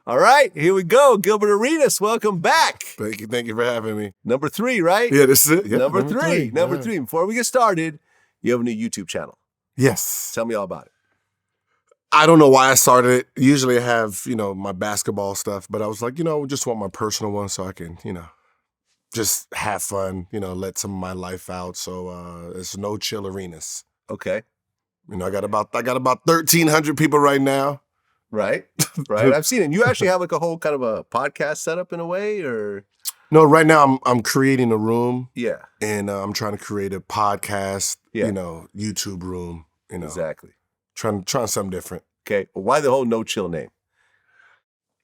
All right, here we go. Gilbert Arenas, welcome back. Thank you for having me. Number 3, right? Yeah, this is it. Yeah, number three. Number Yeah. 3. Before we get started, you have a new YouTube channel. Yes. Tell me all about it. I don't know why I started it. Usually I have, my basketball stuff, but I was like, just want my personal one so I can, just have fun, let some of my life out. So it's No Chill Arenas. Okay. I got about 1,300 people right now. Right. I've seen it. You actually have like a whole kind of a podcast setup in a way, or? No, right now I'm creating a room. Yeah. And I'm trying to create a podcast, Yeah. YouTube room, Exactly. Trying something different. Okay. Well, why the whole No Chill name?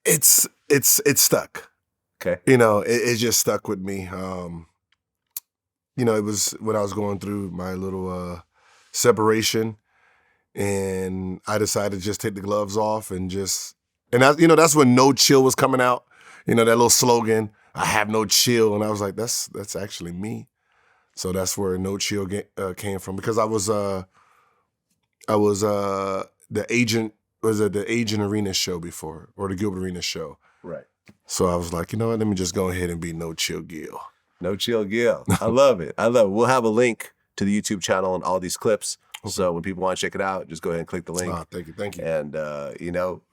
It's stuck. Okay. It just stuck with me. It was when I was going through my little separation, and I decided to just take the gloves off and that's when No Chill was coming out. That little slogan, I have no chill, and I was like, that's actually me. So that's where No Chill came from, because I was the agent. Was it the Agent Arenas show before, or the Gilbert Arenas show? Right. So I was like, you know what? Let me just go ahead and be No Chill Gil. No Chill Gil. I love it. We'll have a link to the YouTube channel and all these clips. Okay. So when people want to check it out, just go ahead and click the link. Thank you. And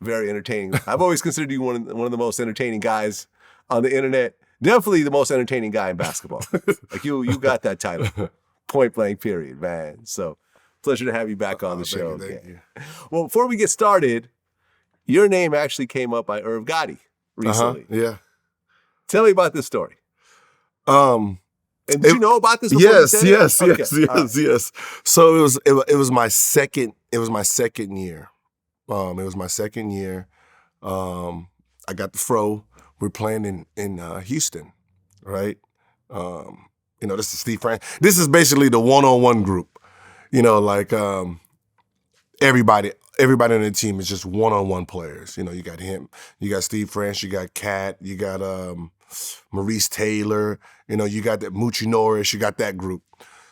very entertaining. I've always considered you one of the most entertaining guys on the internet. Definitely the most entertaining guy in basketball. Like you got that title. Point blank, period, man. So pleasure to have you back on the show. Thank you. Well, before we get started, your name actually came up by Irv Gotti recently. Yeah. Tell me about this story. And did you know about this? Yes. Right. So it was my second year. It was my second year. I got the fro. We're playing in Houston, right? This is Steve Frank. This is basically the one-on-one group. Everybody on the team is just one-on-one players. You got him, you got Steve France, you got Kat, you got Maurice Taylor, you got that Moochie Norris, you got that group.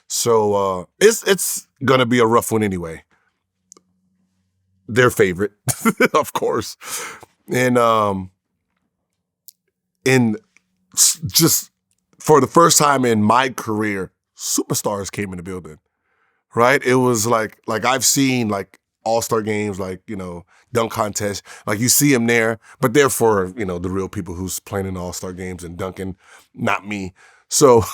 So it's gonna be a rough one anyway. Their favorite, of course. And just for the first time in my career, superstars came in the building. Right? It was like I've seen like all-star games, like, dunk contests, like you see them there, but they're for, the real people who's playing in all-star games and dunking, not me. So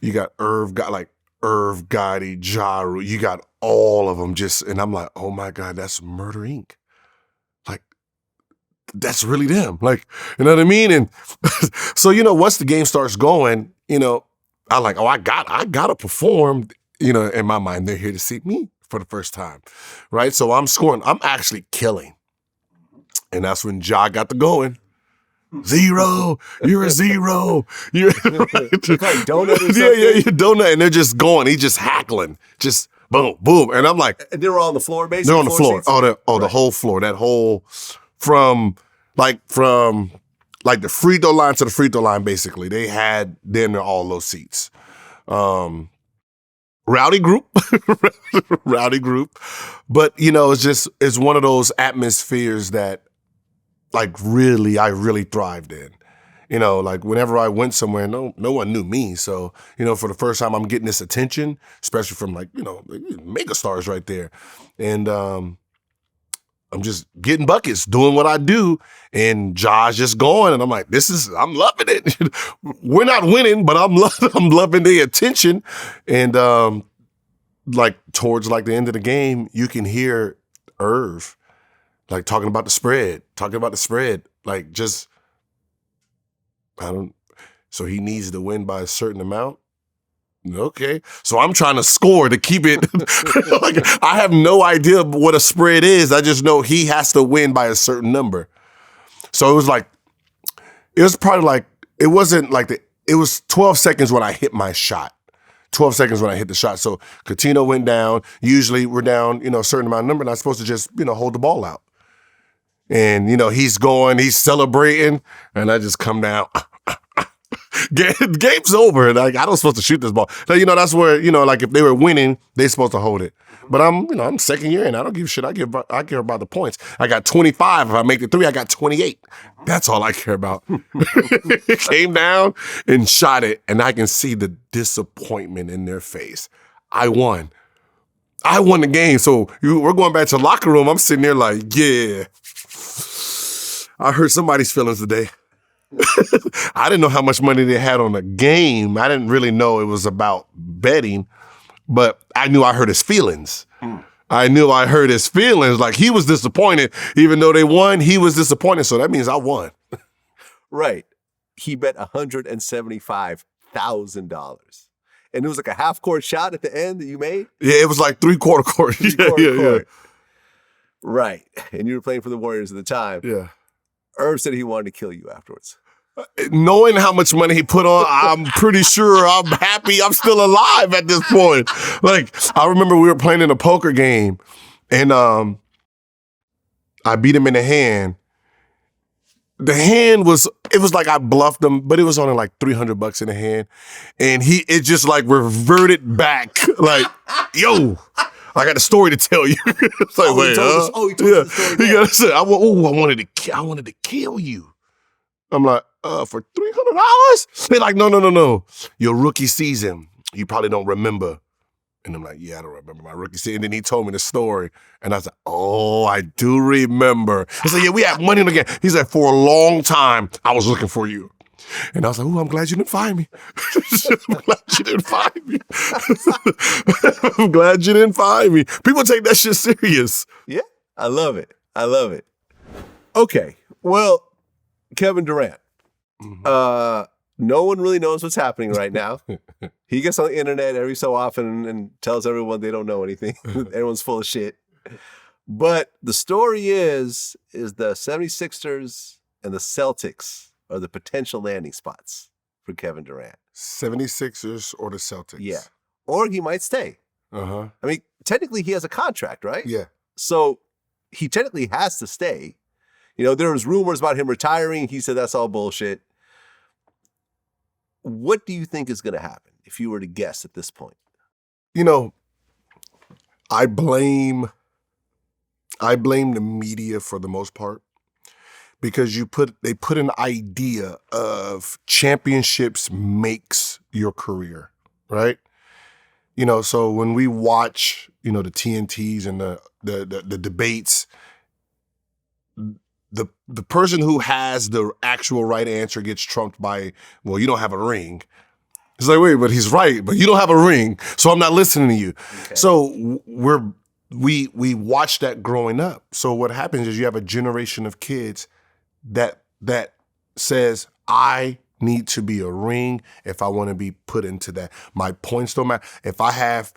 you got Irv Gotti, Jaru, you got all of them and I'm like, oh my God, that's Murder Inc. Like, that's really them. Like, you know what I mean? And so, once the game starts going, I'm like, oh, I gotta perform. In my mind, they're here to see me for the first time, right? So I'm scoring. I'm actually killing. And that's when Ja got the going. 0, you're a 0. You're right. Like donut or something? Yeah, donut. And they're just going. He's just hackling. Just boom, boom. And I'm like. And they were on the floor, basically? They're on the floor. Seats? The whole floor. That whole, from the free throw line to the free throw line, basically. They had them in all those seats. Rowdy group, but it's one of those atmospheres that I really thrived in. Whenever I went somewhere, no one knew me. So, for the first time I'm getting this attention, especially from mega stars right there. And I'm just getting buckets, doing what I do, and Ja's just going, and I'm like, I'm loving it. We're not winning, but I'm loving the attention. And towards the end of the game, you can hear Irv talking about the spread, so he needs to win by a certain amount. Okay. So I'm trying to score to keep it. I have no idea what a spread is. I just know he has to win by a certain number. So it was probably it wasn't it was 12 seconds when I hit my shot. 12 seconds when I hit the shot. So Coutinho went down. Usually we're down, a certain amount of number, and I'm supposed to just, hold the ball out. And, he's going, he's celebrating, and I just come down. Game's over. Like, I don't supposed to shoot this ball. So, that's where, like if they were winning, they're supposed to hold it. But I'm second year and I don't give a shit. I care about the points. I got 25. If I make the 3, I got 28. That's all I care about. Came down and shot it, and I can see the disappointment in their face. I won the game. So we're going back to the locker room. I'm sitting there like, yeah, I hurt somebody's feelings today. I didn't know how much money they had on the game. I didn't really know it was about betting, but I knew I hurt his feelings. I knew I hurt his feelings. Like, he was disappointed. Even though they won, he was disappointed. So that means I won. Right. He bet $175,000. And it was like a half-court shot at the end that you made? Yeah, it was like three-quarter court. Yeah. Right. And you were playing for the Warriors at the time. Yeah. Irv said he wanted to kill you afterwards. Knowing how much money he put on, I'm pretty sure I'm happy I'm still alive at this point. Like, I remember we were playing in a poker game, and I beat him in the hand. The hand was like I bluffed him, but it was only like $300 in the hand. And it just like reverted back. Like, yo, I got a story to tell you. It's like, he told the story. He said, I wanted to kill you. I'm like, for $300? They're like, no. Your rookie season, you probably don't remember. And I'm like, yeah, I don't remember my rookie season. And then he told me the story. And I was like, oh, I do remember. He said, yeah, we have money in the game. He said, for a long time, I was looking for you. And I was like, oh, I'm glad you didn't find me. I'm glad you didn't find me. I'm glad you didn't find me. People take that shit serious. Yeah, I love it. Okay, well, Kevin Durant. No one really knows what's happening right now. He gets on the internet every so often and tells everyone they don't know anything. Everyone's full of shit. But the story is the 76ers and the Celtics are the potential landing spots for Kevin Durant. 76ers or the Celtics? Yeah. Or he might stay. Uh-huh. I mean, technically he has a contract, right? Yeah. So he technically has to stay. There was rumors about him retiring. He said that's all bullshit. What do you think is going to happen if you were to guess at this point? I blame the media for the most part, because they put an idea of championships makes your career, right? So when we watch, the TNTs and the debates, the person who has the actual right answer gets trumped by, well, you don't have a ring. It's like, wait, but he's right, but you don't have a ring, so I'm not listening to you. Okay. So we watch that growing up. So what happens is you have a generation of kids that says, I need to be a ring if I want to be put into that. My points don't matter. If I have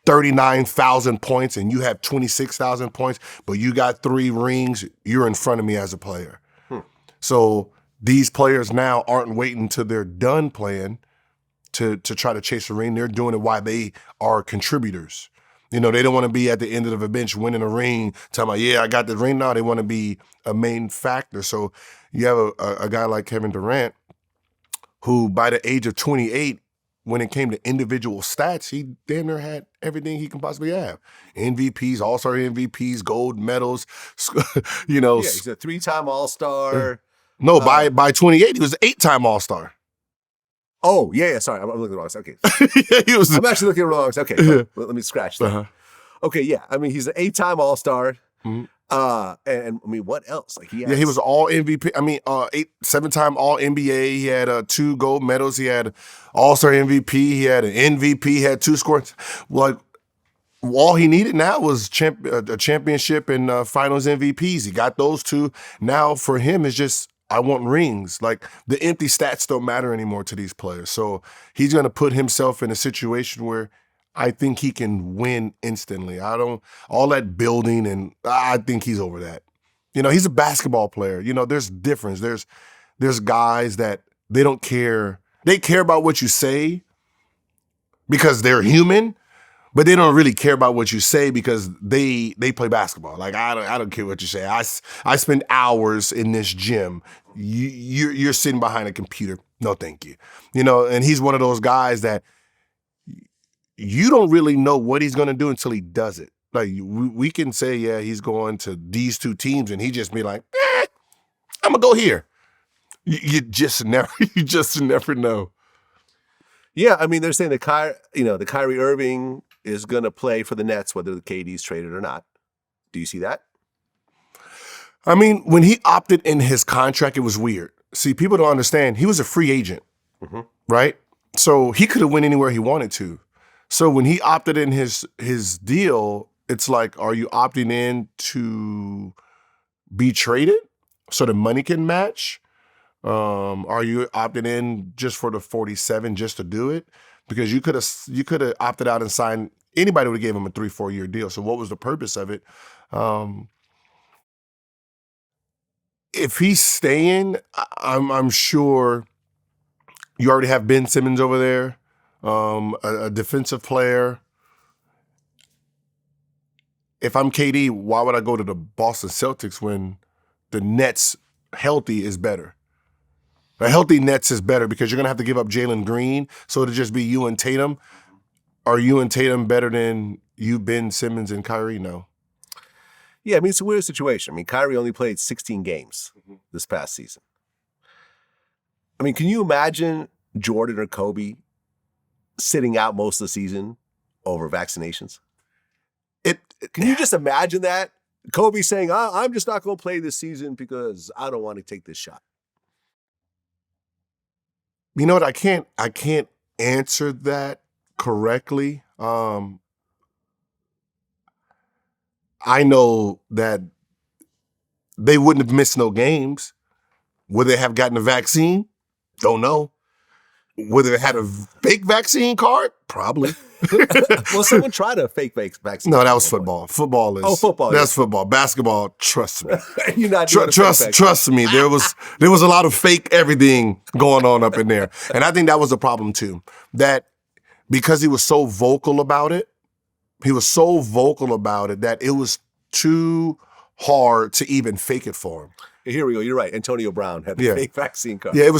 39,000 points and you have 26,000 points, but you got 3 rings, you're in front of me as a player. So these players now aren't waiting till they're done playing to try to chase a ring. They're doing it while they are contributors. They don't want to be at the end of the bench winning a ring, telling me, yeah, I got the ring now. They want to be a main factor. So you have a guy like Kevin Durant, who by the age of 28, when it came to individual stats, he damn near had everything he can possibly have. MVPs, All-Star MVPs, gold medals, Yeah, he's a 3-time All-Star. No, by 28, he was an 8-time All-Star. Oh, yeah, sorry. I'm looking at the wrong side. Okay. Yeah, I'm actually looking at the wrong side. Okay, let me scratch that. Uh-huh. Okay, yeah. I mean, he's an 8-time All-Star. Mm-hmm. And I mean, what else? Like he was all MVP. I mean, 7-time All NBA. He had 2 gold medals. He had All-Star MVP. He had an MVP. He had 2 scores. Like, all he needed now was a championship and Finals MVPs. He got those 2. Now for him, it's just, I want rings. Like, the empty stats don't matter anymore to these players. So he's going to put himself in a situation where I think he can win instantly. All that building, and I think he's over that. He's a basketball player. There's difference. There's guys that they don't care. They care about what you say because they're human, but they don't really care about what you say because they play basketball. Like, I don't care what you say. I spend hours in this gym. You're sitting behind a computer. No, thank you. You know, and he's one of those guys that you don't really know what he's going to do until he does it. Like we can say, yeah, he's going to these two teams, and he just be like, I'm gonna go here. You just never know. Yeah, I mean, they're saying that the Kyrie Irving is going to play for the Nets, whether the KD's traded or not. Do you see that? I mean, when he opted in his contract, it was weird. See, people don't understand. He was a free agent, right? So he could have went anywhere he wanted to. So when he opted in his deal, it's like, are you opting in to be traded so the money can match? Are you opting in just for the 47 just to do it? Because you could have opted out and signed, anybody would have gave him a 3-4 year deal. So what was the purpose of it? If he's staying, I'm sure you already have Ben Simmons over there, a defensive player. If I'm KD, why would I go to the Boston Celtics when the Nets healthy is better? A healthy Nets is better because you're going to have to give up Jalen Green, so it'll just be you and Tatum. Are you and Tatum better than you, Ben Simmons, and Kyrie? No. Yeah, I mean, it's a weird situation. I mean, Kyrie only played 16 games this past season. I mean, can you imagine Jordan or Kobe sitting out most of the season over vaccinations? Can you just imagine that? Kobe saying, I'm just not going to play this season because I don't want to take this shot. You know what? I can't answer that correctly. I know that they wouldn't have missed no games. Would they have gotten a vaccine? Don't know. Would they have had a fake vaccine card? Probably. Well, someone tried a fake vaccine. No, that was football. Football is football. That's football. Basketball, trust me. You're not doing trust me. There was a lot of fake everything going on up in there. And I think that was a problem too. That because he was so vocal about it, that it was too hard to even fake it for him. Here we go. You're right. Antonio Brown had the fake vaccine card. Yeah,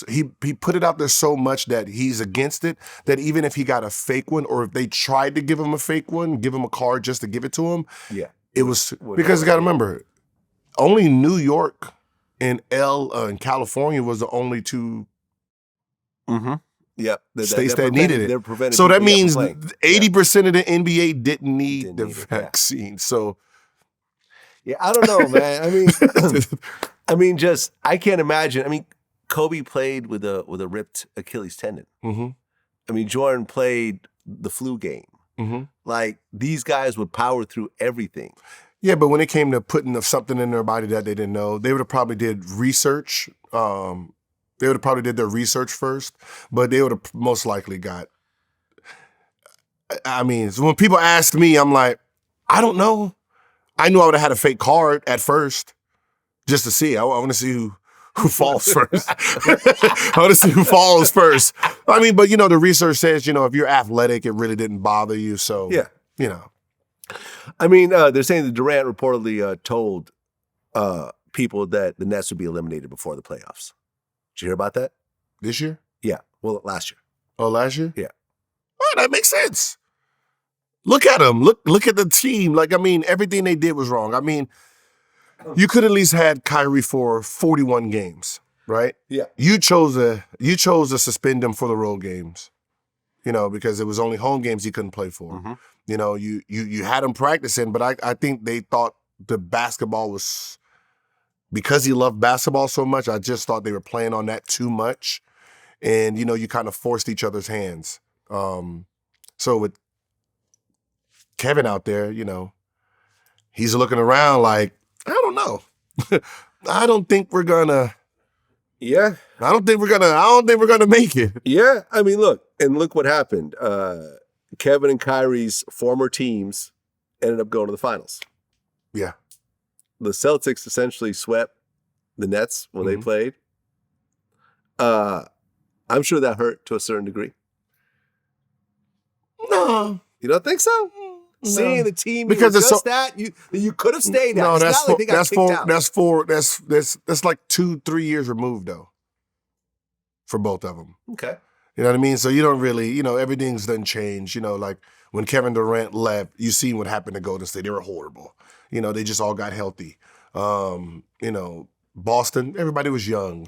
he put it out there so much that he's against it, that even if he got a fake one, or if they tried to give him a fake one, give him a card just to give it to him, it was because you got to remember, only New York and California was the only two states that needed it. So that means 80% of the NBA didn't need the vaccine. So. Yeah, I don't know, man. I can't imagine. I mean, Kobe played with a ripped Achilles tendon. I mean, Jordan played the flu game. Like, these guys would power through everything. Yeah, but when it came to putting something in their body that they didn't know, they would have probably did research. They would have probably did their research first, but they would have most likely got. I mean, so when people ask me, I'm like, I don't know. I knew I would have had a fake card at first just to see. I want to see who falls first. I want to see who falls first. I mean, but, the research says, if you're athletic, it really didn't bother you. So, I mean, they're saying that Durant reportedly told people that the Nets would be eliminated before the playoffs. Did you hear about that? This year? Yeah. Well, last year. Oh, last year? Yeah. Oh, that makes sense. Look at them. Look at the team. Like, I mean, everything they did was wrong. I mean, you could at least had Kyrie for 41 games, right? Yeah. You chose to suspend him for the road games, because it was only home games he couldn't play for. You had him practicing, but I think they thought the basketball was, because he loved basketball so much, I just thought they were playing on that too much. And, you kind of forced each other's hands. So with Kevin out there, he's looking around like, I don't know. I don't think we're gonna. Yeah. I don't think we're gonna make it. Yeah. I mean, look what happened. Kevin and Kyrie's former teams ended up going to the finals. Yeah. The Celtics essentially swept the Nets when they played. I'm sure that hurt to a certain degree. No. You don't think so? No. Seeing the team because it's just that you could have stayed at. No, that's like that's like 2-3 years removed though. for both of them. Okay. You know what I mean? So you don't really, everything's done changed. Like when Kevin Durant left, you seen what happened to Golden State. They were horrible. They just all got healthy. Boston, everybody was young.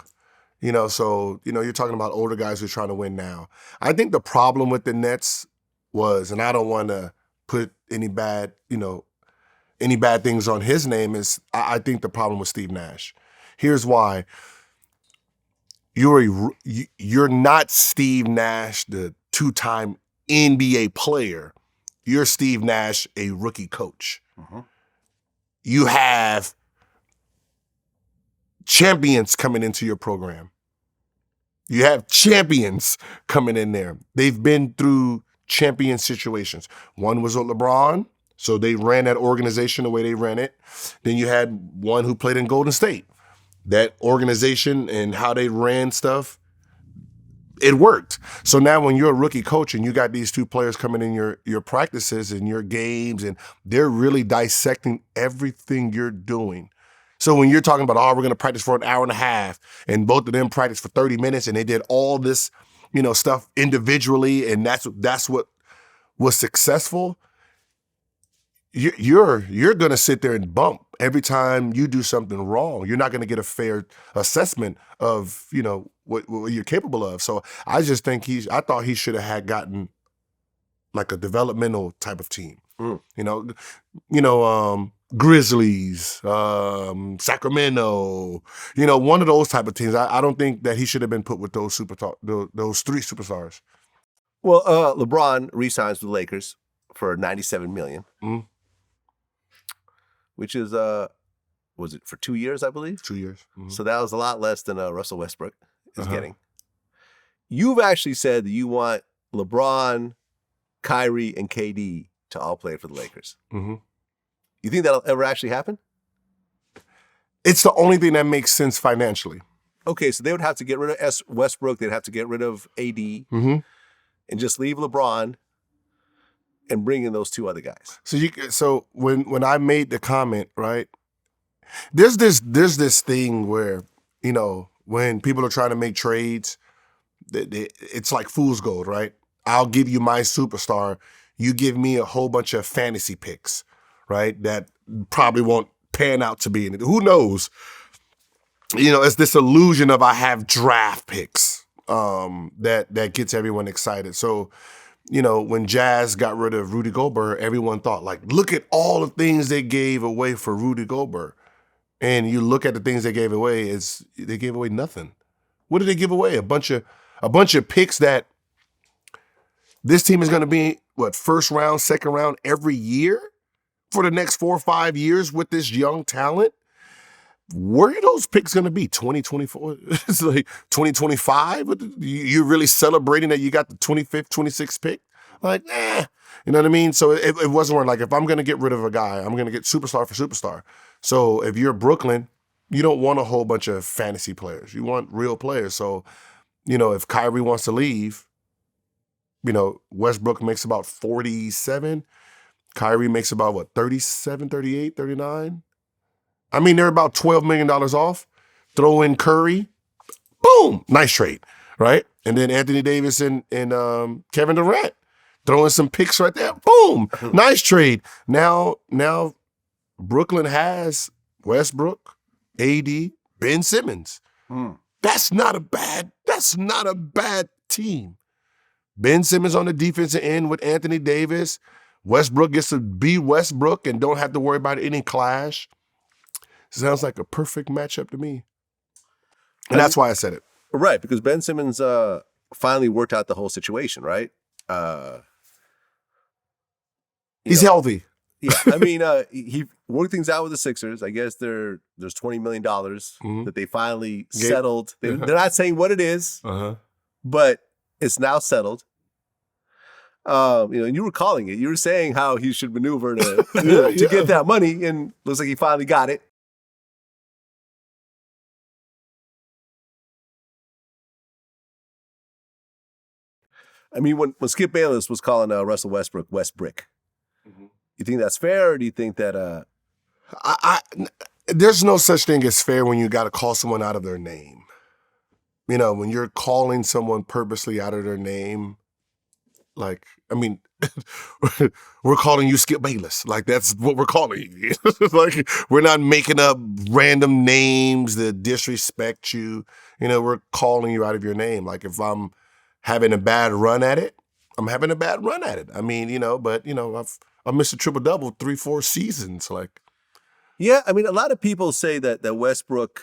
So, you're talking about older guys who are trying to win now. I think the problem with the Nets was, and I don't want to put any bad things on his name, is I think the problem with Steve Nash. Here's why. You're not Steve Nash, the two-time NBA player. You're Steve Nash, a rookie coach. Mm-hmm. You have champions coming into your program. You have champions coming in there. They've been through champion situations. One was with LeBron, so they ran that organization the way they ran it. Then you had one who played in Golden State. That organization and how they ran stuff, it worked. So now when you're a rookie coach and you got these two players coming in your practices and your games, and they're really dissecting everything you're doing. So when you're talking about, we're going to practice for an hour and a half, and both of them practiced for 30 minutes, and they did all this, stuff individually, and that's what was successful. You're going to sit there and bump every time you do something wrong. You're not going to get a fair assessment of, what you're capable of. So I just think I thought he should have had gotten like a developmental type of team. Grizzlies, Sacramento, one of those type of teams. I don't think that he should have been put with those those three superstars. Well, LeBron re-signs with the Lakers for $97 million. Mm. Which is, was it for 2 years, I believe? 2 years. Mm-hmm. So that was a lot less than Russell Westbrook is getting. You've actually said that you want LeBron, Kyrie, and KD to all play for the Lakers. Mm-hmm. You think that'll ever actually happen? It's the only thing that makes sense financially. Okay, so they would have to get rid of Westbrook. They'd have to get rid of AD and just leave LeBron and bring in those two other guys. So when I made the comment, right, there's this thing where, when people are trying to make trades, it's like fool's gold, right? I'll give you my superstar. You give me a whole bunch of fantasy picks, right, that probably won't pan out to be in it. Who knows? It's this illusion of I have draft picks that gets everyone excited. So, when Jazz got rid of Rudy Gobert, everyone thought, like, look at all the things they gave away for Rudy Gobert. And you look at the things they gave away, they gave away nothing. What did they give away? A bunch of picks that this team is going to be, first round, second round every year for the next 4 or 5 years with this young talent? Where are those picks going to be? 2024? It's like 2025? You're really celebrating that you got the 25th, 26th pick? Like, you know what I mean? So it wasn't where, like, if I'm going to get rid of a guy, I'm going to get superstar for superstar. So if you're Brooklyn, you don't want a whole bunch of fantasy players. You want real players. So, if Kyrie wants to leave, Westbrook makes about 47. Kyrie makes about, 37, 38, 39? I mean, they're about $12 million off. Throw in Curry. Boom. Nice trade, right? And then Anthony Davis and Kevin Durant. Throw in some picks right there. Boom. Nice trade. Now Brooklyn has Westbrook, AD, Ben Simmons. That's not a bad team. Ben Simmons on the defensive end with Anthony Davis. Westbrook gets to be Westbrook and don't have to worry about any clash. Sounds like a perfect matchup to me. And that's why I said it. Right, because Ben Simmons finally worked out the whole situation, right? He's healthy. Yeah, I mean, he worked things out with the Sixers. I guess there's $20 million that they finally settled. They're not saying what it is, but it's now settled. And you were calling it. You were saying how he should maneuver to get that money, and looks like he finally got it. I mean, when Skip Bayless was calling Russell Westbrook Westbrick, you think that's fair, or do you think that? There's no such thing as fair when you got to call someone out of their name. you know, when you're calling someone purposely out of their name, like, I mean, we're calling you Skip Bayless. Like, that's what we're calling you. Like, we're not making up random names that disrespect you. You know, we're calling you out of your name. Like, if I'm having a bad run at it, I'm having a bad run at it. I mean, you know, but, you know, I've missed a triple-double 3-4 seasons. Like, Yeah, I mean, a lot of people say that Westbrook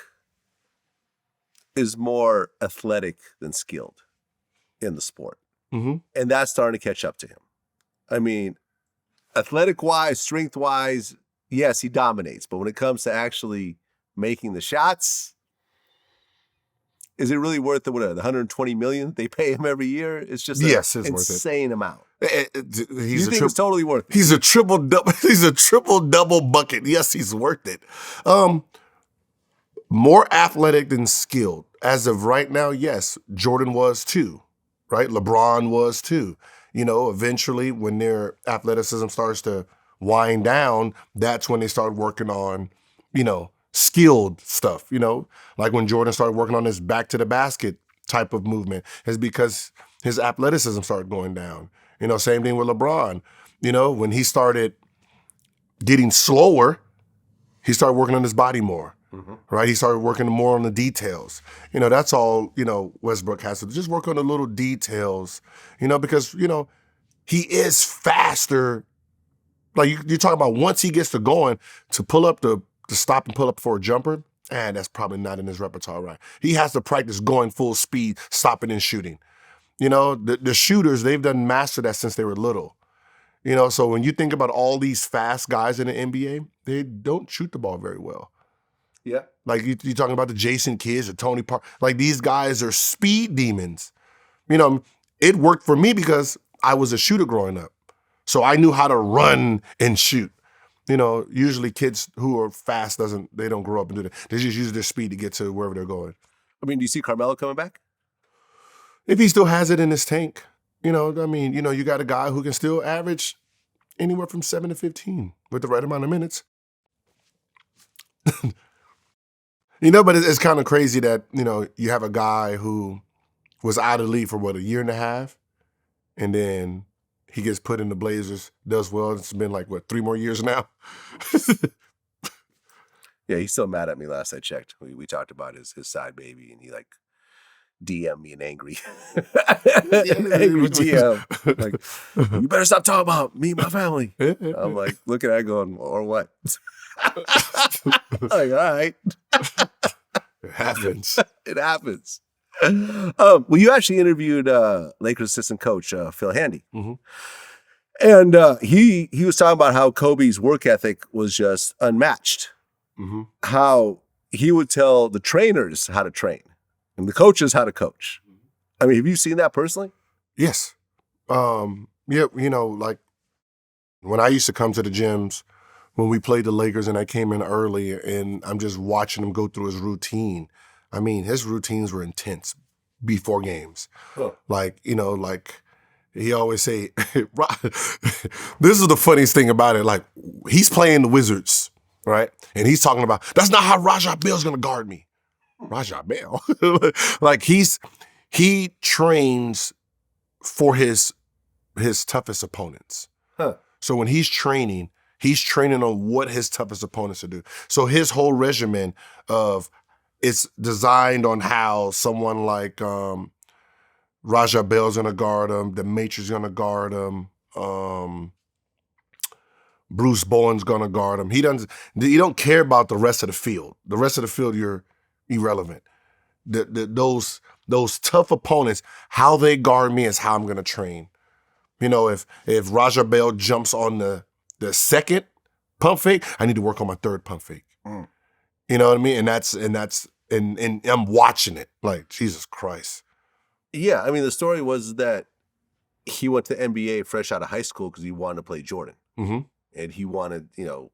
is more athletic than skilled in the sport. mm-hmm. And that's starting to catch up to him. I mean, athletic-wise, strength-wise, yes, he dominates. But when it comes to actually making the shots, is it really worth the $120 million they pay him every year? It's just Yes, an it's worth it. insane amount. He's You think it's totally worth it? He's a triple-double. He's a triple-double bucket. Yes, he's worth it. More athletic than skilled. As of right now, yes, Jordan was too, right? LeBron was too. You know, eventually when their athleticism starts to wind down, that's when they start working on, you know, skilled stuff, you know? Like when Jordan started working on his back to the basket type of movement, is because his athleticism started going down. You know, same thing with LeBron. You know, when he started getting slower, he started working on his body more. Mm-hmm. Right? He started working more on the details. You know, that's all, you know, Westbrook has to do. Just work on the little details, you know, because, you know, he is faster. Like you're talking about once he gets to going to pull up to stop and pull up for a jumper, and that's probably not in his repertoire, right? He has to practice going full speed, stopping and shooting. You know, the shooters, they've done master that since they were little. You know, so when you think about all these fast guys in the NBA, they don't shoot the ball very well. Yeah. Like you're talking about the Jason Kidds or Tony Park. Like these guys are speed demons. You know, it worked for me because I was a shooter growing up. So I knew how to run and shoot. You know, usually kids who are fast they don't grow up and do that. They just use their speed to get to wherever they're going. I mean, do you see Carmelo coming back? If he still has it in his tank, you know, I mean, you know, you got a guy who can still average anywhere from 7 to 15 with the right amount of minutes. You know, but it's kind of crazy that, you know, you have a guy who was out of the league for, what, a year and a half? And then he gets put in the Blazers, does well. It's been like, what, 3 more years now? Yeah, he's still mad at me last I checked. We talked about his side baby, and he, like, DM me an angry DM. Like, you better stop talking about me and my family. I'm like, looking at it going, or what? Like, all right. It happens. It happens. Well, you actually interviewed Lakers assistant coach Phil Handy. Mm-hmm. And he was talking about how Kobe's work ethic was just unmatched. Mm-hmm. How he would tell the trainers how to train and the coaches how to coach. I mean, have you seen that personally? Yes. Yeah, you know, like when I used to come to the gyms when we played the Lakers and I came in early and I'm just watching him go through his routine. I mean, his routines were intense before games. Huh. Like, you know, like he always say, this is the funniest thing about it. Like he's playing the Wizards, right? And he's talking about, that's not how Raja Bell's going to guard me. Raja Bell. Like he trains for his toughest opponents. Huh. So when he's training on what his toughest opponents will do. So his whole regimen of it's designed on how someone like Raja Bell's gonna guard him, the Matrix gonna guard him, Bruce Bowen's gonna guard him. You don't care about the rest of the field. The rest of the field, you're irrelevant. Those tough opponents, how they guard me is how I'm gonna train. You know, if Raja Bell jumps on the second pump fake, I need to work on my third pump fake. Mm. You know what I mean? And I'm watching it like, Jesus Christ. Yeah, I mean, the story was that he went to the NBA fresh out of high school because he wanted to play Jordan. Mm-hmm. And he wanted, you know,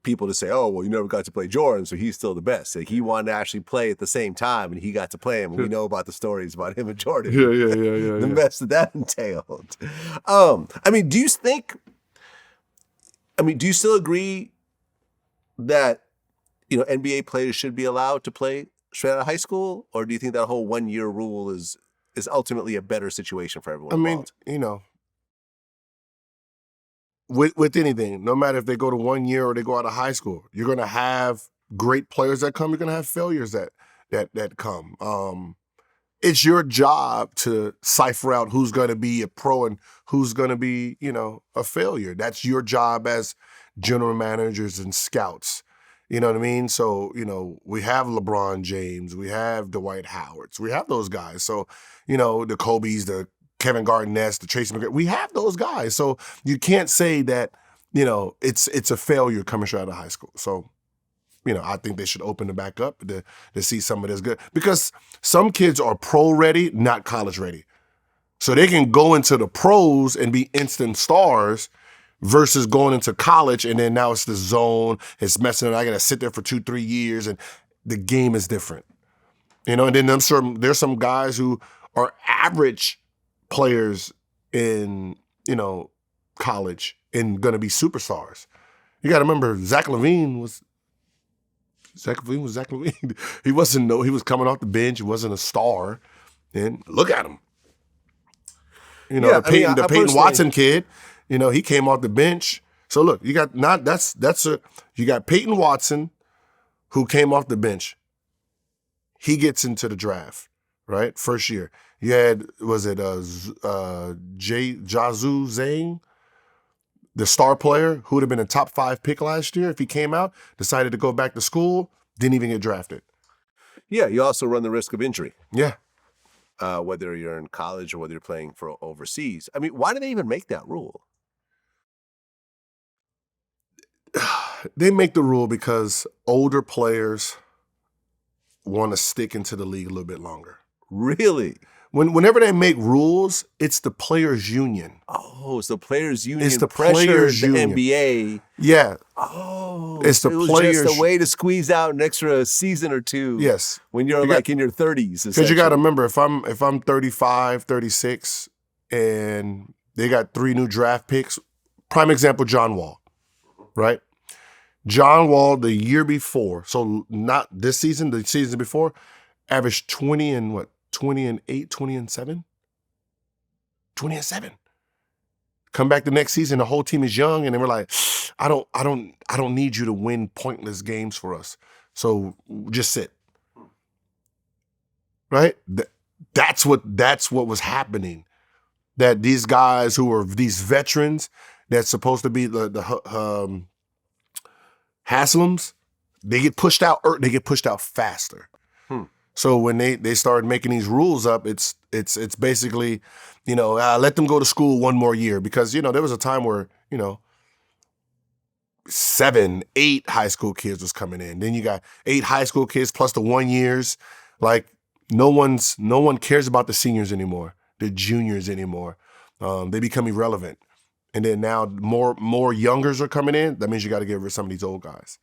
people to say, oh, well, you never got to play Jordan, so he's still the best. Like, he wanted to actually play at the same time, and he got to play him. And we know about the stories about him and Jordan. Yeah. The mess that entailed. I mean, do you still agree that, you know, NBA players should be allowed to play straight out of high school, or do you think that whole 1 year rule is ultimately a better situation for everyone I mean, involved? With anything, no matter if they go to 1 year or they go out of high school, you're gonna have great players that come. You're gonna have failures that come. It's your job to cipher out who's gonna be a pro and who's gonna be, a failure. That's your job as general managers and scouts. You know what I mean? So, we have LeBron James, we have Dwight Howards, we have those guys. So, the Kobe's, the Kevin Garnett's, the Tracy McGrady, we have those guys. So you can't say that, it's a failure coming straight out of high school. So, I think they should open it back up to see some of this good. Because some kids are pro ready, not college ready. So they can go into the pros and be instant stars versus going into college and then now it's the zone, it's messing up. I got to sit there for 2-3 years and the game is different. And then there's some guys who are average players in, college and going to be superstars. You got to remember, Zach LaVine was Zach LaVine. He was coming off the bench. He wasn't a star. And look at him. The Peyton Watson kid, he came off the bench. So look, you got you got Peyton Watson who came off the bench. He gets into the draft, right? First year. You had, Jazu Zhang, the star player who would have been a top 5 pick last year if he came out, decided to go back to school, didn't even get drafted. Yeah, you also run the risk of injury. Yeah. Whether you're in college or whether you're playing for overseas. I mean, why do they even make that rule? They make the rule because older players want to stick into the league a little bit longer. Really? Whenever they make rules, it's the players' union. Oh, it's the players' union. It's the pressures players' the union. NBA. Yeah. Oh, it's the it was players. just a way to squeeze out an extra season or two. Yes. When you're in your 30s. Because you got to remember, if I'm 35, 36, and they got 3 new draft picks, prime example, John Wall, right? John Wall the year before, so not this season, the season before, averaged 20 and 8, 20 and 7? 20 and 7. Come back the next season, the whole team is young, and they were like, I don't need you to win pointless games for us. So just sit. Right? That's what was happening. That these guys who are these veterans that's supposed to be the Haslams, they get pushed out. They get pushed out faster. So when they started making these rules up, it's basically, let them go to school 1 more year because there was a time where 7, 8 high school kids was coming in. Then you got 8 high school kids plus the 1 years. Like no one cares about the seniors anymore, the juniors anymore. They become irrelevant. And then now more youngers are coming in. That means you got to get rid of some of these old guys.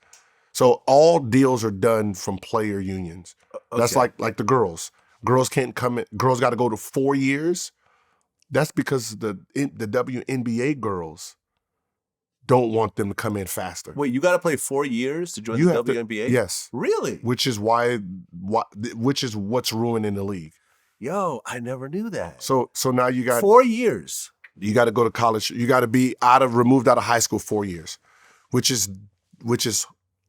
So all deals are done from player unions. Okay. That's like the girls. Girls can't come in. Girls got to go to 4 years. That's because the WNBA girls don't want them to come in faster. Wait, you got to play 4 years to join the WNBA? Yes. Really? Which is what's ruining the league. Yo, I never knew that. So now you got 4 years. You got to go to college. You got to be removed out of high school 4 years, which is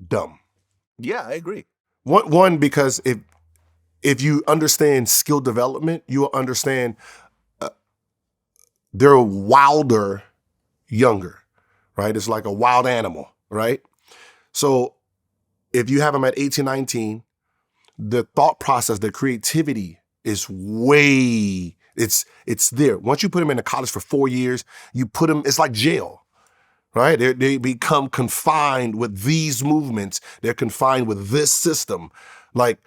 dumb. Yeah, I agree. One because if you understand skill development, you will understand they're wilder, younger, right? It's like a wild animal, right? So if you have them at 18, 19, the thought process, the creativity is it's there. Once you put them into college for 4 years, you put them, it's like jail, right? They become confined with these movements. They're confined with this system. Like,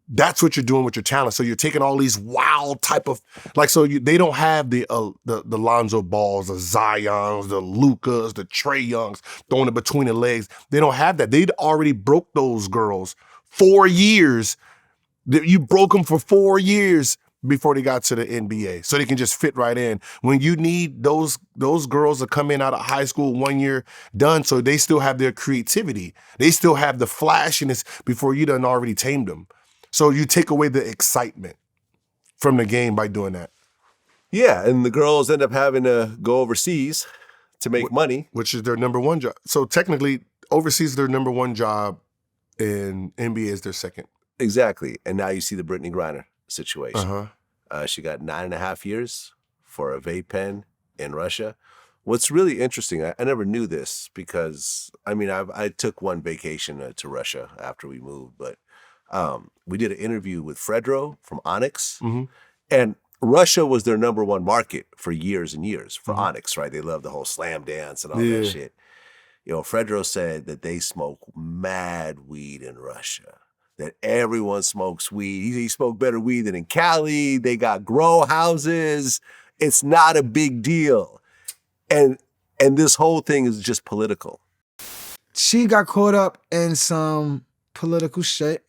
that's what you're doing with your talent. So you're taking all these wild type of, they don't have the Lonzo Balls, the Zions, the Lukas, the Trae Youngs throwing it between the legs. They don't have that. They'd already broke those girls 4 years. You broke them for 4 years before they got to the NBA, so they can just fit right in. When you need those girls to come in out of high school 1 year done, so they still have their creativity. They still have the flashiness before you done already tamed them. So you take away the excitement from the game by doing that. Yeah, and the girls end up having to go overseas to make money. Which is their number one job. So technically, overseas is their number one job, and NBA is their second. Exactly. And now you see the Brittney Griner situation. Uh-huh. She got 9.5 years for a vape pen in Russia. What's really interesting, I never knew this because, I mean, I took one vacation to Russia after we moved, but we did an interview with Fredro from Onyx, and Russia was their number one market for years and years for Onyx, right? They love the whole slam dance and all that shit. You know, Fredro said that they smoke mad weed in Russia, that everyone smokes weed. He smoked better weed than in Cali. They got grow houses. It's not a big deal. And this whole thing is just political. She got caught up in some political shit,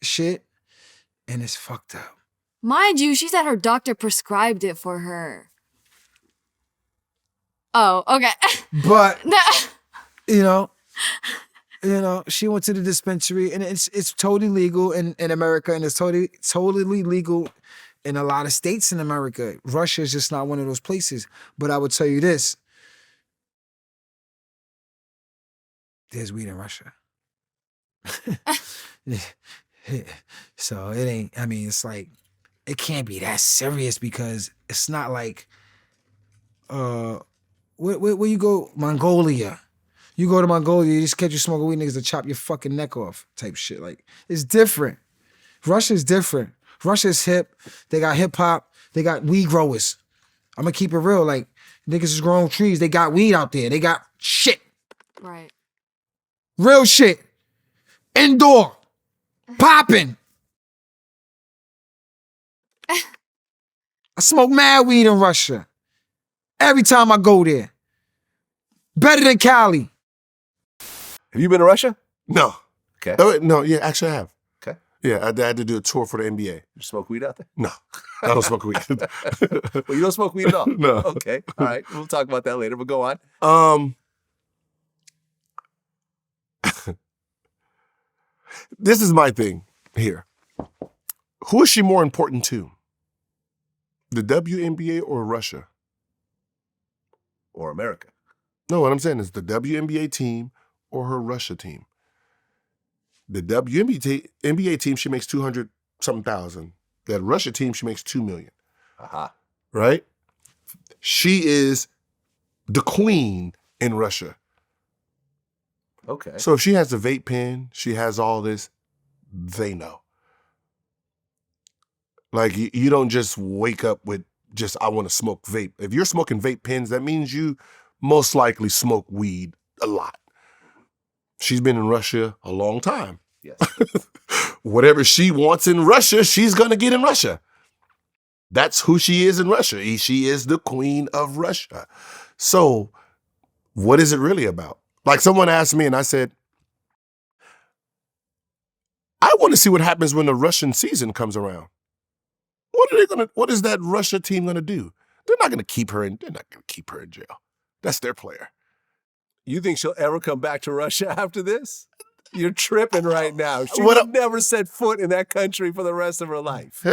and it's fucked up. Mind you, she said her doctor prescribed it for her. Oh, okay. But you know, she went to the dispensary, and it's totally legal in America, and it's totally legal in a lot of states in America. Russia is just not one of those places. But I would tell you this. There's weed in Russia. So it ain't, I mean, it's like, it can't be that serious because it's not like, where you go? Mongolia. You go to Mongolia, you just catch you smoking weed, niggas to chop your fucking neck off type shit. Like, it's different. Russia's different. Russia's hip. They got hip hop. They got weed growers. I'm gonna keep it real. Like, niggas is growing trees. They got weed out there. They got shit. Right. Real shit. Indoor. Popping. I smoke mad weed in Russia. Every time I go there. Better than Cali. Have you been to Russia? No. Okay. Oh, no, yeah, actually I have. Okay. Yeah, I had to do a tour for the NBA. You smoke weed out there? No, I don't smoke weed. Well, you don't smoke weed at all? No. Okay. All right. We'll talk about that later, but go on. This is my thing here. Who is she more important to? The WNBA or Russia? Or America? No, what I'm saying is the WNBA team or her Russia team. The WNBA team, she makes 200-something thousand. That Russia team, she makes $2 million. Aha. Right? She is the queen in Russia. Okay. So if she has a vape pen, she has all this, they know. Like, you don't just wake up with just, I want to smoke vape. If you're smoking vape pens, that means you most likely smoke weed a lot. She's been in Russia a long time. Yes. Whatever she wants in Russia, she's going to get in Russia. That's who she is in Russia. She is the queen of Russia. So what is it really about? Like, someone asked me and I said, I want to see what happens when the Russian season comes around. What is that Russia team going to do? They're not going to keep her in jail. That's their player. You think she'll ever come back to Russia after this? You're tripping right now. She would never set foot in that country for the rest of her life.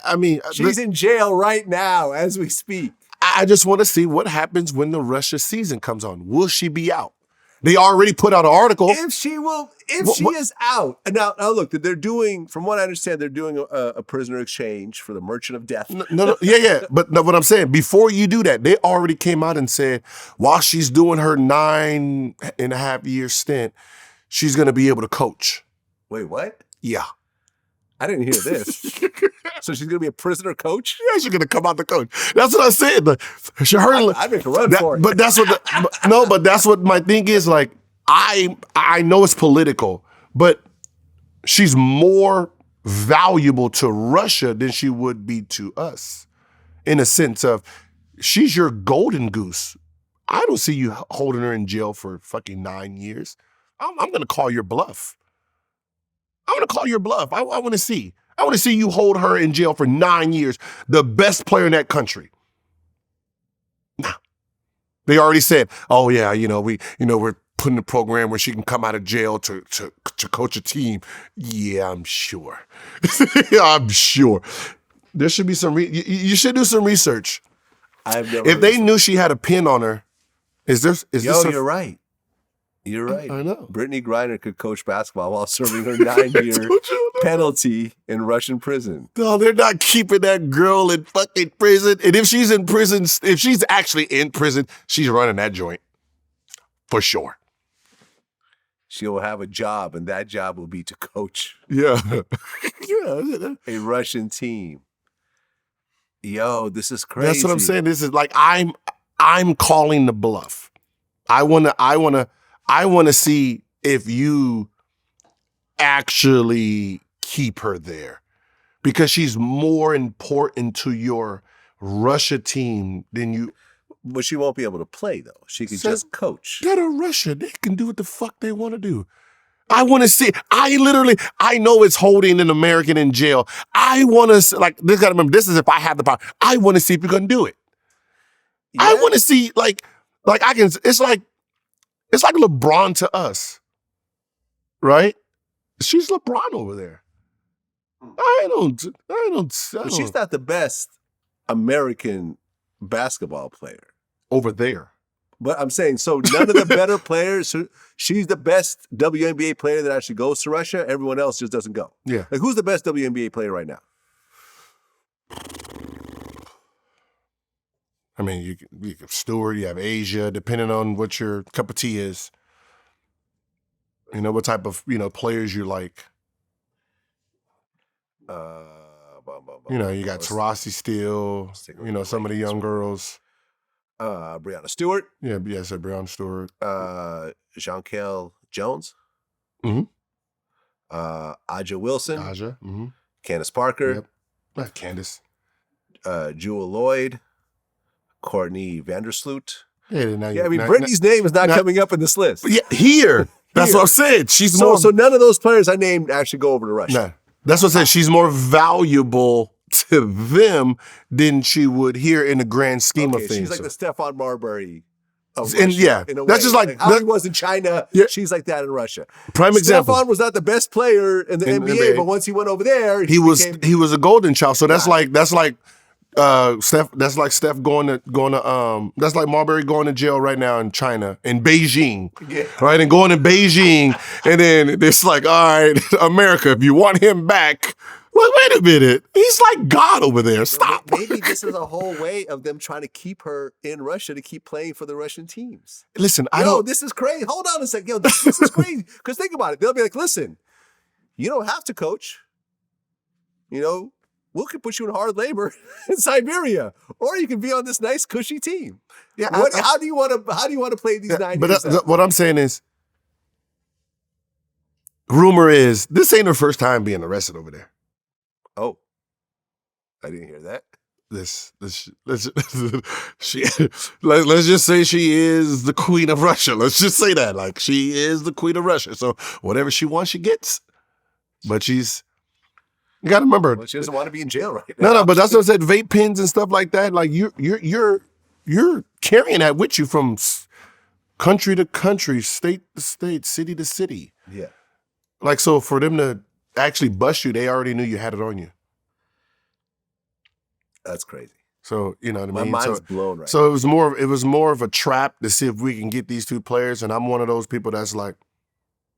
I mean, she's in jail right now as we speak. I just want to see what happens when the Russia season comes on. Will she be out? They already put out an article. If she is out. Now look, they're doing, from what I understand, they're doing a prisoner exchange for the Merchant of Death. No, yeah. But no, what I'm saying, before you do that, they already came out and said, while she's doing her 9.5-year stint, she's going to be able to coach. Wait, what? Yeah. I didn't hear this. So she's going to be a prisoner coach? Yeah, she's going to come out the coach. That's what I said. I make a run for it. But that's what but that's what my thing is. Like, I know it's political, but she's more valuable to Russia than she would be to us, in a sense of she's your golden goose. I don't see you holding her in jail for fucking 9 years. I'm going to call your bluff. I'm going to call your bluff. I want to see. I want to see you hold her in jail for 9 years. The best player in that country. Nah. They already said, oh yeah, we're put in a program where she can come out of jail to coach a team. Yeah, I'm sure. I'm sure. There should be some. You should do some research. I've never. If they knew she had a pin on her, is this? You're right. You're right. I know. Brittany Griner could coach basketball while serving her 9-year penalty in Russian prison. No, they're not keeping that girl in fucking prison. And if she's in prison, if she's actually in prison, she's running that joint. For sure. She'll have a job, and that job will be to coach Yeah. a Russian team. Yo, this is crazy. That's what I'm saying. This is like I'm calling the bluff. I wanna see if you actually keep her there. Because she's more important to your Russia team than you. But she won't be able to play, though. She could just coach. Go to Russia. They can do what the fuck they want to do. I want to see. I know it's holding an American in jail. I want to, like, this gotta remember, this is if I have the power. I want to see if you're going to do it. Yeah. I want to see, like I can, it's like LeBron to us, right? She's LeBron over there. I don't. But she's not the best American basketball player. Over there. But I'm saying, so none of the better players, so she's the best WNBA player that actually goes to Russia. Everyone else just doesn't go. Yeah. Like, who's the best WNBA player right now? I mean, you have Stewart, you have Asia, depending on what your cup of tea is. You know, what type of, players you like. You got Taurasi still, some of the young girls. Breonna Stewart. Yeah, I said Breonna Stewart. Jonquel Jones. Mm-hmm. Aja Wilson. Mm-hmm. Candace Parker. Yep. Not Candace. Jewel Lloyd. Courtney Vandersloot. Yeah, Brittany's name is not coming up in this list. Yeah, here. That's what I said. She's more. So none of those players I named actually go over to Russia. Nah. That's what I said. She's more valuable to them than she would here in the grand scheme of things. She's like the Stephon Marbury of and Russia, yeah, in a that's way. just like how he was in China. Yeah. She's like that in Russia. Prime example. Stephon was not the best player in the NBA, but once he went over there, he was a golden child. So that's like Steph. That's like Steph going to that's like Marbury going to jail right now in China, in Beijing, right? And going to Beijing, and then it's like, all right, America, if you want him back. Like, wait a minute. He's like God over there. Stop. Maybe this is a whole way of them trying to keep her in Russia to keep playing for the Russian teams. Listen, this is crazy. Hold on a second. Yo, this is crazy. Because think about it. They'll be like, listen, you don't have to coach. We could put you in hard labor in Siberia, or you can be on this nice, cushy team. Yeah. How do you want to play these 9 years? But what I'm saying is, rumor is this ain't her first time being arrested over there. Oh, I didn't hear that. Let's just say she is the queen of Russia. Let's just say that, like, she is the queen of Russia. So whatever she wants, she gets. But you got to remember, well, she doesn't want to be in jail right now. No, but that's what I said. Vape pens and stuff like that. Like you're carrying that with you from country to country, state to state, city to city. Yeah. Like, so for them to actually bust you, they already knew you had it on you. That's crazy. So, you know what I mean? My mind's blown right now. So it was more of a trap to see if we can get these two players, and I'm one of those people that's like,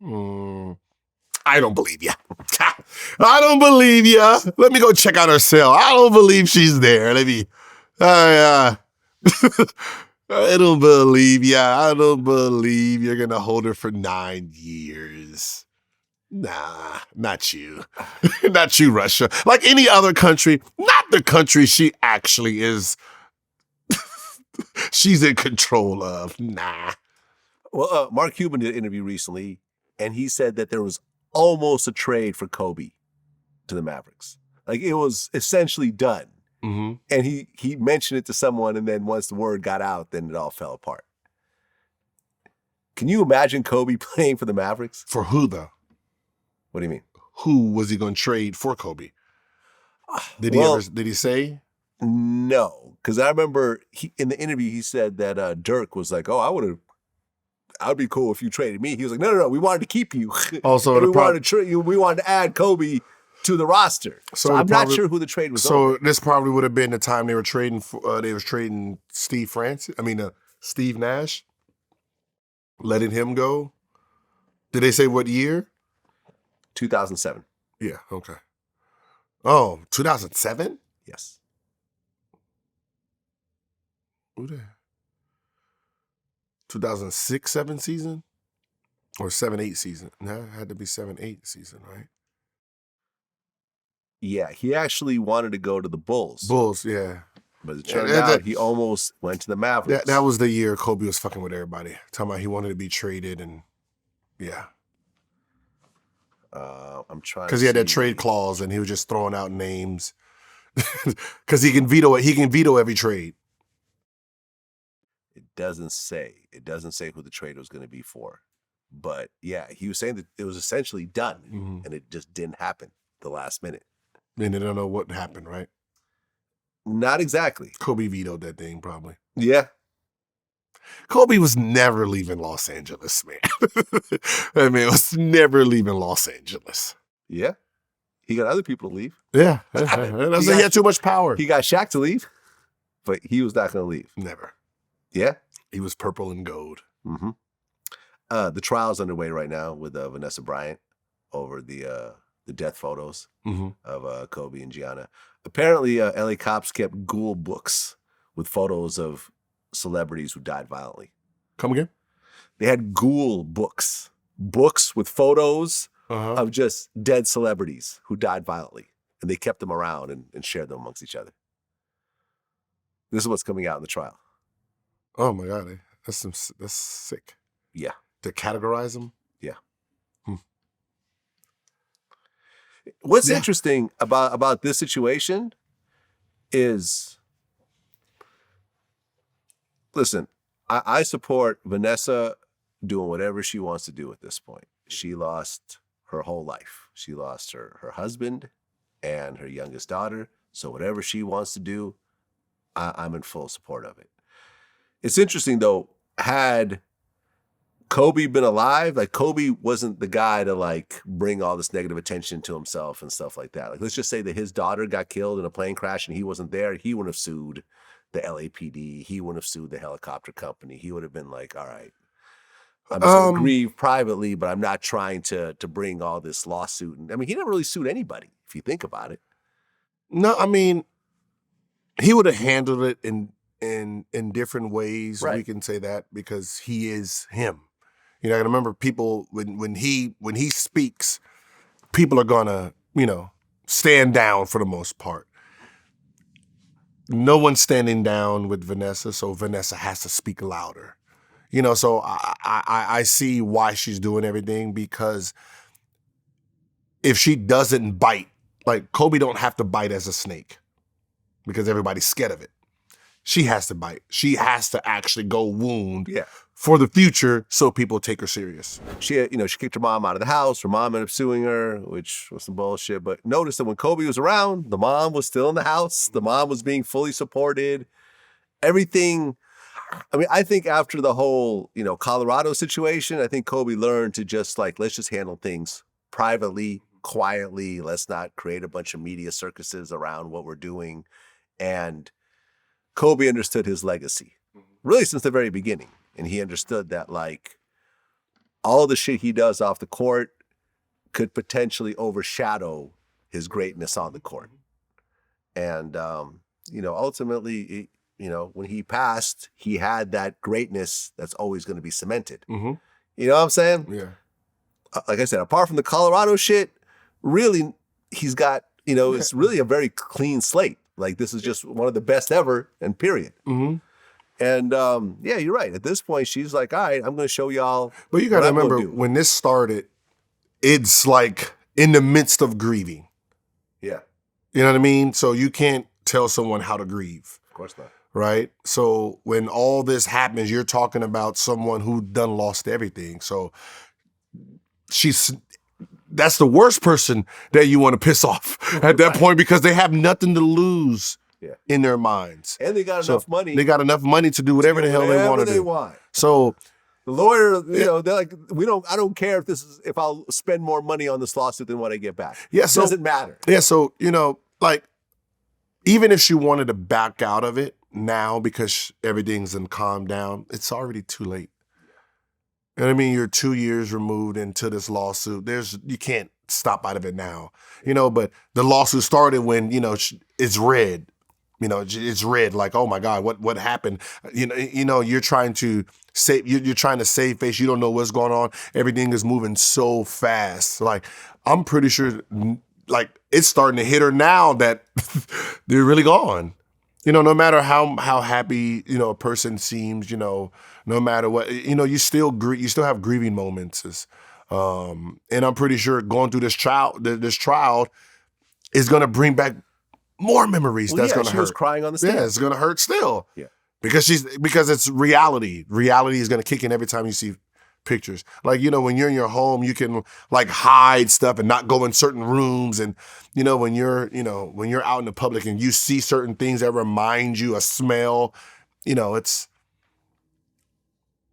I don't believe you. I don't believe you. Let me go check out her cell. I don't believe she's there. I don't believe you. I don't believe you're going to hold her for 9 years. Nah, not you. Not you, Russia. Like any other country, not the country she actually is. She's in control of. Nah. Well, Mark Cuban did an interview recently, and he said that there was almost a trade for Kobe to the Mavericks. Like, it was essentially done. Mm-hmm. And he mentioned it to someone, and then once the word got out, then it all fell apart. Can you imagine Kobe playing for the Mavericks? For who, though? What do you mean? Who was he going to trade for Kobe? Did he say? No, because I remember in the interview he said that Dirk was like, "Oh, I'd be cool if you traded me. He was like, no, we wanted to keep you. Also, and we wanted to add Kobe to the roster. So I'm not sure who the trade was over. So this probably would have been the time they were trading for, they was trading Steve Nash, letting him go. Did they say what year? 2007. Yeah, okay. Oh, 2007? Yes. Who the 2006-7 season? Or 7-8 season? No, it had to be 7-8 season, right? Yeah, he actually wanted to go to the Bulls. Bulls, yeah. But it turned out he almost went to the Mavericks. That was the year Kobe was fucking with everybody. Talking about he wanted to be traded and yeah. I'm trying because he had that trade clause and he was just throwing out names because he can veto it. He can veto every trade. It doesn't say who the trade was going to be for, but yeah, he was saying that it was essentially done and it just didn't happen the last minute. And they don't know what happened, right? Not exactly. Kobe vetoed that thing, probably. Yeah. Kobe was never leaving Los Angeles, man. I mean, was never leaving Los Angeles. Yeah. He got other people to leave. Yeah. He had too much power. He got Shaq to leave, but he was not going to leave. Never. Yeah. He was purple and gold. Mm-hmm. The trial's underway right now with Vanessa Bryant over the death photos of Kobe and Gianna. Apparently, LA cops kept ghoul books with photos of celebrities who died violently. Come again? They had ghoul books with photos of just dead celebrities who died violently. And they kept them around and shared them amongst each other. This is what's coming out in the trial. Oh my God. That's sick. Yeah. To categorize them? Yeah. What's interesting about this situation is, listen, I support Vanessa doing whatever she wants to do at this point. She lost her whole life. She lost her husband and her youngest daughter. So whatever she wants to do, I'm in full support of it. It's interesting, though, had Kobe been alive, like Kobe wasn't the guy to like bring all this negative attention to himself and stuff like that. Like, let's just say that his daughter got killed in a plane crash and he wasn't there. He wouldn't have sued the LAPD. He wouldn't have sued the helicopter company. He would have been like, all right, I'm just going to grieve privately, but I'm not trying to bring all this lawsuit. And I mean, he never really sued anybody, if you think about it. No, I mean, he would have handled it in different ways. Right. We can say that because he is him. You know, I remember people when he speaks, people are gonna, stand down for the most part. No one's standing down with Vanessa, so Vanessa has to speak louder. So I see why she's doing everything, because if she doesn't bite, like Kobe don't have to bite as a snake because everybody's scared of it. She has to bite. She has to actually go wound for the future so people take her serious. She kicked her mom out of the house. Her mom ended up suing her, which was some bullshit. But notice that when Kobe was around, the mom was still in the house. The mom was being fully supported. Everything. I mean, I think after the whole, Colorado situation, I think Kobe learned to just let's just handle things privately, quietly. Let's not create a bunch of media circuses around what we're doing. And Kobe understood his legacy, really since the very beginning. And he understood that, all the shit he does off the court could potentially overshadow his greatness on the court. And, ultimately, when he passed, he had that greatness that's always going to be cemented. Mm-hmm. You know what I'm saying? Yeah. Like I said, apart from the Colorado shit, really, he's got, it's really a very clean slate. Like, this is just one of the best ever, and period. Mm-hmm. And, you're right. At this point, she's like, all right, I'm going to show y'all. But you got to remember, when this started, it's like in the midst of grieving. Yeah. You know what I mean? So you can't tell someone how to grieve. Of course not. Right? So when all this happens, you're talking about someone who done lost everything. So that's the worst person that you want to piss off at that point, because they have nothing to lose in their minds. And they got enough money. They got enough money to do whatever the hell they want to do. Want. So The lawyer, you know, they're like, I don't care if I'll spend more money on this lawsuit than what I get back. Yeah, It doesn't matter. Yeah, so, you know, like, even if she wanted to back out of it now because everything's calmed down, it's already too late. You know what I mean? You're 2 years removed into this lawsuit. You can't stop out of it now. You know, but the lawsuit started when, you know, it's red. You know, it's red. Like, oh my God, what happened? You know, you're trying to save. You're trying to save face. You don't know what's going on. Everything is moving so fast. Like, I'm pretty sure, like, it's starting to hit her now that they're really gone. You know, no matter how happy, you know, a person seems, you know, no matter what, you know, you still have grieving moments. And I'm pretty sure going through this trial is going to bring back more memories. That's going to hurt. She was crying on the stand. Yeah, it's going to hurt still. Yeah. Because it's reality. Reality is going to kick in every time you see pictures. Like, you know, when you're in your home, you can like hide stuff and not go in certain rooms. And, you know, when you're out in the public and you see certain things that remind you, a smell, you know, it's,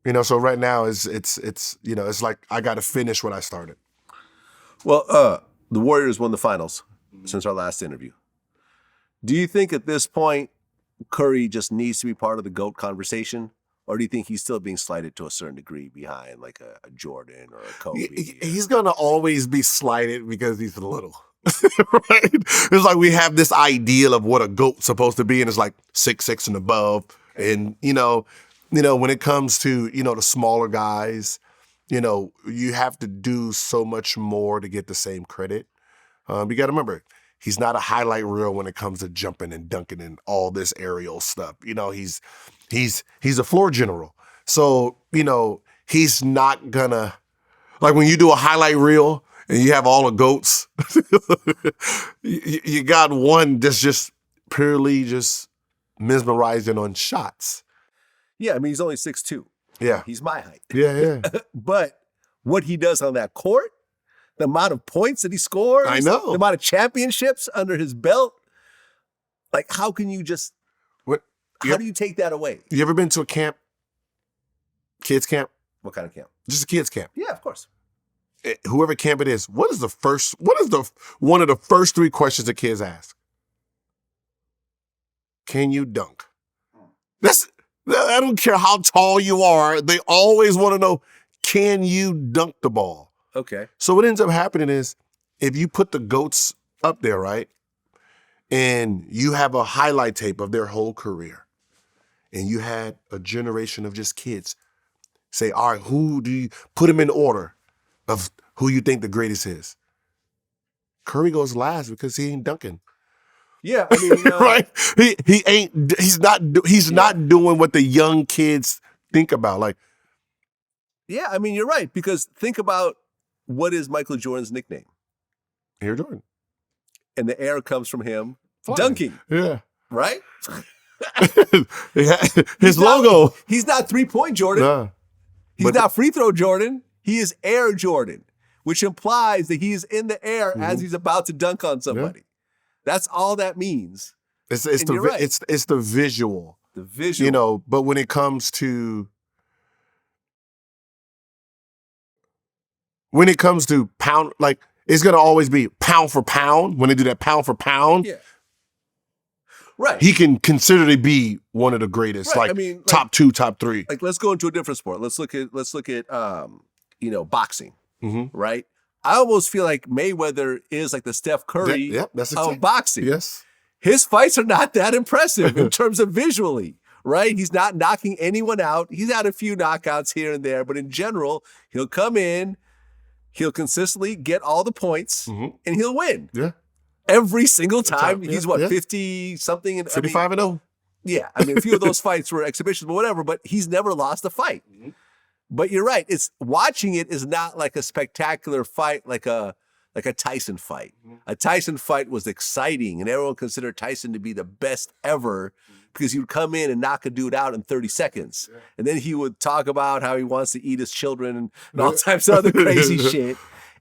you know, so right now it's you know, it's like I got to finish what I started. Well, the Warriors won the finals since our last interview. Do you think at this point Curry just needs to be part of the GOAT conversation? Or do you think he's still being slighted to a certain degree behind like a Jordan or a Kobe? He's going to always be slighted because he's little. Right? It's like we have this ideal of what a GOAT's supposed to be, and it's like 6'6" and above. And, you know, when it comes to, you know, the smaller guys, you know, you have to do so much more to get the same credit. You got to remember, he's not a highlight reel when it comes to jumping and dunking and all this aerial stuff. You know, he's a floor general. So, you know, he's not gonna, like when you do a highlight reel and you have all the GOATs, you got one that's just purely just mesmerizing on shots. Yeah, I mean, he's only 6'2". Yeah. He's my height. Yeah. But what he does on that court, the amount of points that he scores, I know. the amount of championships under his belt, like how can you just, how do you take that away? You ever been to a camp? Kids camp? What kind of camp? Just a kids camp. Yeah, of course. Whoever camp it is, what is one of the first 3 questions the kids ask? Can you dunk? I don't care how tall you are. They always want to know, can you dunk the ball? Okay. So what ends up happening is if you put the GOATs up there, right? And you have a highlight tape of their whole career. And you had a generation of just kids say, all right, who do you put them in order of who you think the greatest is? Curry goes last because he ain't dunking. Yeah, I mean, right? He's not doing what the young kids think about. Like, yeah, I mean, you're right, because think about what is Michael Jordan's nickname? Air Jordan. And the air comes from him Flying. dunking. Yeah. Right? His logo. He's not 3-point Jordan. Nah. He's not free throw Jordan. He is Air Jordan, which implies that he is in the air as he's about to dunk on somebody. Yeah. That's all that means. It's the visual. The visual. You know, but when it comes to pound, like it's gonna always be pound for pound. When they do that pound for pound, yeah, right. He can consider to be one of the greatest, right. like, I mean, top 2, top 3. Like, let's go into a different sport. Let's look at you know, boxing, right? I almost feel like Mayweather is like the Steph Curry of boxing. Yes. His fights are not that impressive in terms of visually, right? He's not knocking anyone out. He's had a few knockouts here and there, but in general, he'll come in, he'll consistently get all the points, and he'll win. Yeah. Every single time. Yeah. He's 50-something? 55-0. Yeah. I mean, a few of those fights were exhibitions, but whatever, but he's never lost a fight. But you're right. Watching it is not like a spectacular fight, like a Tyson fight. A Tyson fight was exciting, and everyone considered Tyson to be the best ever because he would come in and knock a dude out in 30 seconds. Yeah. And then he would talk about how he wants to eat his children and all types of other crazy shit.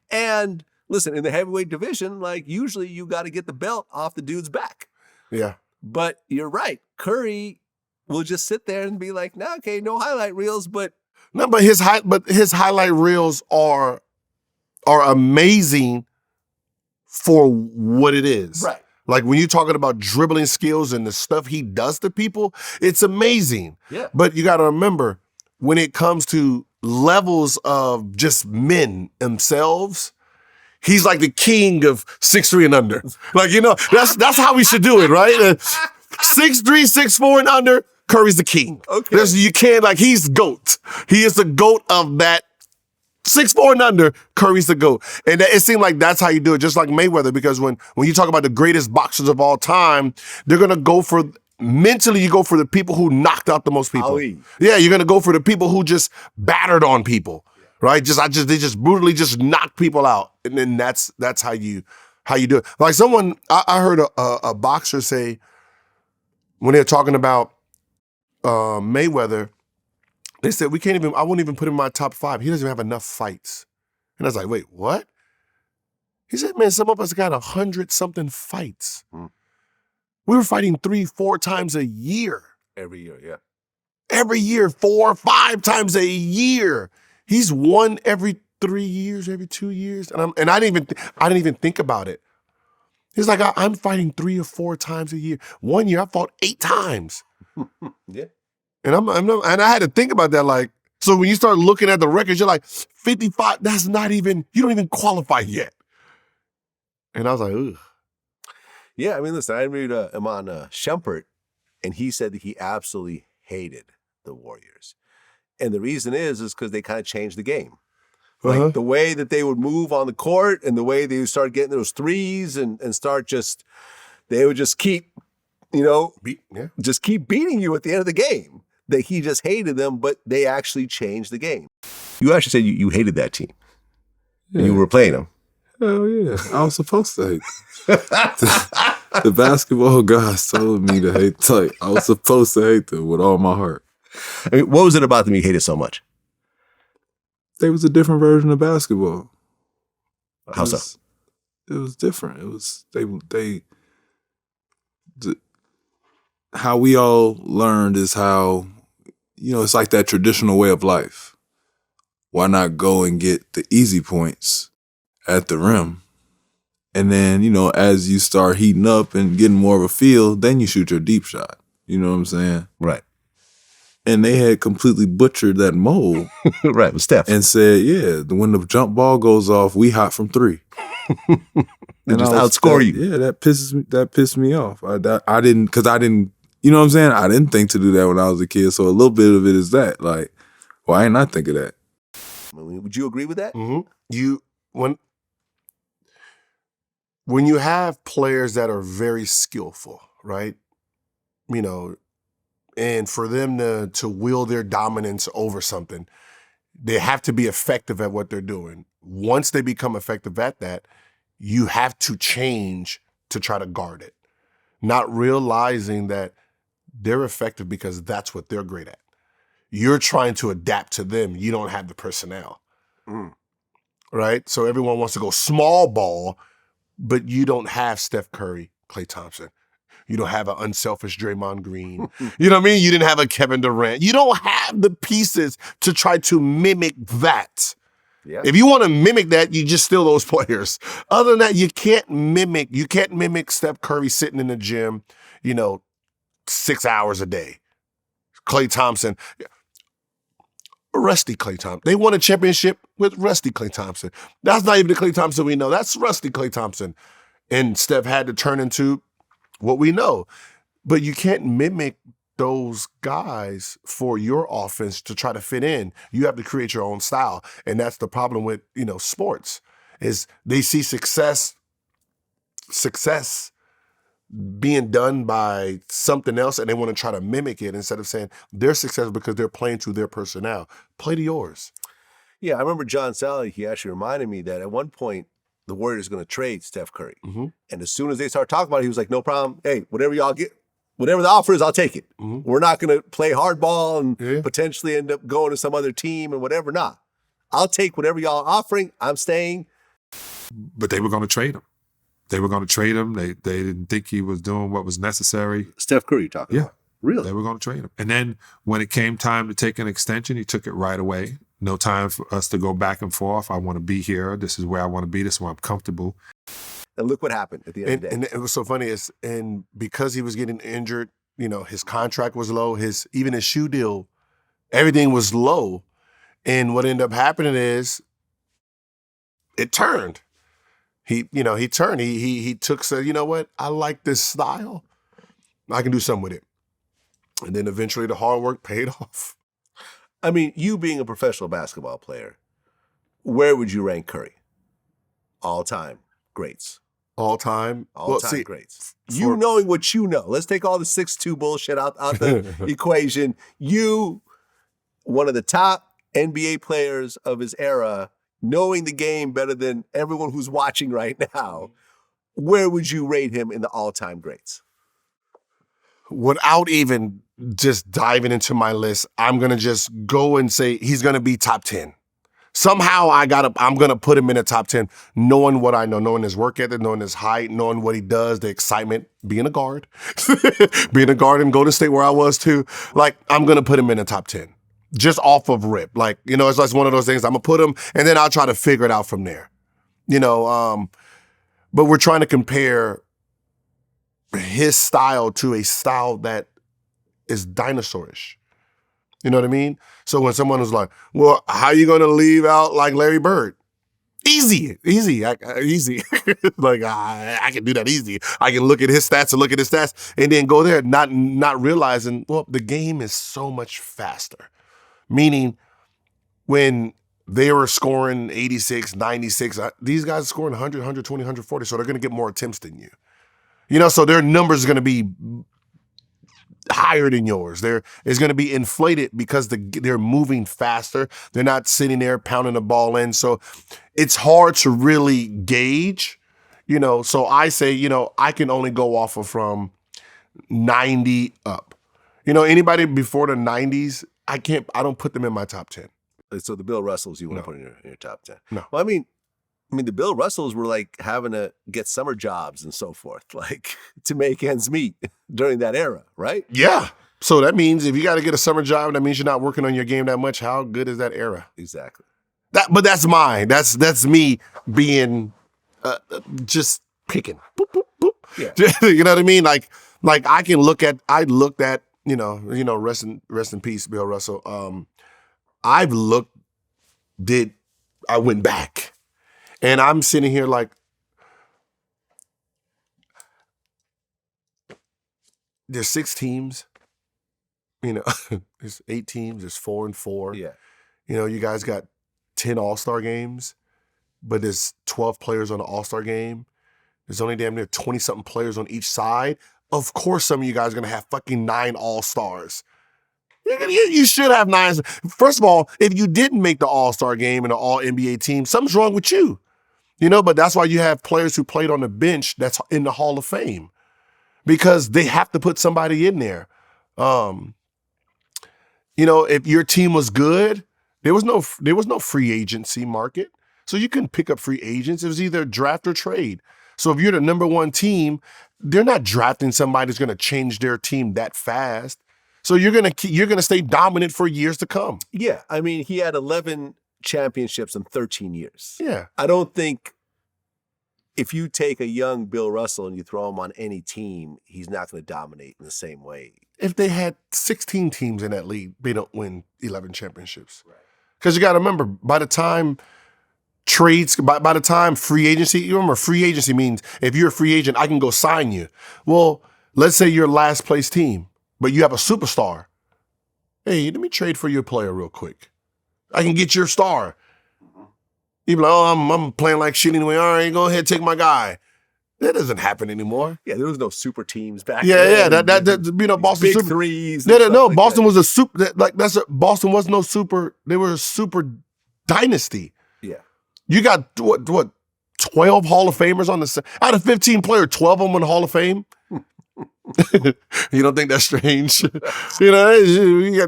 And listen, in the heavyweight division, like usually you got to get the belt off the dude's back. Yeah. But you're right. Curry will just sit there and be like, okay, no highlight reels, but No, but his highlight reels are amazing for what it is. Right. Like when you're talking about dribbling skills and the stuff he does to people, it's amazing. Yeah. But you got to remember, when it comes to levels of just men themselves, he's like the king of 6'3" and under. Like, that's how we should do it, right? 6'3", 6'4" and under, Curry's the king. Okay. You can't, like, he's GOAT. He is the GOAT of that 6'4" and under, Curry's the GOAT. And it seemed like that's how you do it, just like Mayweather, because when you talk about the greatest boxers of all time, they're going to go for, mentally, you go for the people who knocked out the most people. Ali. Yeah, you're going to go for the people who just battered on people, right? They just brutally just knock people out. And then that's how you do it. Like I heard a boxer say, when they're talking about Mayweather, they said, I wouldn't even put him in my top 5. He doesn't even have enough fights. And I was like, wait, what? He said, man, some of us got 100-something fights. We were fighting 3-4 times a year. Every year, yeah. Every year, 4 or 5 times a year. He's won every 3 years, every 2 years. And I didn't even think about it. He's like, I'm fighting 3 or 4 times a year. 1 year, I fought 8 times. Yeah. And and I had to think about that. Like, so when you start looking at the records, you're like, 55. That's not even. You don't even qualify yet. And I was like, ugh. Yeah, I mean, listen, I interviewed him on Shumpert, and he said that he absolutely hated the Warriors, and the reason is because they kind of changed the game. Like the way that they would move on the court, and the way they would start getting those threes, and start they would just keep. Just keep beating you at the end of the game. That he just hated them, but they actually changed the game. You actually said you hated that team. Yeah. And you were playing them. Hell yeah. I was supposed to hate them. The basketball guys told me to hate. Like, I was supposed to hate them with all my heart. I mean, what was it about them you hated so much? They was a different version of basketball. How so? It was different. It was how we all learned is how, it's like that traditional way of life. Why not go and get the easy points at the rim? And then, as you start heating up and getting more of a feel, then you shoot your deep shot. You know what I'm saying? Right. And they had completely butchered that mold. Right, with Steph. And said, yeah, when the jump ball goes off, we hot from 3. And just outscore you. Yeah, that pissed me off. I didn't, you know what I'm saying? I didn't think to do that when I was a kid. So a little bit of it is that, like, why ain't I think of that? Would you agree with that? Mm-hmm. When you have players that are very skillful, right? And for them to wield their dominance over something, they have to be effective at what they're doing. Once they become effective at that, you have to change to try to guard it, not realizing that they're effective because that's what they're great at. You're trying to adapt to them. You don't have the personnel, right? So everyone wants to go small ball, but you don't have Steph Curry, Klay Thompson. You don't have an unselfish Draymond Green. You know what I mean? You didn't have a Kevin Durant. You don't have the pieces to try to mimic that. Yeah. If you want to mimic that, you just steal those players. Other than that, you can't mimic Steph Curry sitting in the gym, 6 hours a day. Klay Thompson, rusty Klay Thompson. They won a championship with rusty Klay Thompson. That's not even the Klay Thompson we know. That's rusty Klay Thompson. And Steph had to turn into what we know. But you can't mimic those guys for your offense to try to fit in. You have to create your own style. And that's the problem with, sports, is they see success being done by something else, and they want to try to mimic it instead of saying they're successful because they're playing to their personnel. Play to yours. Yeah, I remember John Sally, he actually reminded me that at one point, the Warriors are going to trade Steph Curry. Mm-hmm. And as soon as they start talking about it, he was like, no problem. Hey, whatever y'all get, whatever the offer is, I'll take it. Mm-hmm. We're not going to play hardball and potentially end up going to some other team and whatever. Nah, I'll take whatever y'all are offering. I'm staying. But they were going to trade him. They were going to trade him. They didn't think he was doing what was necessary. Steph Curry you're talking about. Really? They were going to trade him. And then when it came time to take an extension, he took it right away. No time for us to go back and forth. I want to be here. This is where I want to be. This is where I'm comfortable. And look what happened at the end of the day. And it was so funny and because he was getting injured, his contract was low, even his shoe deal, everything was low. And what ended up happening is it turned. He turned. He took, said, you know what? I like this style. I can do something with it. And then eventually the hard work paid off. I mean, you being a professional basketball player, where would you rank Curry? All-time greats. All-time Greats. You knowing what you know. Let's take all the 6'2" bullshit out the equation. You, one of the top NBA players of his era, knowing the game better than everyone who's watching right now, where would you rate him in the all-time greats? Without even just diving into my list, I'm going to just go and say he's going to be top 10. Somehow I'm going to put him in the top 10, knowing what I know, knowing his work ethic, knowing his height, knowing what he does, the excitement, being a guard, being a guard in Golden State where I was too. Like, I'm going to put him in the top 10 just off of rip. Like, it's like one of those things. I'm going to put him and then I'll try to figure it out from there. But we're trying to compare his style to a style that is dinosaurish. You know what I mean? So when someone was like, well, how are you going to leave out like Larry Bird? Easy. Easy. Like, I can do that easy. I can look at his stats and then go there, not realizing, well, the game is so much faster. Meaning when they were scoring 86, 96, these guys are scoring 100, 120, 140, so they're going to get more attempts than you. So their numbers are going to be higher than yours. It's going to be inflated because they're moving faster. They're not sitting there pounding the ball in. So it's hard to really gauge, So I say, I can only go off of from 90 up. Anybody before the 90s, I don't put them in my top 10. So the Bill Russells you want to put in your top 10? No. Well, I mean, the Bill Russells were like having to get summer jobs and so forth, like to make ends meet during that era, right? Yeah. So that means if you got to get a summer job, that means you're not working on your game that much. How good is that era? Exactly. But that's mine. That's me being just picking. Boop, boop, boop. Yeah. You know what I mean? Like I looked at, rest in peace, Bill Russell. I went back. And I'm sitting here like, there's 6 teams, there's 8 teams, there's 4 and 4. Yeah. You guys got 10 All-Star games, but there's 12 players on the All-Star game. There's only damn near 20-something players on each side. Of course, some of you guys are going to have fucking 9 All-Stars. You should have 9. First of all, if you didn't make the All-Star game and an All-NBA team, something's wrong with you. But that's why you have players who played on the bench that's in the Hall of Fame because they have to put somebody in there. If your team was good, there was no free agency market. So you couldn't pick up free agents. It was either draft or trade. So if you're the number 1 team, they're not drafting somebody that's going to change their team that fast. So you're going to stay dominant for years to come. Yeah. He had 11 championships in 13 years. Yeah. I don't think if you take a young Bill Russell and you throw him on any team, he's not going to dominate in the same way. If they had 16 teams in that league, they don't win 11 championships. Because you got to remember, by the time free agency, you remember free agency means if you're a free agent, I can go sign you. Well, let's say you're last place team, but you have a superstar. Hey, let me trade for your player real quick. I can get your star. You be like, I'm playing like shit anyway. All right, go ahead, take my guy. That doesn't happen anymore. Yeah, there was no super teams back then. Yeah, that Boston big super, threes. No, Boston was a super. Boston was no super. They were a super dynasty. Yeah, you got what 12 Hall of Famers on the out of 15 players, 12 of them in the Hall of Fame. You don't think that's strange? You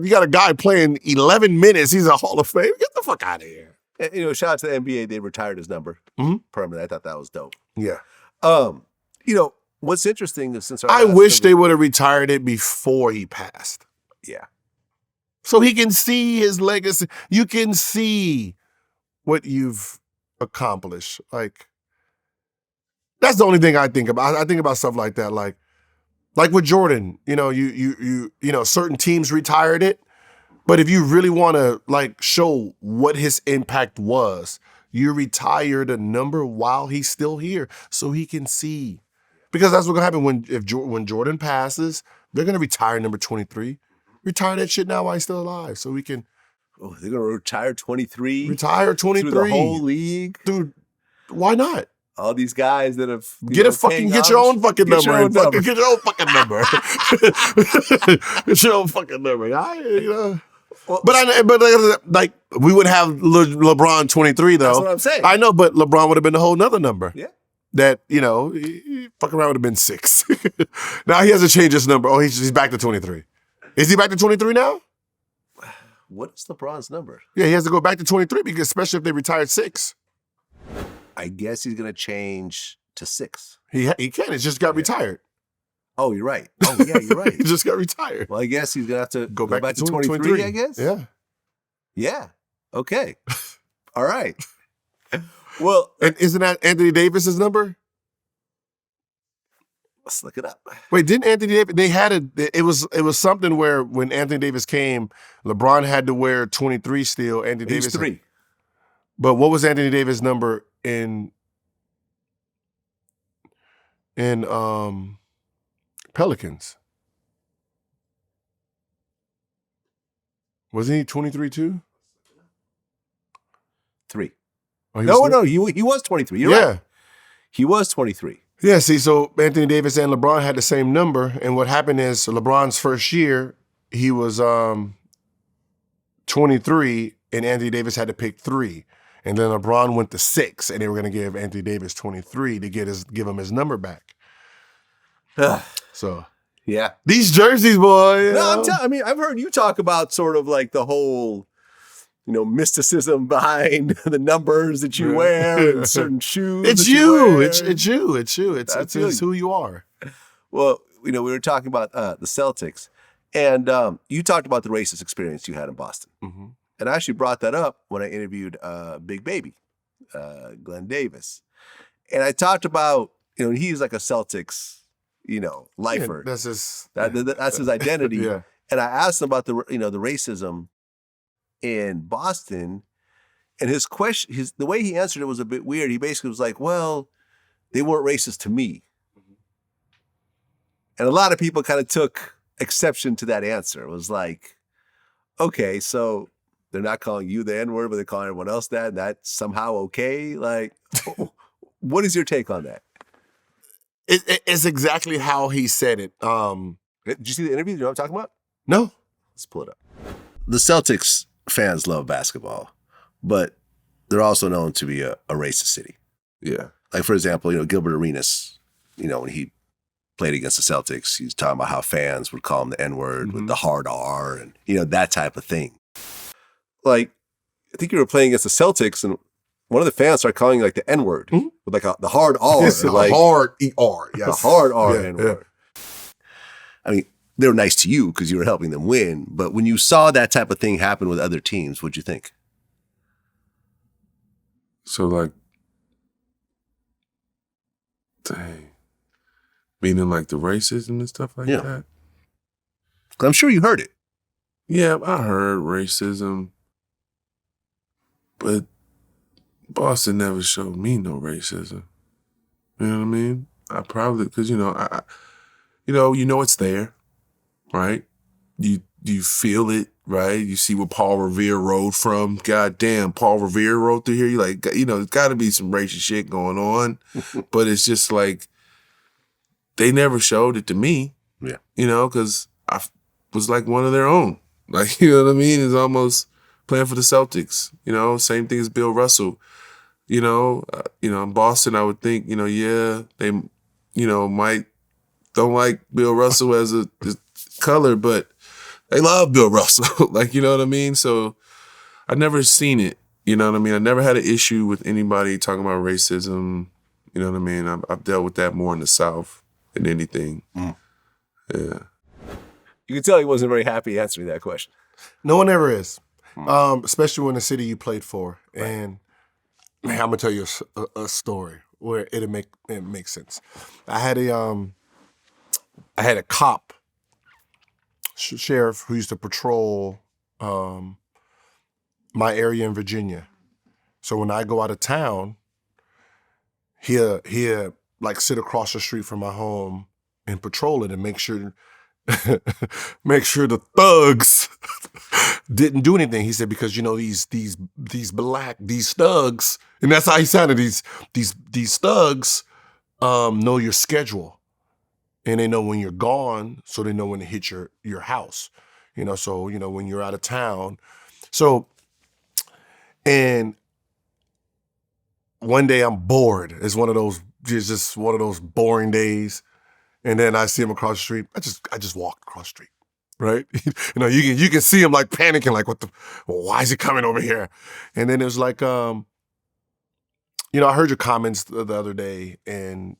got a guy playing 11 minutes. He's a Hall of Fame. Get the fuck out of here. And, shout out to the NBA. They retired his number permanently. I thought that was dope. Yeah. What's interesting is since our I last wish they number- would have retired it before he passed. Yeah. So he can see his legacy. You can see what you've accomplished. Like, that's the only thing I think about. I think about stuff like that. Like with Jordan, you know, certain teams retired it. But if you really want to like show what his impact was, you retire the number while he's still here so he can see. Because that's what's gonna happen when Jordan passes, they're gonna retire number 23. Retire that shit now while he's still alive, so we can. Oh, they're gonna retire 23. Retire 23 through the whole league, dude. Why not? All these guys that have Get your own fucking number. Get your own fucking number. Get your own fucking number. Well, But like we would have LeBron 23 though. That's what I'm saying. I know, but LeBron would have been a whole nother number. Yeah. That, he fuck around would have been 6. Now he has to change his number. Oh, he's back to 23. Is he back to 23 now? What is LeBron's number? Yeah, he has to go back to 23 because especially if they retired 6. I guess he's gonna change to 6. He can. It just got retired. Oh, you're right. Oh, yeah, you're right. He just got retired. Well, I guess he's gonna have to Go back back to to 23. I guess. Yeah. Yeah. Okay. All right. Well, And isn't that Anthony Davis's number? let's look it up. Wait, didn't Anthony Davis? They had it was something where when Anthony Davis came, LeBron had to wear 23 still. Anthony He's Davis 3. But what was Anthony Davis' number in Pelicans? Wasn't he 23 too? 3. Oh, he was No, three? he was 23. You're Yeah. right. He was 23. Yeah, see, so Anthony Davis and LeBron had the same number, and what happened is LeBron's first year, he was 23, and Anthony Davis had to pick 3. And then LeBron went to 6, and they were going to give Anthony Davis 23 to give him his number back. So Yeah. these jerseys, boy. No, I've heard you talk about sort of like the whole, mysticism behind the numbers that you wear and certain shoes. It's that you. wear. It's you. It's feel who you are. Well, we were talking about the Celtics, and you talked about the racist experience you had in Boston. Mm-hmm. And I actually brought that up when I interviewed Big Baby, Glenn Davis. And I talked about, he's like a Celtics, lifer. Yeah, that's his. That's his identity. Yeah. And I asked him about the racism in Boston, and his question, the way he answered it was a bit weird. He basically was like, "Well, they weren't racist to me," and a lot of people kind of took exception to that answer. It was like, okay, so they're not calling you the N-word, but they're calling everyone else that, and that's somehow okay. Like, what is your take on that? It's exactly how he said it. Did you see the interview? You know what I'm talking about? No. Let's pull it up. The Celtics fans love basketball, but they're also known to be a racist city. Yeah. Like, for example, Gilbert Arenas, when he played against the Celtics, he was talking about how fans would call him the N-word with the hard R and, that type of thing. Like, I think you were playing against the Celtics and one of the fans started calling you like the N-word with like the hard R. It's like, hard ER. Yes. the hard R Yeah, N-word. I mean, they were nice to you because you were helping them win. But when you saw that type of thing happen with other teams, what'd you think? So like, dang, meaning like the racism and stuff like Yeah. that. 'Cause I'm sure you heard it. Yeah, I heard racism, but Boston never showed me no racism. You know what I mean? I probably because I it's there, right? You feel it, right? You see what Paul Revere rode from. God damn, Paul Revere rode through here. You like, there's got to be some racist shit going on, but it's just like they never showed it to me. Yeah, because I was like one of their own. Like, you know what I mean? It's almost playing for the Celtics. Same thing as Bill Russell. In Boston, I would think, yeah, they, might don't like Bill Russell as a color, but they love Bill Russell. Like, you know what I mean? So I never seen it. You know what I mean? I never had an issue with anybody talking about racism. You know what I mean? I've dealt with that more in the South. in anything. Yeah. You can tell he wasn't very happy answering that question. No one ever is, especially when the city you played for. Right. And man, I'm gonna tell you a story where it makes sense. I had a cop, sheriff, who used to patrol my area in Virginia. So when I go out of town, he'll like sit across the street from my home and patrol it and make sure the thugs didn't do anything. He said, because these thugs, and that's how he sounded, these thugs know your schedule. And they know when you're gone, so they know when to hit your house. So when you're out of town. So, and one day I'm bored. It's just one of those boring days. And then I see him across the street. I just walked across the street, right? You can see him like panicking, like why is he coming over here? And then it was like, I heard your comments the other day, and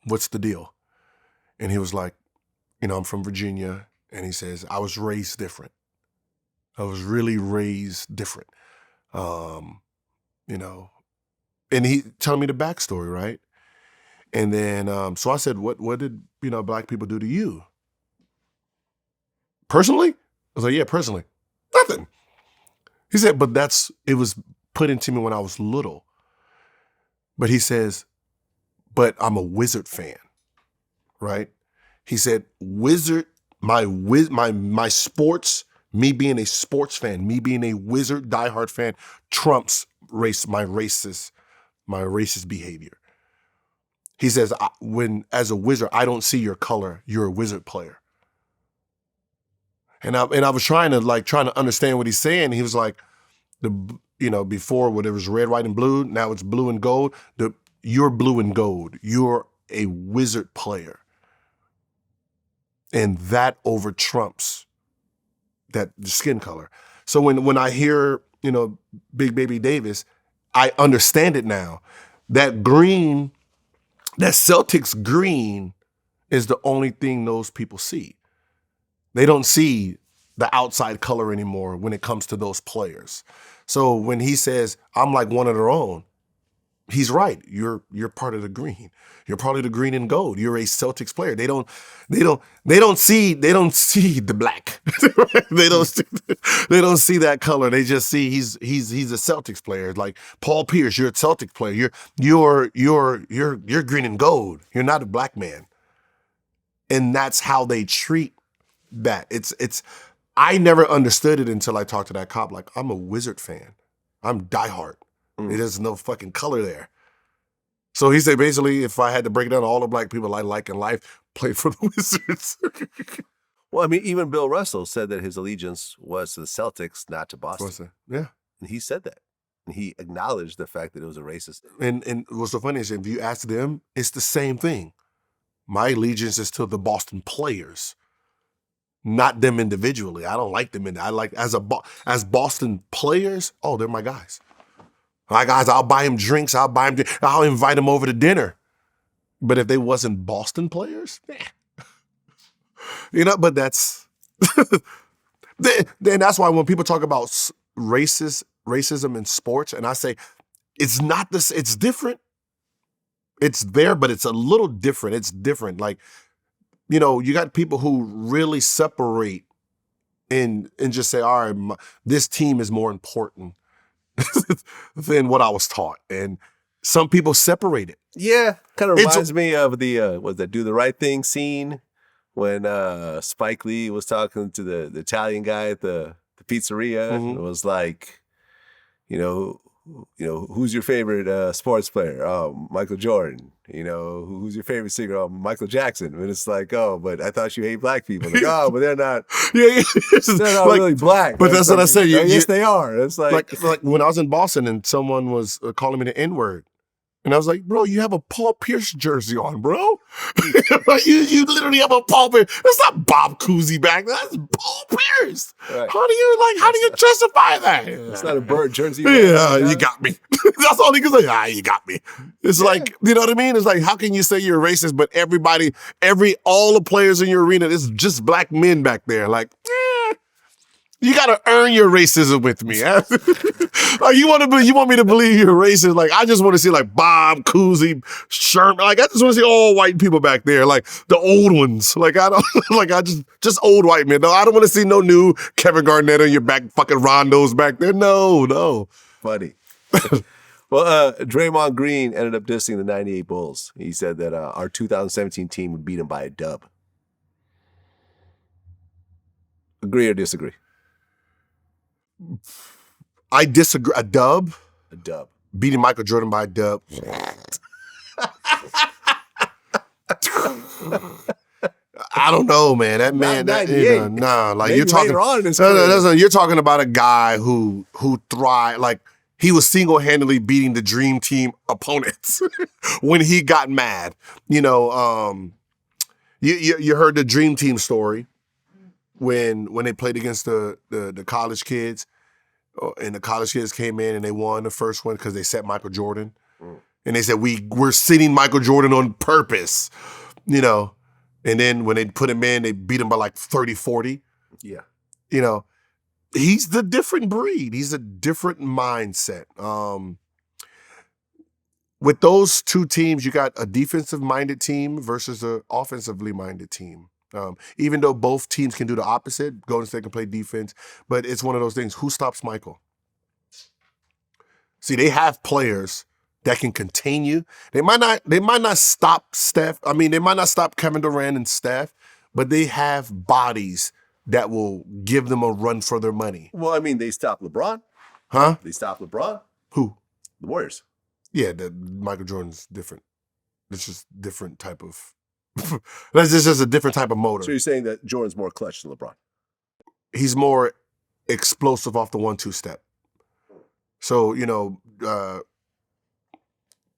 what's the deal? And he was like, I'm from Virginia, and he says I was raised different. I was really raised different, and he telling me the backstory, right? And then, so I said, what did, black people do to you? Personally? I was like, yeah, personally. Nothing. He said, but it was put into me when I was little. But he says, but I'm a Wizard fan, right? He said, Wizard, my sports, me being a sports fan, me being a Wizard diehard fan, trumps my racist behavior. He says, as a Wizard, I don't see your color. You're a Wizard player. And I was trying to understand what he's saying. He was like, before when it was red, white, and blue, now it's blue and gold. You're blue and gold. You're a Wizard player. And that over trumps that skin color. So when I hear, Big Baby Davis, I understand it now. That green, that Celtics green is the only thing those people see. They don't see the outside color anymore when it comes to those players. So when he says, I'm like one of their own, he's right. You're part of the green. You're part of the green and gold. You're a Celtics player. They don't see the black. They don't see that color. They just see he's a Celtics player. Like Paul Pierce, you're a Celtics player. You're green and gold. You're not a black man. And that's how they treat that. It's I never understood it until I talked to that cop. Like, I'm a Wizard fan. I'm diehard. There's no fucking color there. So he said, basically, if I had to break it down, all the black people I like in life play for the Wizards. Well, I mean, even Bill Russell said that his allegiance was to the Celtics, not to Boston. Yeah. And he said that. And he acknowledged the fact that it was a racist. And what's so funny is if you ask them, it's the same thing. My allegiance is to the Boston players, not them individually. I don't like them. I like as Boston players. Oh, they're my guys. My guys, I'll buy him drinks. I'll invite him over to dinner. But if they wasn't Boston players, but that's then that's why when people talk about racism in sports, and I say it's not this, it's different. It's there, but it's a little different. It's different. Like, you got people who really separate and just say, all right, this team is more important than what I was taught. And some people separate it. Yeah, kind of reminds me of the Do the Right Thing scene when Spike Lee was talking to the Italian guy at the pizzeria. Mm-hmm. It was like, who's your favorite sports player? Oh, Michael Jordan. Who's your favorite singer? Oh, Michael Jackson. And it's like, oh, but I thought you hate black people. Like, oh, but they're not. They're not really black. But that's what I say. Yes, they are. It's like when I was in Boston and someone was calling me the N-word, And I was like, bro, you have a Paul Pierce jersey on, bro. Like, you literally have a Paul Pierce. That's not Bob Cousy back there. That's Paul Pierce. Right. How do you justify that? It's not a bird jersey. Yeah, you got me. That's all he can say. You got me. It's like, you know what I mean? It's like, how can you say you're racist, but all the players in your arena, it's just black men back there. Like, you gotta earn your racism with me. Like, you want me to believe you're racist? Like, I just want to see like Bob Cousy, Sherman. Like, I just want to see all white people back there, like the old ones. Like, I don't like just old white men. No, I don't want to see no new Kevin Garnett on your back, fucking Rondos back there. No. Funny. Well, Draymond Green ended up dissing the 98 Bulls. He said that our 2017 team would beat him by a dub. Agree or disagree? I disagree. A dub? A dub. Beating Michael Jordan by a dub. I don't know, man. That man, like maybe you're talking later on in his career. you're talking about a guy who thrived. Like, he was single-handedly beating the dream team opponents when he got mad. You know, you heard the dream team story when they played against the college kids, and the college kids came in and they won the first one because they set Michael Jordan. And they said, we're sitting Michael Jordan on purpose, you know. And then when they put him in, they beat him by like 30, 40. Yeah. You know, he's the different breed. He's a different mindset. With those two teams, you got a defensive-minded team versus an offensively-minded team. Even though both teams can do the opposite, Golden State can play defense, but it's one of those things. Who stops Michael? See, they have players that can contain you. They might not stop Steph. I mean, they might not stop Kevin Durant and Steph, but they have bodies that will give them a run for their money. Well, I mean, they stopped LeBron. Huh? They stopped LeBron. Who? The Warriors. Yeah, Michael Jordan's different. It's just different type of. That's just a different type of motor. So you're saying that Jordan's more clutch than LeBron? He's more explosive off the 1-2 step. So, you know,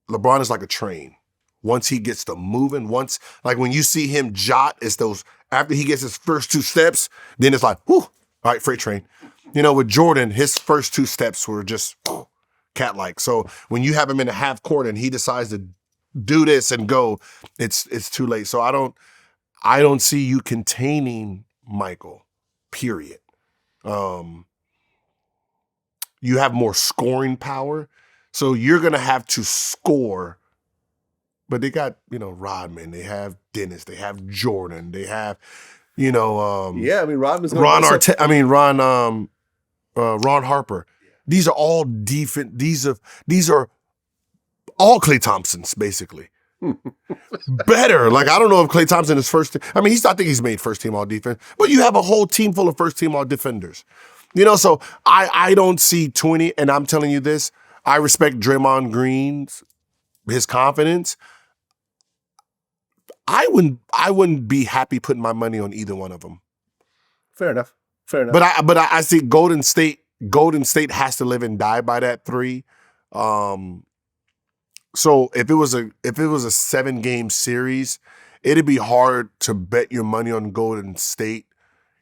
LeBron is like a train. Once he gets to moving, like when you see him jot, it's those, after he gets his first 2 steps, then it's like, whew, all right, freight train. You know, with Jordan, his first 2 steps were just cat-like. So when you have him in the half court and he decides to do this and go, it's too late. So I don't see you containing Michael, period. You have more scoring power. So you're going to have to score. But they got, you know, Rodman, they have Dennis, they have Jordan, they have, you know, yeah, I mean, Rodman's Ron Harper. These are all defense. These are all Klay Thompsons, basically. Better. Like, I don't know if Klay Thompson is first. I mean, I think he's made first team all defense, but you have a whole team full of first team all defenders. You know, so I don't see 20, and I'm telling you this, I respect Draymond Green's, his confidence. I wouldn't be happy putting my money on either one of them. Fair enough. But I see Golden State has to live and die by that 3. So if it was a 7-game series, it'd be hard to bet your money on Golden State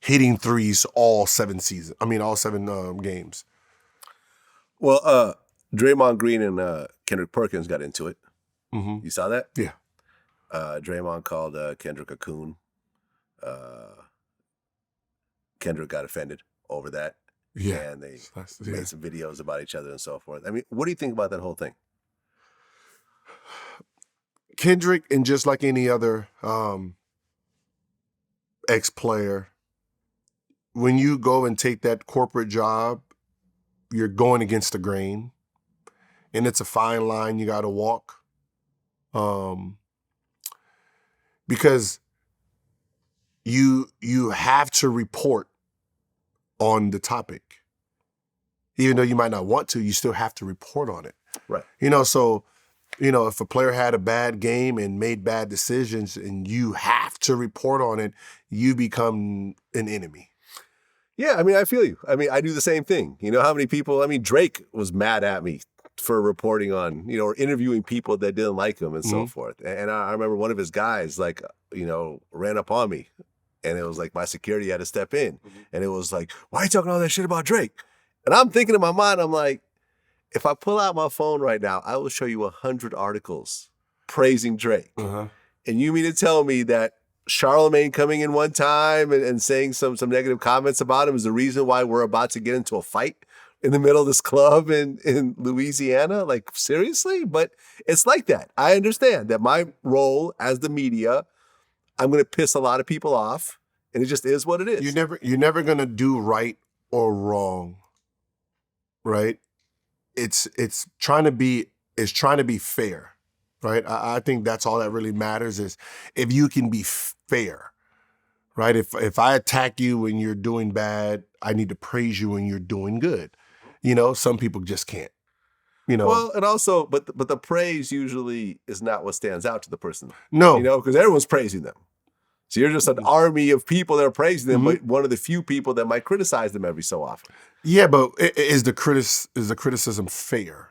hitting threes all 7 games. Well, Draymond Green and Kendrick Perkins got into it. Mm-hmm. You saw that? Yeah. Draymond called Kendrick a coon. Kendrick got offended over that. Yeah. And they made some videos about each other and so forth. I mean, what do you think about that whole thing? Kendrick, and just like any other ex-player, when you go and take that corporate job, you're going against the grain. And it's a fine line you got to walk. Because you have to report on the topic. Even though you might not want to, you still have to report on it. Right. You know, so, you know, if a player had a bad game and made bad decisions and you have to report on it, you become an enemy. Yeah, I mean, I feel you. I mean, I do the same thing. You know how many people, I mean, Drake was mad at me for reporting on, or interviewing people that didn't like him and so Mhm. forth. And I remember one of his guys, like, ran up on me, and it was like my security had to step in, and it was like, why are you talking all that shit about Drake? And I'm thinking in my mind, I'm like, if I pull out my phone right now, I will show you 100 articles praising Drake. Uh-huh. And you mean to tell me that Charlemagne coming in one time and saying some negative comments about him is the reason why we're about to get into a fight in the middle of this club in Louisiana? Like, seriously? But it's like that. I understand that my role as the media, I'm going to piss a lot of people off, and it just is what it is. You're never gonna do right or wrong, right? It's trying to be fair, right? I think that's all that really matters is if you can be fair, right? If I attack you when you're doing bad, I need to praise you when you're doing good. Some people just can't. Well, and also, but the praise usually is not what stands out to the person. No. Because everyone's praising them. So you're just an army of people that are praising them, Mhm. but one of the few people that might criticize them every so often. Yeah, but is the criticism fair?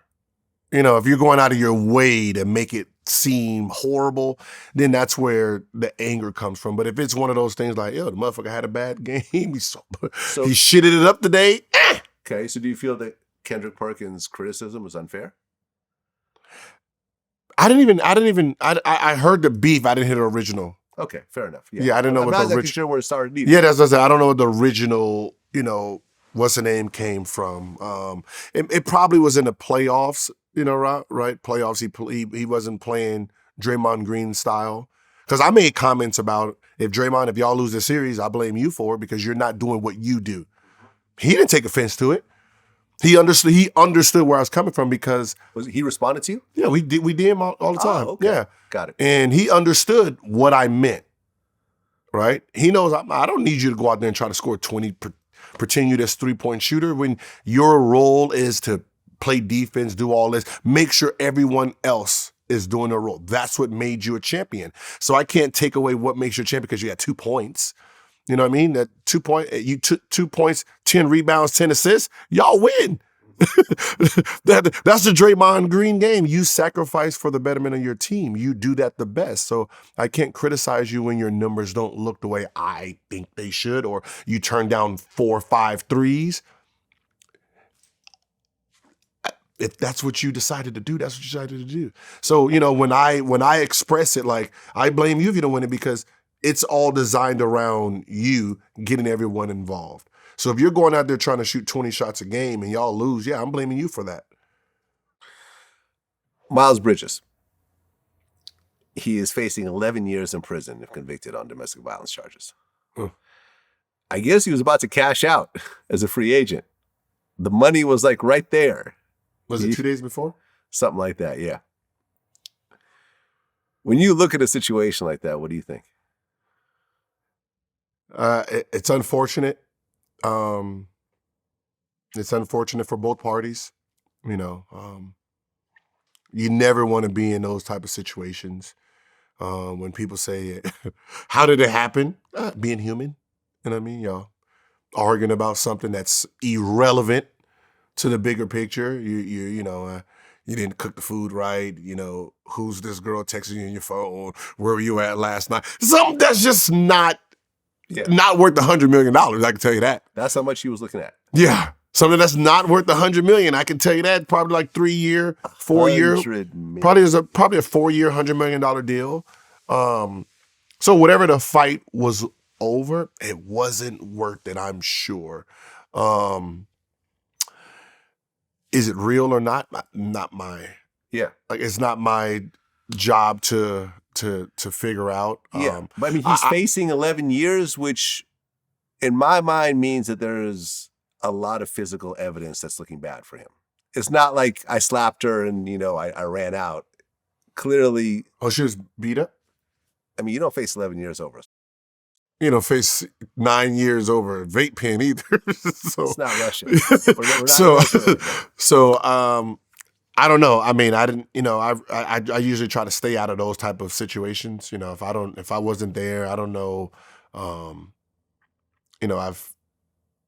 If you're going out of your way to make it seem horrible, then that's where the anger comes from. But if it's one of those things like, yo, the motherfucker had a bad game, he shitted it up today. Okay, so do you feel that Kendrick Perkins' criticism was unfair? I heard the beef. I didn't hear the original. Okay, fair enough. Yeah, I didn't know I'm what not the exactly original. sure where it started either. Yeah, that's what I said. I don't know what the original, what's the name came from. It probably was in the playoffs, right? Playoffs, he wasn't playing Draymond Green style. Because I made comments about if y'all lose the series, I blame you for it because you're not doing what you do. He didn't take offense to it. He understood where I was coming from because He responded to you? yeah, we DM all the time. okay. Yeah. Got it. And he understood what I meant, right? He knows I don't need you to go out there and try to score 20, pretend you're this 3-point shooter when your role is to play defense, do all this, make sure everyone else is doing their role. That's what made you a champion. So I can't take away what makes you a champion because you had 2 points. You know what I mean? That 2 point, you took 2 points, 10 rebounds, 10 assists, y'all win. That's the Draymond Green game. You sacrifice for the betterment of your team. You do that the best. So I can't criticize you when your numbers don't look the way I think they should, or you turn down 4 or 5 threes. If that's what you decided to do, that's what you decided to do. So, when I express it, like, I blame you if you don't win it because it's all designed around you getting everyone involved. So if you're going out there trying to shoot 20 shots a game and y'all lose, yeah, I'm blaming you for that. Miles Bridges. He is facing 11 years in prison if convicted on domestic violence charges. Huh. I guess he was about to cash out as a free agent. The money was like right there. Was it 2 days before? Something like that, yeah. When you look at a situation like that, what do you think? It's unfortunate. It's unfortunate for both parties. You never want to be in those type of situations. When people say, how did it happen? Being human. You know what I mean? Y'all arguing about something that's irrelevant to the bigger picture. You didn't cook the food right. Who's this girl texting you on your phone? Where were you at last night? Something that's just not worth $100 million. I can tell you that. That's how much he was looking at. Yeah. Something that's not worth $100 million. I can tell you that. Probably like 3 year, 4 year. 100 million. Probably a 4 year, $100 million deal. So whatever the fight was over, it wasn't worth it, I'm sure. Is it real or not? Not my. Yeah. Like, it's not my job to figure out. Yeah. But I mean, he's facing 11 years, which in my mind means that there is a lot of physical evidence that's looking bad for him. It's not like I slapped her and, I ran out. Clearly. Oh, she was beat up? I mean, you don't face 11 years over. Face 9 years over a vape pen either. So, it's not Russian. We're not Russian. So, I don't know. I mean, I didn't, I usually try to stay out of those type of situations. If I wasn't there, I don't know.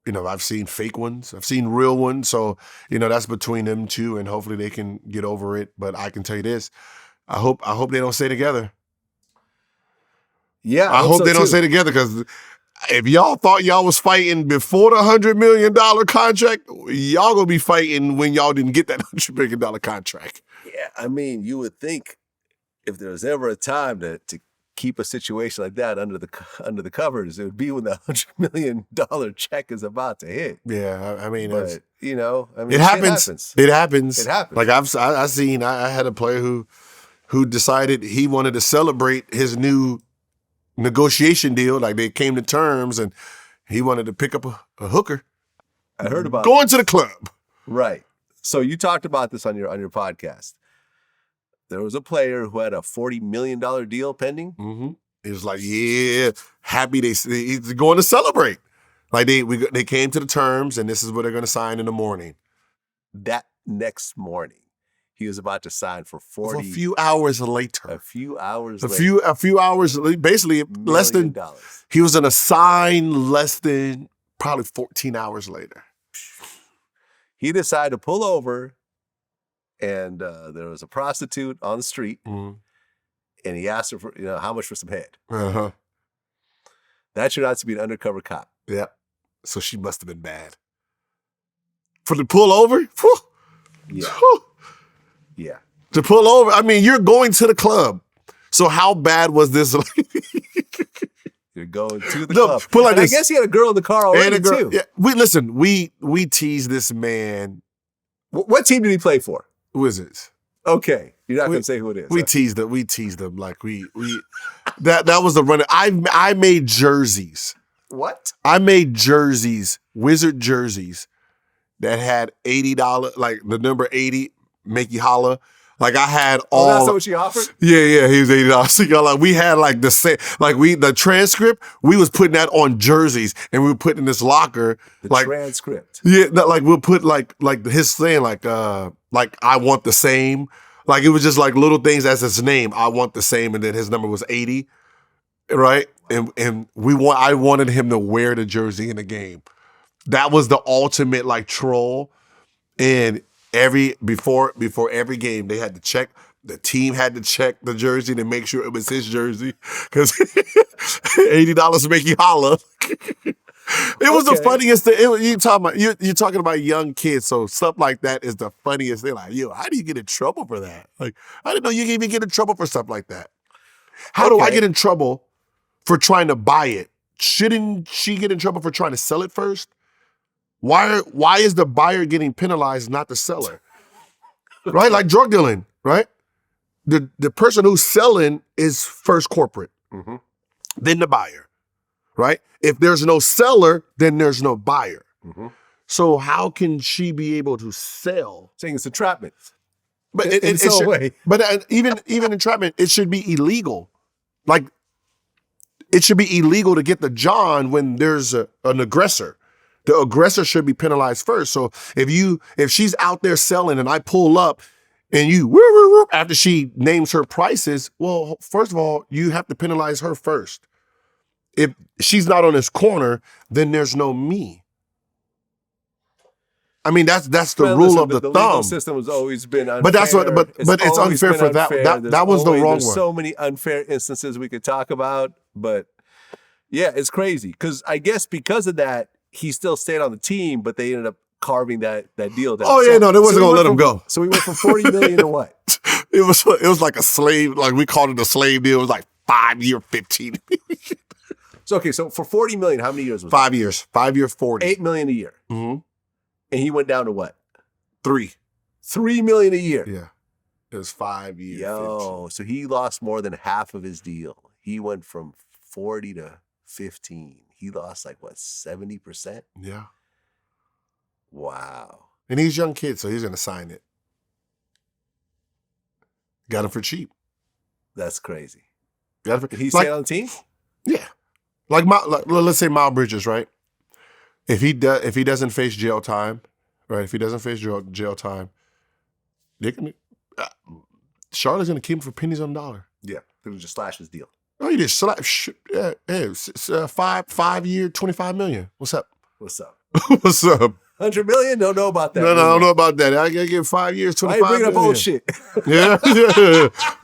I've seen fake ones. I've seen real ones. So, that's between them two, and hopefully they can get over it. But I can tell you this. I hope they don't stay together. Yeah, I hope so they don't too. stay together, because if y'all thought y'all was fighting before the $100 million contract, y'all gonna be fighting when y'all didn't get that $100 million contract. Yeah, I mean, you would think if there was ever a time to keep a situation like that under the covers, it would be when the $100 million check is about to hit. Yeah, I mean, But it shit happens. It happens. It happens. Like I had a player who decided he wanted to celebrate his new negotiation deal. Like, they came to terms, and he wanted to pick up a hooker. I heard about going to the club. Right. So you talked about this on your podcast. There was a player who had a $40 million deal pending. Mm-hmm. He was like, yeah, happy he's going to celebrate. Like, they came to the terms, and this is what they're going to sign in the morning. That next morning, he was about to sign for 40. A few hours later. A few hours A later. few hours, basically less than, he was going to sign less than probably 14 hours later. He decided to pull over, and there was a prostitute on the street, and he asked her for, how much for some head. Uh-huh. That turned out to be an undercover cop. Yeah. So she must have been bad. For the pull over? Whew. Yeah. Whew. Yeah. To pull over, I mean, you're going to the club. So how bad was this? You're going to the No, club. put like And this. I guess he had a girl in the car already, too. Yeah, we tease this man. What team did he play for? Wizards. Okay. You're not going to say who it is. We teased them. We teased them like that was the run. I made jerseys. What? I made jerseys, Wizard jerseys, that had $80, like the number 80, make you holla. Like, I had all. Oh, that's what she offered? Yeah, he was $80. So y'all, like, we had like the same, like the transcript, we was putting that on jerseys, and we were putting in this locker. The like transcript. Yeah, like we'll put like his thing, like I want the same. Like, it was just like little things as his name. I want the same, and then his number was 80, right? And I wanted him to wear the jersey in the game. That was the ultimate like troll. And before every game, they had to check. The team had to check the jersey to make sure it was his jersey, because $80 make you holla. It was the funniest thing. You're talking about young kids, so stuff like that is the funniest thing. Like, yo, how do you get in trouble for that? Like, I didn't know you can even get in trouble for stuff like that. How do I get in trouble for trying to buy it? Shouldn't she get in trouble for trying to sell it first? Why is the buyer getting penalized, not the seller? Right? Like drug dealing, right? The person who's selling is first corporate, then the buyer, right? If there's no seller, then there's no buyer. So how can she be able to sell? Saying it's entrapment. But in some way. But even entrapment, it should be illegal. Like, it should be illegal to get the John when there's an aggressor. The aggressor should be penalized first. So if she's out there selling and I pull up and you after she names her prices, well, first of all, you have to penalize her first. If she's not on this corner, then there's no me. I mean, that's the rule of the thumb. Legal system has always been unfair. But that's what. But it's unfair for that. That was the wrong one. There's so many unfair instances we could talk about, but yeah, it's crazy because I guess because of that, he still stayed on the team, but they ended up carving that deal down. Oh yeah, no, they wasn't gonna let him go. So we went from $40 million to what? It was like a slave, like we called it a slave deal. It was like 5 year, 15. So okay, so for $40 million, how many years was 5 years? 5 year, 40. $8 million a year, Mm-hmm. and he went down to what? 3. $3 million a year. Yeah, it was 5 years. Yo, so he lost more than half of his deal. He went from 40 to 15. He lost like what, 70%? Yeah, Wow. and he's a young kid, so he's gonna sign it. Got him for cheap. That's crazy. Got him for, He like, stayed on the team? Yeah, like let's say Miles Bridges, right? If he doesn't face jail time, right? If he doesn't face jail time, they can. Charlotte's gonna keep him for pennies on the dollar. Yeah. They would just slash his deal. Oh, you just slap. 5 year, $25 million. What's up? What's up? What's up? 100 million? Don't know about that. No, I don't know about that. I gotta give 5 years, I 25 ain't bringing up million. old shit. Yeah.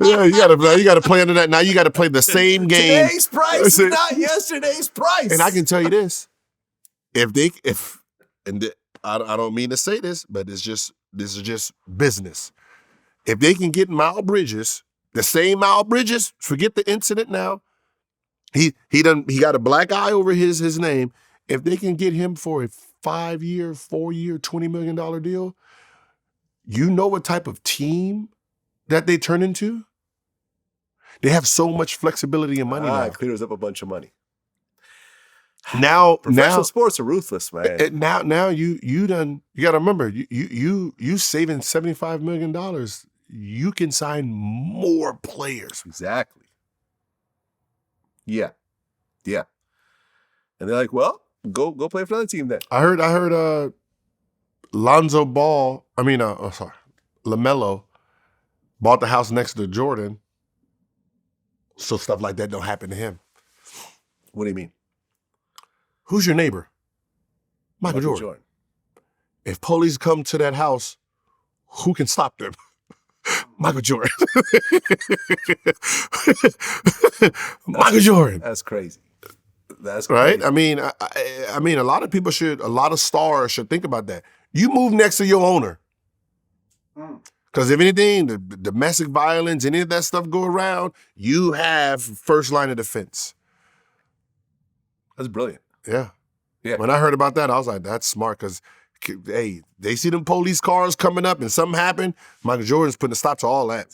You gotta play under that. Now you gotta play the same game. Today's price is not yesterday's price. And I can tell you this: I don't mean to say this, but this is just business. If they can get Miles Bridges, the same Miles Bridges, forget the incident now. He got a black eye over his name. If they can get him for a 5-year, 4-year, $20 million deal, you know what type of team that they turn into? They have so much flexibility and money now. It clears up a bunch of money. Now, Professional sports are ruthless, man. Now you gotta remember, you saving $75 million. You can sign more players. Exactly. Yeah. And they're like, well, go play for another team then. I heard Lonzo Ball, LaMelo bought the house next to Jordan. So stuff like that don't happen to him. What do you mean? Who's your neighbor? Michael Jordan. If police come to that house, who can stop them? Michael Jordan. Michael Jordan. That's crazy. That's right. crazy. I mean, a lot of stars should think about that. You move next to your owner. Because if anything, the domestic violence, any of that stuff go around, you have first line of defense. That's brilliant. Yeah. Yeah. When I heard about that, I was like, that's smart because, hey, they see them police cars coming up and something happened. Michael Jordan's putting a stop to all that.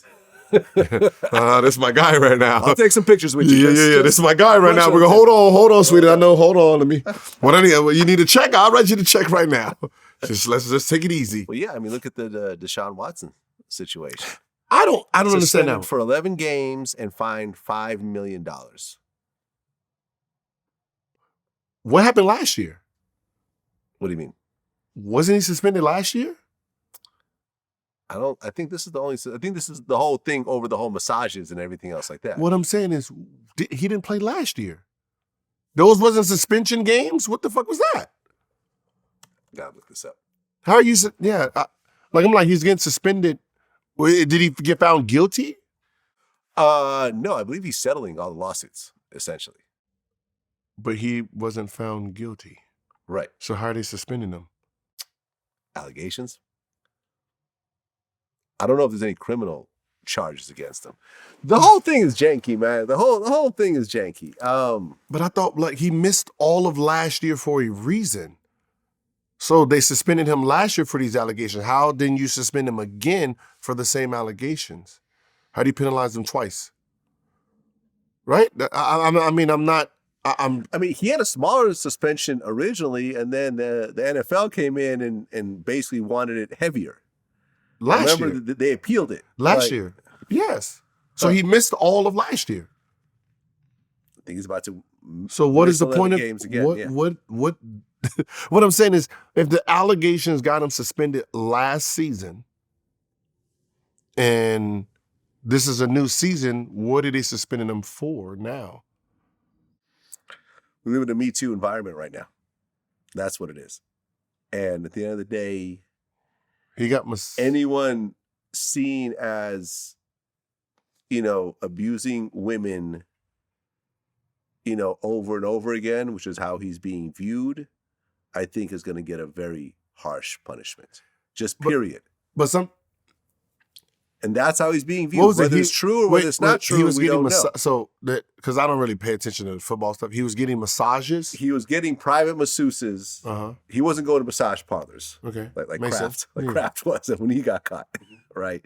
This is my guy right now. I'll take some pictures with you. Yeah. This is my guy right now. We're gonna hold on, sweetie. I know. Hold on. Let me. Well, you need a check. I'll write you the check right now. Let's take it easy. Well, yeah. I mean, look at the Deshaun Watson situation. I don't understand that. For 11 games and fined $5 million. What happened last year? What do you mean? Wasn't he suspended last year? I think this is the whole thing over the whole massages and everything else like that. What I'm saying is, he didn't play last year. Those wasn't suspension games? What the fuck was that? Gotta look this up. How are you? Yeah, he's getting suspended. Did he get found guilty? No, I believe he's settling all the lawsuits essentially. But he wasn't found guilty. Right. So how are they suspending him? Allegations. I don't know if there's any criminal charges against him. The whole thing is janky, man. The whole thing is janky. But I thought he missed all of last year for a reason. So they suspended him last year for these allegations. How didn't you suspend him again for the same allegations? How do you penalize him twice? Right? He had a smaller suspension originally, and then the NFL came in and basically wanted it heavier. Last year. They appealed it. Last year. Yes. So he missed all of last year. I think he's about to. So what is the point of games again? What what I'm saying is, if the allegations got him suspended last season and this is a new season, what are they suspending him for now? We live in a Me Too environment right now. That's what it is. And at the end of the day, anyone seen as, abusing women, over and over again, which is how he's being viewed, I think is going to get a very harsh punishment. Just period. And that's how he's being viewed. Whether it's true or whether it's not true, we don't know. So, because I don't really pay attention to the football stuff, he was getting massages? He was getting private masseuses. Uh-huh. He wasn't going to massage parlors. Okay. Like Makes Kraft. sense. Kraft was when he got caught, right?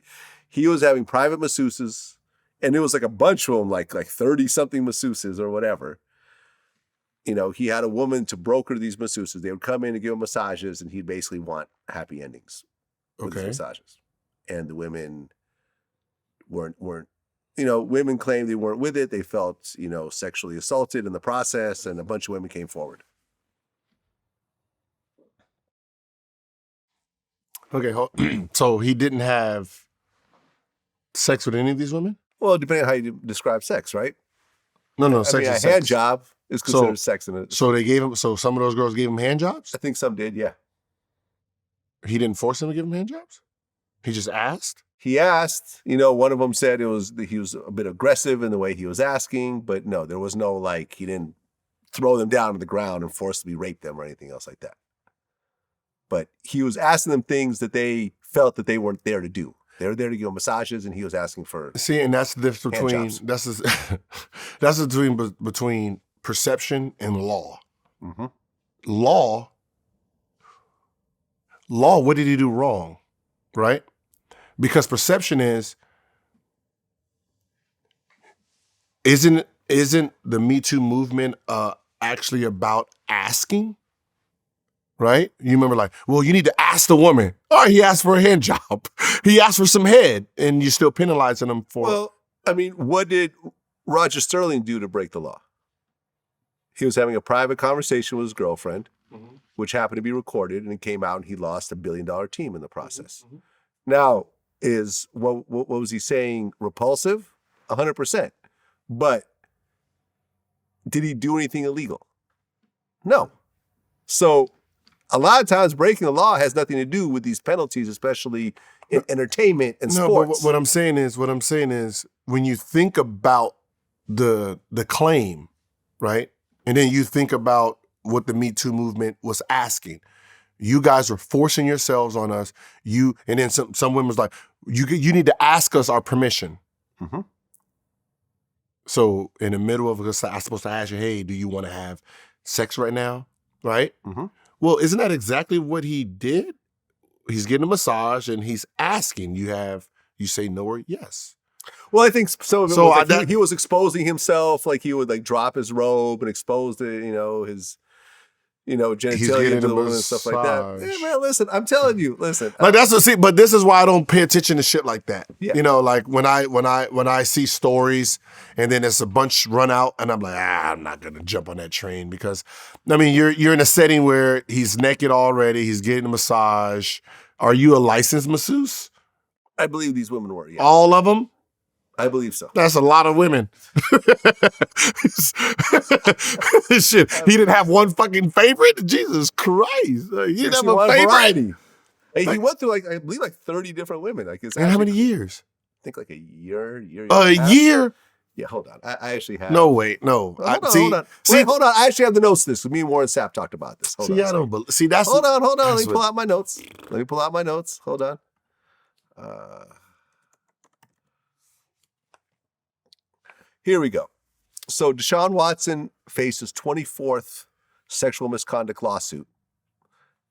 He was having private masseuses, and it was like a bunch of them, like 30-something masseuses or whatever. He had a woman to broker these masseuses. They would come in and give him massages, and he'd basically want happy endings with his massages. And the women weren't women claimed they weren't with it. They felt, sexually assaulted in the process, and a bunch of women came forward. Okay, so he didn't have sex with any of these women? Well, depending on how you describe sex, right? No, sex is a sex. hand job is considered sex in it. So they gave him. So some of those girls gave him hand jobs. I think some did, yeah. He didn't force them to give him hand jobs. He just asked. He asked. One of them said he was a bit aggressive in the way he was asking, but no, there was no he didn't throw them down to the ground and forcibly rape them or anything else like that. But he was asking them things that they felt that they weren't there to do. They were there to give him massages, and he was asking for. See, and that's the difference between that's the between perception and law. Mm-hmm. Law. What did he do wrong, right? Because perception isn't the Me Too movement actually about asking? Right? You remember you need to ask the woman. All right, he asked for a hand job. He asked for some head, and you're still penalizing him for. Well, I mean, what did Roger Sterling do to break the law? He was having a private conversation with his girlfriend, which happened to be recorded, and it came out, and he lost $1 billion team in the process. Mm-hmm. Now, what was he saying repulsive? 100%. But did he do anything illegal? No. So a lot of times breaking the law has nothing to do with these penalties, especially in entertainment and sports. But what I'm saying is when you think about the claim, right? And then you think about what the Me Too movement was asking. You guys are forcing yourselves on us. And then some women's like, you need to ask us our permission. Mm-hmm. So in the middle of us, I'm supposed to ask you, hey, do you want to have sex right now? Right? Mm-hmm. Well, isn't that exactly what he did? He's getting a massage and he's asking. You say no or yes. Well, I think some of it was he was exposing himself, he would drop his robe and expose his genitalia to the woman and stuff like that. Yeah, man, listen, I'm telling you, listen. But this is why I don't pay attention to shit like that. Yeah. When I see stories and then there's a bunch run out and I'm like, I'm not gonna jump on that train because you're in a setting where he's naked already, he's getting a massage. Are you a licensed masseuse? I believe these women were, yeah. All of them? I believe so. That's a lot of women. Shit, he didn't have one fucking favorite? Jesus Christ. He didn't have a favorite? Variety. He went through, I believe, 30 different women. And how many years? I think a year. A year? Yeah, hold on. I actually have. No, wait, no. Hold on. Hold on. I actually have the notes to this. Me and Warren Sapp talked about this. Hold on. That's... Hold on. Let me pull out my notes. Hold on. Here we go. So Deshaun Watson faces 24th sexual misconduct lawsuit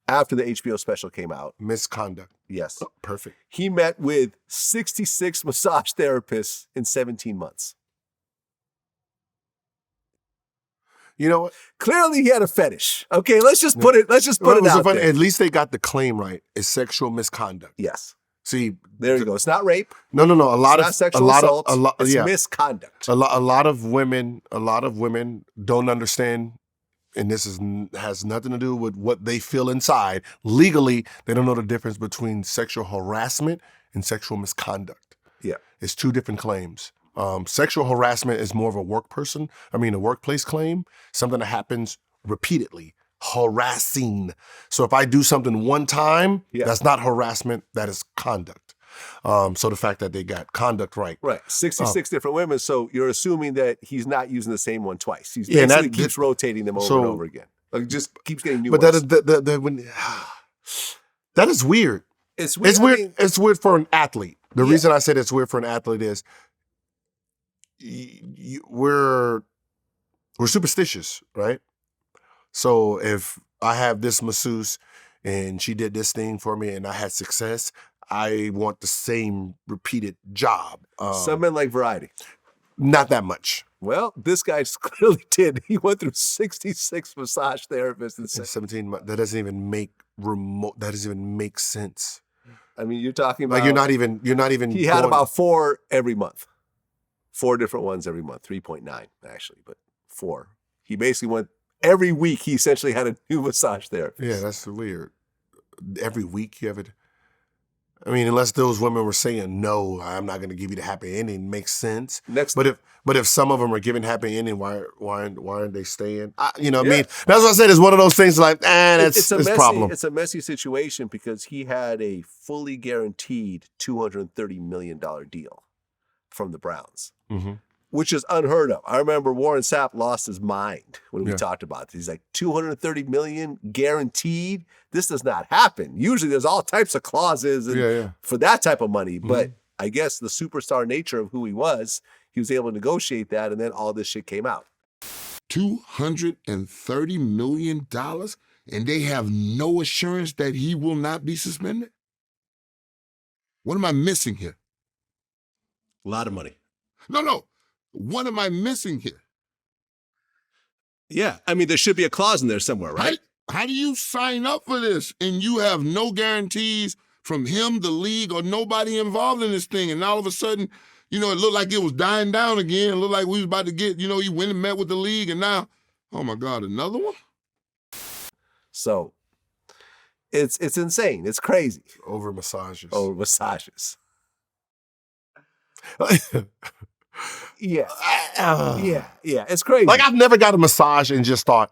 after the HBO special came out. Misconduct. Yes. Oh, perfect. He met with 66 massage therapists in 17 months. You know what? Clearly he had a fetish. Okay, let's just put it out there. At least they got the claim right. It's sexual misconduct. Yes. See, there you go. It's not rape. No. It's not sexual assault. It's misconduct. A lot of women don't understand, and this has nothing to do with what they feel inside. Legally, they don't know the difference between sexual harassment and sexual misconduct. Yeah, it's two different claims. Sexual harassment is more of a workplace claim, something that happens repeatedly. Harassing. So if I do something one time, that's not harassment, that is conduct. So the fact that they got conduct right. Right. 66 different women. So you're assuming that he's not using the same one twice. He's basically keeps rotating them over and over again. Just keeps getting new ones. But that is weird. It's weird. It's weird. It's weird for an athlete. The reason I said it's weird for an athlete is we're superstitious, right? So if I have this masseuse and she did this thing for me and I had success, I want the same repeated job. Some men like variety. Not that much. Well, this guy clearly did. He went through 66 massage therapists in 17 months. That doesn't even make sense. I mean, you're talking about you're not even. He had about 4 every month. 4 different ones every month. 3.9 actually, but 4. He basically went. Every week, he essentially had a new massage therapist. Yeah, that's weird. Every week, you have it. I mean, unless those women were saying, no, I'm not going to give you the happy ending, makes sense. But if some of them are giving happy ending, why aren't they staying? You know what I mean? That's what I said. It's one of those things like, it's a problem. It's a messy situation because he had a fully guaranteed $230 million deal from the Browns, which is unheard of. I remember Warren Sapp lost his mind when we talked about this. He's like, $230 million guaranteed? This does not happen. Usually there's all types of clauses for that type of money. But I guess the superstar nature of who he was able to negotiate that, and then all this shit came out. $230 million, and they have no assurance that he will not be suspended? What am I missing here? A lot of money. No. What am I missing here? Yeah, I mean, there should be a clause in there somewhere, right? How do you sign up for this and you have no guarantees from him, the league, or nobody involved in this thing? And all of a sudden, it looked like it was dying down again. It looked like we was about to get, he went and met with the league, and now, oh my God, another one? So it's insane. It's crazy. Over massages. Yeah. It's crazy. Like, I've never got a massage and just thought,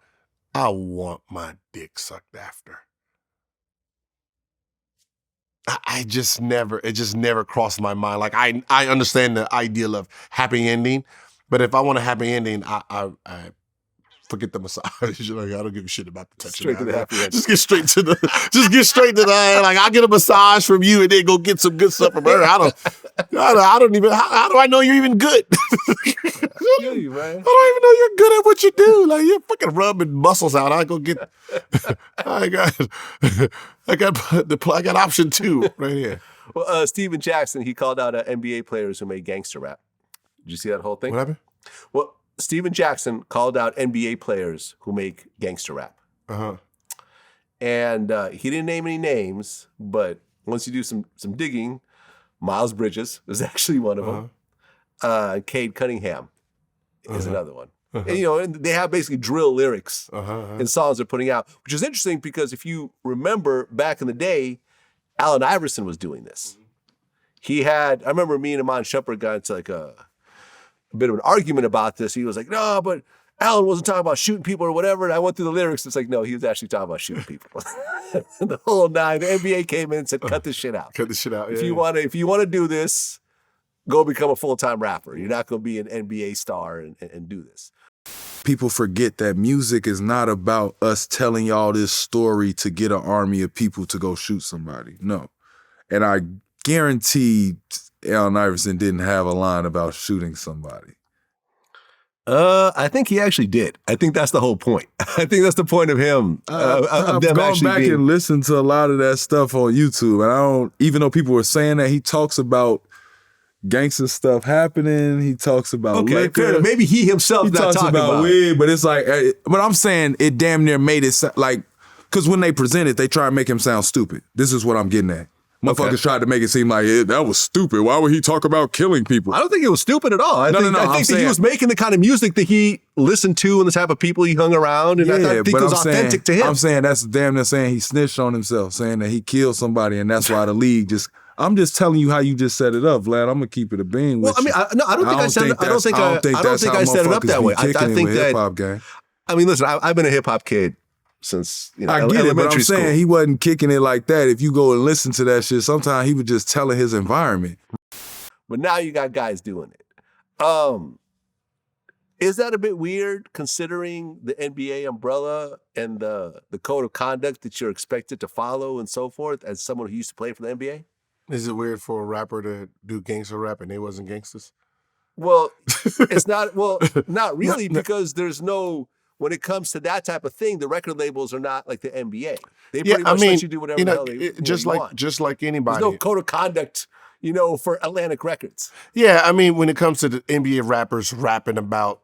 I want my dick sucked after. It just never crossed my mind. Like, I understand the ideal of happy ending, but if I want a happy ending, I forget the massage. Like, I don't give a shit about the touch. Straight to the happy ending. Just get straight to the like, I'll get a massage from you and then go get some good stuff from her. I don't even, how do I know you're even good? I feel you, man. I don't even know you're good at what you do. Like, you're fucking rubbing muscles out. I go get, I got option 2 right here. Well, Steven Jackson, he called out NBA players who made gangster rap. Did you see that whole thing? What happened? Well, Steven Jackson called out NBA players who make gangster rap. And he didn't name any names, but once you do some digging, Miles Bridges is actually one of them. Cade Cunningham is another one. And, and they have basically drill lyrics in songs they're putting out, which is interesting because if you remember back in the day, Allen Iverson was doing this. I remember me and Iman Shumpert got into like a bit of an argument about this. He was like, no, but Allen wasn't talking about shooting people or whatever. And I went through the lyrics. It's like, no, he was actually talking about shooting people. The whole nine. The NBA came in and said, cut this shit out. Cut this shit out. If you want to do this, go become a full-time rapper. You're not going to be an NBA star and do this. People forget that music is not about us telling y'all this story to get an army of people to go shoot somebody. No. And I guarantee Allen Iverson didn't have a line about shooting somebody. I think he actually did. I think that's the whole point. I think that's the point of him. I've gone back and listened to a lot of that stuff on YouTube, and even though people were saying that, he talks about gangster stuff happening. He talks about liquor. Maybe he himself he not talks talking about weed, but it's like, but I'm saying it damn near made it like, because when they present it, they try to make him sound stupid. This is what I'm getting at. Motherfuckers tried to make it seem like that was stupid. Why would he talk about killing people? I don't think it was stupid at all. I think that he was making the kind of music that he listened to and the type of people he hung around, and I think it was authentic to him. I'm saying that's damn near saying he snitched on himself, saying that he killed somebody, and that's why the league just. I'm just telling you how you just set it up, Vlad. I'm gonna keep it a bean with you. I don't think I set it up that way. I think that hip-hop gang. I mean, listen, I've been a hip hop kid since I get it, but I'm saying he wasn't kicking it like that. If you go and listen to that shit, sometimes he was just telling his environment. But now you got guys doing it. Is that a bit weird considering the NBA umbrella and the code of conduct that you're expected to follow and so forth as someone who used to play for the NBA? Is it weird for a rapper to do gangster rap and they wasn't gangsters? Well, it's not. Well, not really, because there's no. When it comes to that type of thing, the record labels are not like the NBA. They pretty much let you do whatever the hell they want. Just like anybody. There's no code of conduct, for Atlantic Records. Yeah, I mean, when it comes to the NBA rappers rapping about,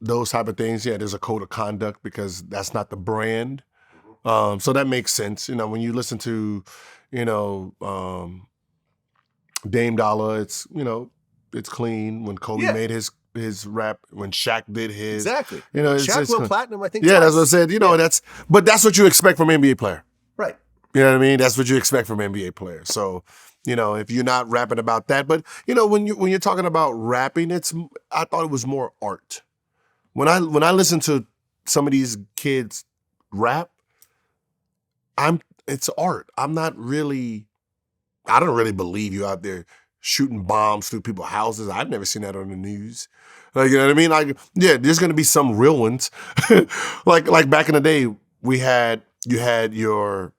those type of things, yeah, there's a code of conduct because that's not the brand. So that makes sense. When you listen to, Dame Dollar, it's clean. When Kobe made his rap, when Shaq did his. Exactly. Shaq went platinum, I think. Yeah, that's what I said. That's what you expect from an NBA player. Right. You know what I mean? That's what you expect from NBA players. So, if you're not rapping about that, but when you're talking about rapping, I thought it was more art. When I listen to some of these kids rap, it's art. I don't really believe you out there shooting bombs through people's houses. I've never seen that on the news. Like, you know what I mean? Like, yeah, there's gonna be some real ones. like back in the day, you had your,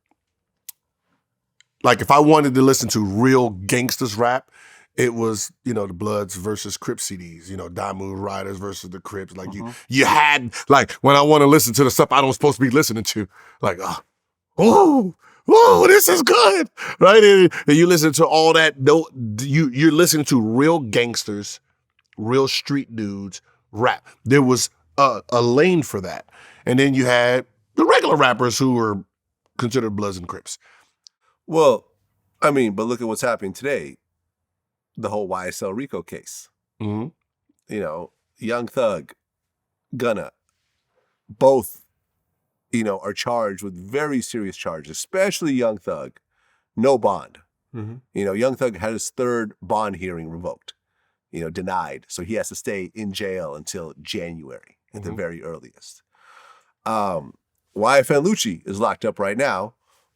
like, if I wanted to listen to real gangsters rap, it was, the Bloods versus Crips CDs, Damu Riders versus the Crips. Like, you had, like, when I want to listen to the stuff I don't supposed to be listening to, like, oh, this is good, right? And you listen to all that, you're listening to real gangsters, real street dudes rap. There was a lane for that. And then you had the regular rappers who were considered Bloods and Crips. Well, I mean, but look at what's happening today. The whole YSL RICO case. Mm-hmm. Young Thug, Gunna, both, are charged with very serious charges, especially Young Thug. No bond. Mm-hmm. Young Thug had his third bond hearing revoked, denied. So he has to stay in jail until January at the very earliest. YFN Lucci is locked up right now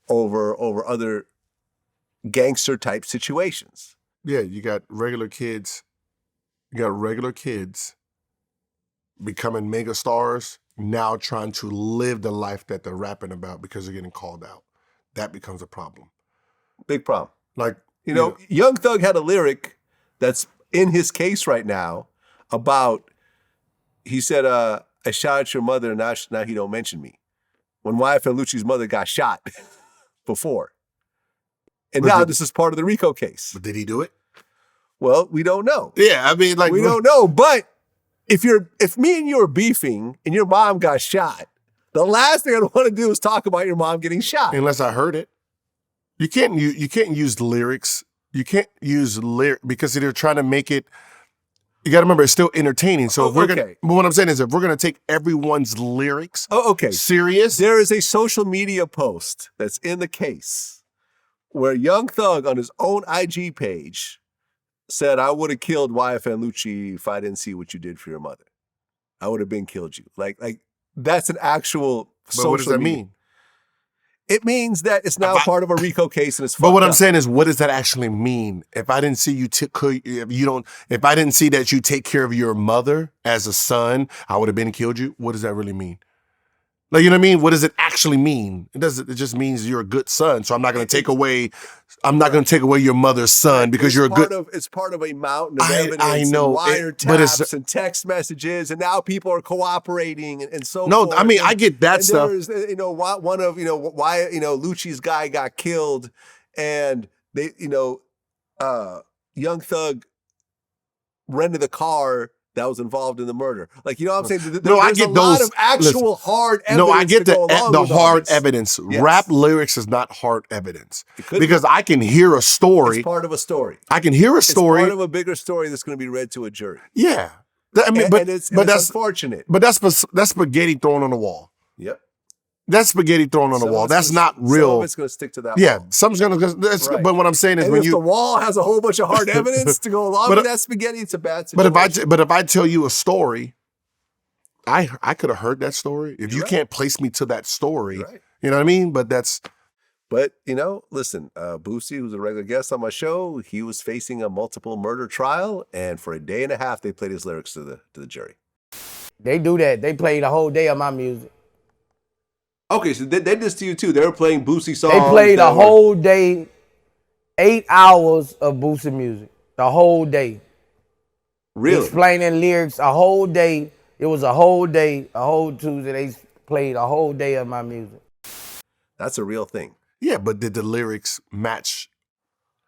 over other gangster type situations. Yeah, you got regular kids. You got regular kids becoming mega stars, now trying to live the life that they're rapping about because they're getting called out. That becomes a problem. Big problem. Like, Young Thug had a lyric that's in his case right now about, he said, I shot at your mother and now he don't mention me. When YFN Lucci's mother got shot before. And now this is part of the RICO case. But did he do it? Well, we don't know. Yeah, I mean, like, we don't know. But if me and you are beefing and your mom got shot, the last thing I want to do is talk about your mom getting shot. Unless I heard it. You can't use lyrics. You can't use because they're trying to make it. You got to remember, it's still entertaining. So if we're gonna, but what I'm saying is, if we're gonna take everyone's lyrics, serious, there is a social media post that's in the case where Young Thug on his own IG page said, "I would have killed YFN Lucci if I didn't see what you did for your mother. I would have been killed you." Like that's an actual. But what does that mean? It means that it's now part of a RICO case and it's. But what I'm saying is, what does that actually mean? If I didn't see you, if I didn't see that you take care of your mother as a son, I would have been killed you. What does that really mean? Like, you know what I mean? What does it actually mean? It just means you're a good son. So I'm not going to take away. I'm not going to take away your mother's son because you're a good. It's part of a mountain of evidence. I know. And wiretaps and text messages, and now people are cooperating and so. No, forth. I mean, I get that stuff. There's, one of why Lucci's guy got killed, and they Young Thug rented the car that was involved in the murder. Like, you know what I'm saying? I get those. Lot of actual hard evidence. No, I get the hard evidence. Yes. Rap lyrics is not hard evidence. Because I can hear a story. It's part of a story. I can hear a story. It's part of a bigger story that's going to be read to a jury. Yeah. I mean, but it's that's unfortunate. But that's spaghetti thrown on the wall. Yep. That's spaghetti thrown on the wall. That's not real. Some of it's going to stick to that wall. Some's going to. Right. But what I'm saying is, if the wall has a whole bunch of hard evidence to go along with that spaghetti, it's a bad situation. But if I tell you a story, I could have heard that story. If you can't place me to that story, you know what I mean? But that's. But listen, Boosie, who's a regular guest on my show, he was facing a multiple murder trial, and for a day and a half, they played his lyrics to the jury. They do that. They played the whole day of my music. Okay, so they did this to you too. They were playing Boosie songs. They played a whole day, 8 hours of Boosie music. The whole day. Really? Explaining lyrics a whole day. It was a whole day, a whole Tuesday. They played a whole day of my music. That's a real thing. Yeah, but did the lyrics match?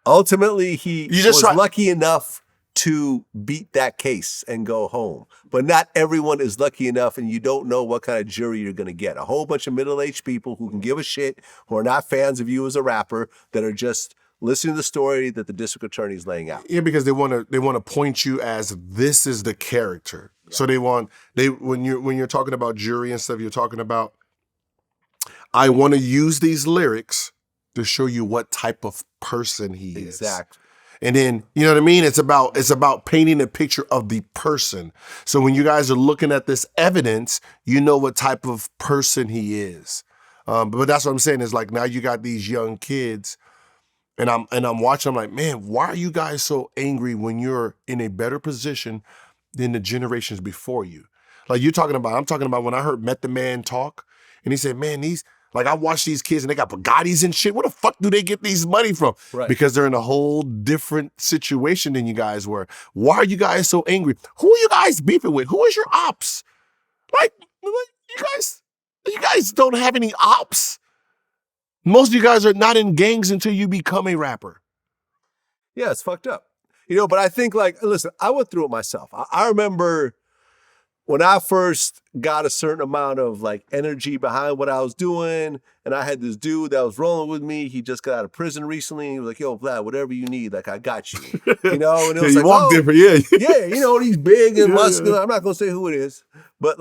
Ultimately, he was lucky enough to beat that case and go home. But not everyone is lucky enough, and you don't know what kind of jury you're going to get. A whole bunch of middle-aged people who can give a shit, who are not fans of you as a rapper, that are just listening to the story that the district attorney is laying out. Yeah, because they want to point you as this is the character. Yeah. So when you're talking about jury and stuff, you're talking about, I want to use these lyrics to show you what type of person he is. Exactly. And then, you know what I mean? It's about painting a picture of the person. So when you guys are looking at this evidence, you know what type of person he is. But that's what I'm saying is like now you got these young kids and I'm watching, I'm like, man, why are you guys so angry when you're in a better position than the generations before you? Like I'm talking about when I heard Method Man talk and he said, man, I watch these kids and they got Bugattis and shit. Where the fuck do they get these money from? Right. Because they're in a whole different situation than you guys were. Why are you guys so angry? Who are you guys beefing with? Who is your ops? Like you guys don't have any ops. Most of you guys are not in gangs until you become a rapper. Yeah, it's fucked up. But I think listen, I went through it myself. I remember when I first got a certain amount of energy behind what I was doing, and I had this dude that was rolling with me. He just got out of prison recently. And he was like, yo, Vlad, whatever you need, I got you. And it was you walk different, yeah. Yeah, he's big and muscular. I'm not going to say who it is. But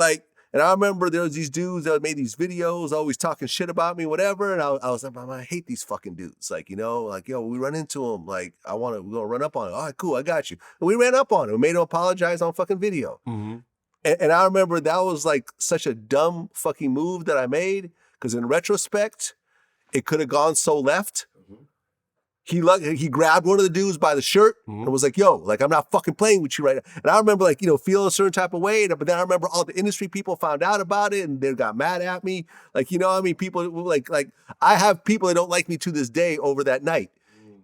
and I remember there was these dudes that made these videos always talking shit about me, whatever. And I was like, man, I hate these fucking dudes. Yo, we run into them. We're going to run up on him. All right, cool, I got you. And we ran up on him. We made him apologize on fucking video. Mm-hmm. And I remember that was such a dumb fucking move that I made because in retrospect, it could have gone so left. Mm-hmm. He grabbed one of the dudes by the shirt and was like, yo, I'm not fucking playing with you right now. And I remember feeling a certain type of way. But then I remember all the industry people found out about it and they got mad at me. People I have people that don't like me to this day over that night.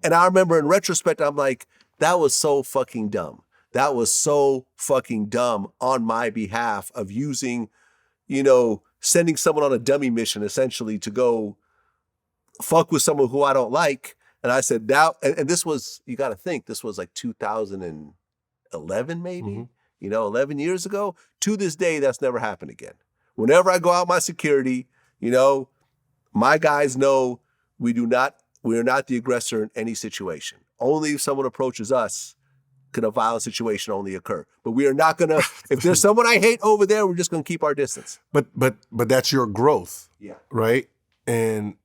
And I remember in retrospect, I'm like, that was so fucking dumb. That was so fucking dumb on my behalf of using, sending someone on a dummy mission essentially to go fuck with someone who I don't like. And I said that, and this was, you got to think, this was 2011 maybe, 11 years ago. To this day, that's never happened again. Whenever I go out my security, my guys know we are not the aggressor in any situation. Only if someone approaches us could a violent situation only occur. But we are not gonna, if there's someone I hate over there, we're just gonna keep our distance. But that's your growth. Yeah. Right? And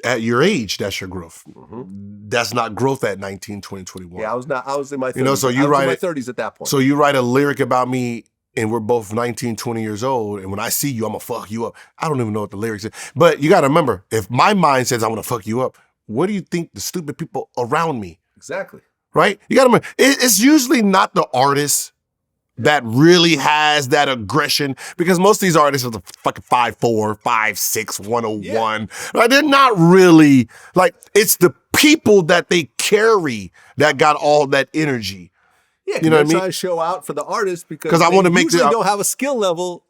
at your age, that's your growth. Mm-hmm. That's not growth at 19, 20, 21. Yeah, I was in my 30s. So I was in my 30s at that point. So you write a lyric about me and we're both 19, 20 years old, and when I see you, I'm gonna fuck you up. I don't even know what the lyrics is. But you gotta remember, if my mind says I'm gonna fuck you up, what do you think the stupid people around me? Exactly. Right? You gotta remember, it's usually not the artist that really has that aggression, because most of these artists are the fucking 5'4", 5'6", 101. Yeah. Right? They're not really, it's the people that they carry that got all that energy. Yeah, you know what I mean? Trying to show out for the artist because I want to make usually don't have a skill level.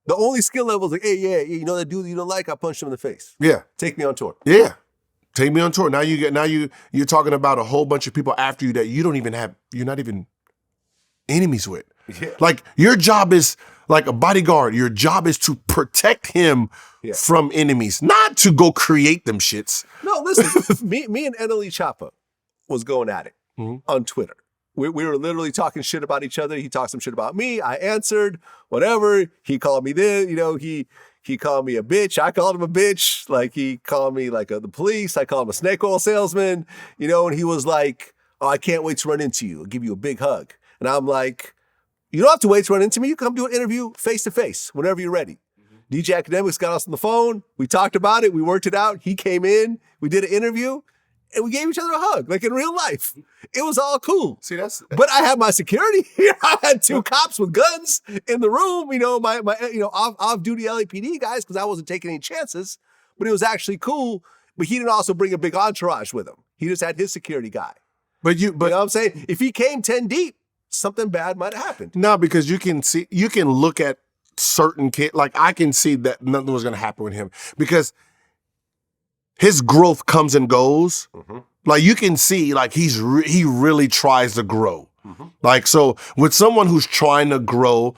The only skill level is hey, you know that dude you don't like, I punched him in the face. Yeah. Take me on tour. Yeah. Take me on tour. Now you're talking about a whole bunch of people after you that you're not even enemies with. Yeah. Your job is like a bodyguard. Your job is to protect him from enemies, not to go create them shits. No, listen, me and Eneli Chapa was going at it on Twitter. We were literally talking shit about each other. He talked some shit about me. I answered, whatever. He called me this, he called me a bitch. I called him a bitch. He called me the police. I called him a snake oil salesman, and he was like, oh, I can't wait to run into you. I'll give you a big hug. And I'm like, you don't have to wait to run into me. You come do an interview face to face whenever you're ready. DJ Academics got us on the phone. We talked about it. We worked it out. He came in. We did an interview. And we gave each other a hug, in real life. It was all cool. See, but I had my security here. I had two cops with guns in the room, my off-duty LAPD guys, because I wasn't taking any chances. But it was actually cool. But he didn't also bring a big entourage with him. He just had his security guy. But you know what I'm saying? If he came 10 deep, something bad might have happened. No, because you can look at certain kids. I can see that nothing was going to happen with him because his growth comes and goes. Mm-hmm. You can see, he really tries to grow. Mm-hmm. So with someone who's trying to grow,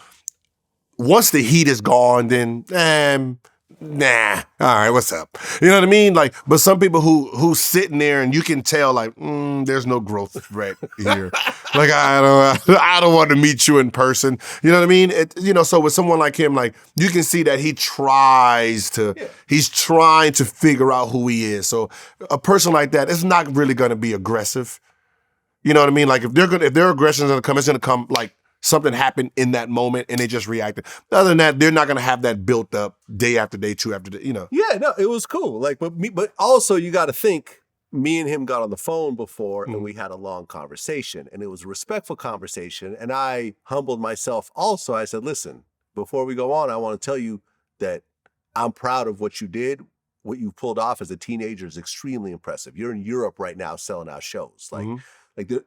once the heat is gone, then nah, all right, what's up? You know what I mean? Like, but some people who's sitting there and you can tell, like, there's no growth right here. Like, I don't want to meet you in person. You know what I mean? So with someone like him, like, you can see that he's trying to figure out who he is. So a person like that is not really going to be aggressive. You know what I mean? Like, if their aggression is going to come, it's going to come like something happened in that moment and they just reacted. Other than that, they're not going to have that built up day after day, two after day, Yeah, no, it was cool. Like, but also you got to think, me and him got on the phone before and we had a long conversation, and it was a respectful conversation. And I humbled myself also. I said, listen, before we go on, I want to tell you that I'm proud of what you did. What you pulled off as a teenager is extremely impressive. You're in Europe right now selling out shows. Like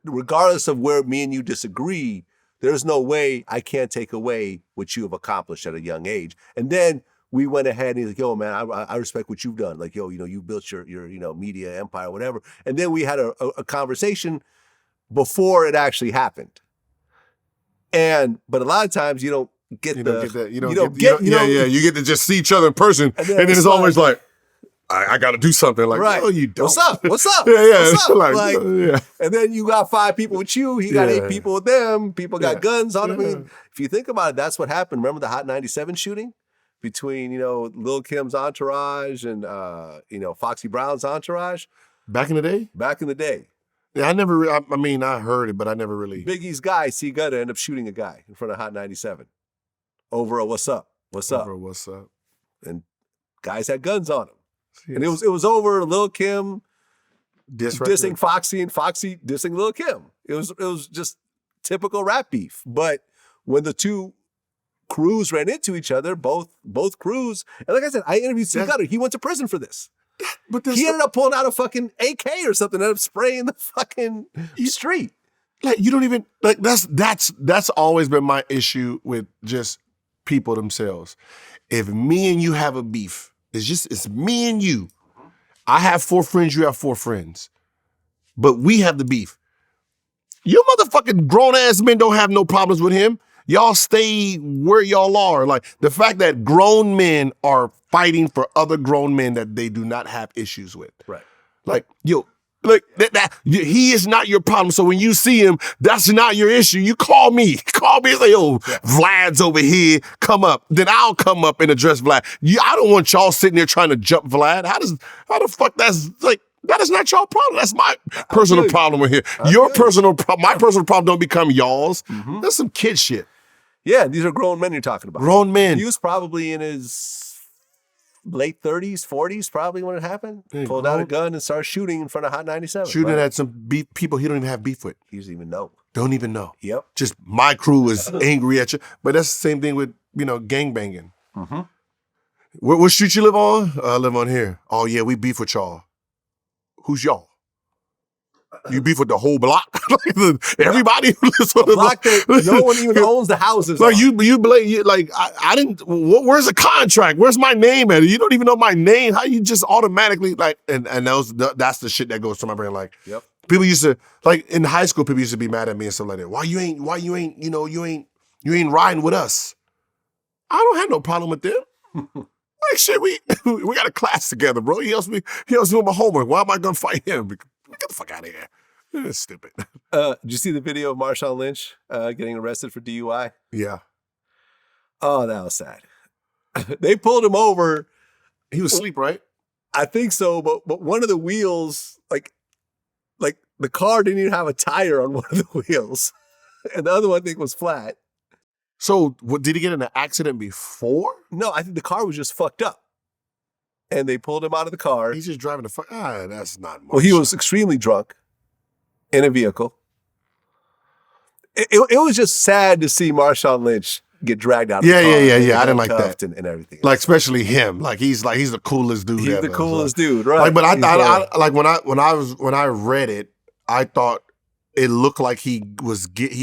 regardless of where me and you disagree, there's no way I can't take away what you have accomplished at a young age. And then we went ahead and he's like, yo, man, I respect what you've done. Like, yo, you built your media empire, whatever. And then we had a conversation before it actually happened. But a lot of times you don't get you get to just see each other in person. And then it's always like, I got to do something. Like, right. No, you don't. What's up? Yeah. What's up? Like, yeah. And then you got 5 people with you. He got 8 people with them. People got guns on them. I mean, if you think about it, that's what happened. Remember the Hot 97 shooting between, Lil Kim's entourage and, Foxy Brown's entourage? Back in the day? Back in the day. Yeah, I heard it, but I never really. Biggie's guy, C. Gutta, ended up shooting a guy in front of Hot 97 over a what's up? And guys had guns on them. Yes. And it was over Lil Kim dissing Foxy and Foxy dissing Lil Kim. It was just typical rap beef. But when the two crews ran into each other, both crews, and like I said, I interviewed C. Gutta. He went to prison for this. But he ended up pulling out a fucking AK or something, ended up spraying the fucking street. Like, you don't even like that's always been my issue with just people themselves. If me and you have a beef, it's me and you. I have 4 friends, you have 4 friends. But we have the beef. You motherfucking grown-ass men don't have no problems with him. Y'all stay where y'all are. Like, the fact that grown men are fighting for other grown men that they do not have issues with. Right. Like, he is not your problem. So when you see him, that's not your issue. You call me and say, yo, Vlad's over here, come up. Then I'll come up and address Vlad. I don't want y'all sitting there trying to jump Vlad. How the fuck that's like, that is not your problem. That's my personal problem with here. My personal problem don't become y'all's. Mm-hmm. That's some kid shit. Yeah, these are grown men you're talking about. Grown men. He was probably in his late 30s, 40s, probably when it happened. Pulled out a gun and started shooting in front of Hot 97. Shooting at some people he don't even have beef with. He doesn't even know. Don't even know. Yep. Just my crew is angry at you. But that's the same thing with, gangbanging. Mm-hmm. What street you live on? I live on here. Oh, yeah, we beef with y'all. Who's y'all? You beef with the whole block? Everybody who lives on the block that no one even owns the houses. Like I didn't. Where's the contract? Where's my name at? You don't even know my name. How you just automatically and that's the shit that goes to my brain. Like, yep. People used to in high school. People used to be mad at me and stuff like that. Why you ain't riding with us? I don't have no problem with them. Like shit, we got a class together, bro. He helps me with my homework. Why am I gonna fight him? Get the fuck out of here. It's stupid. Did you see the video of Marshawn Lynch getting arrested for DUI? Yeah. Oh, that was sad. They pulled him over. He was asleep, right? I think so, but one of the wheels, like the car didn't even have a tire on one of the wheels. And the other one I think was flat. So did he get in an accident before? No, I think the car was just fucked up. And they pulled him out of the car. He's just driving that's not much. Well, he was extremely drunk in a vehicle. It was just sad to see Marshawn Lynch get dragged out of the car. Yeah. I didn't like that. And everything. Like, especially him. Like, he's the coolest dude ever. He's the coolest dude, right? Like, but I when I read it, I thought it looked like he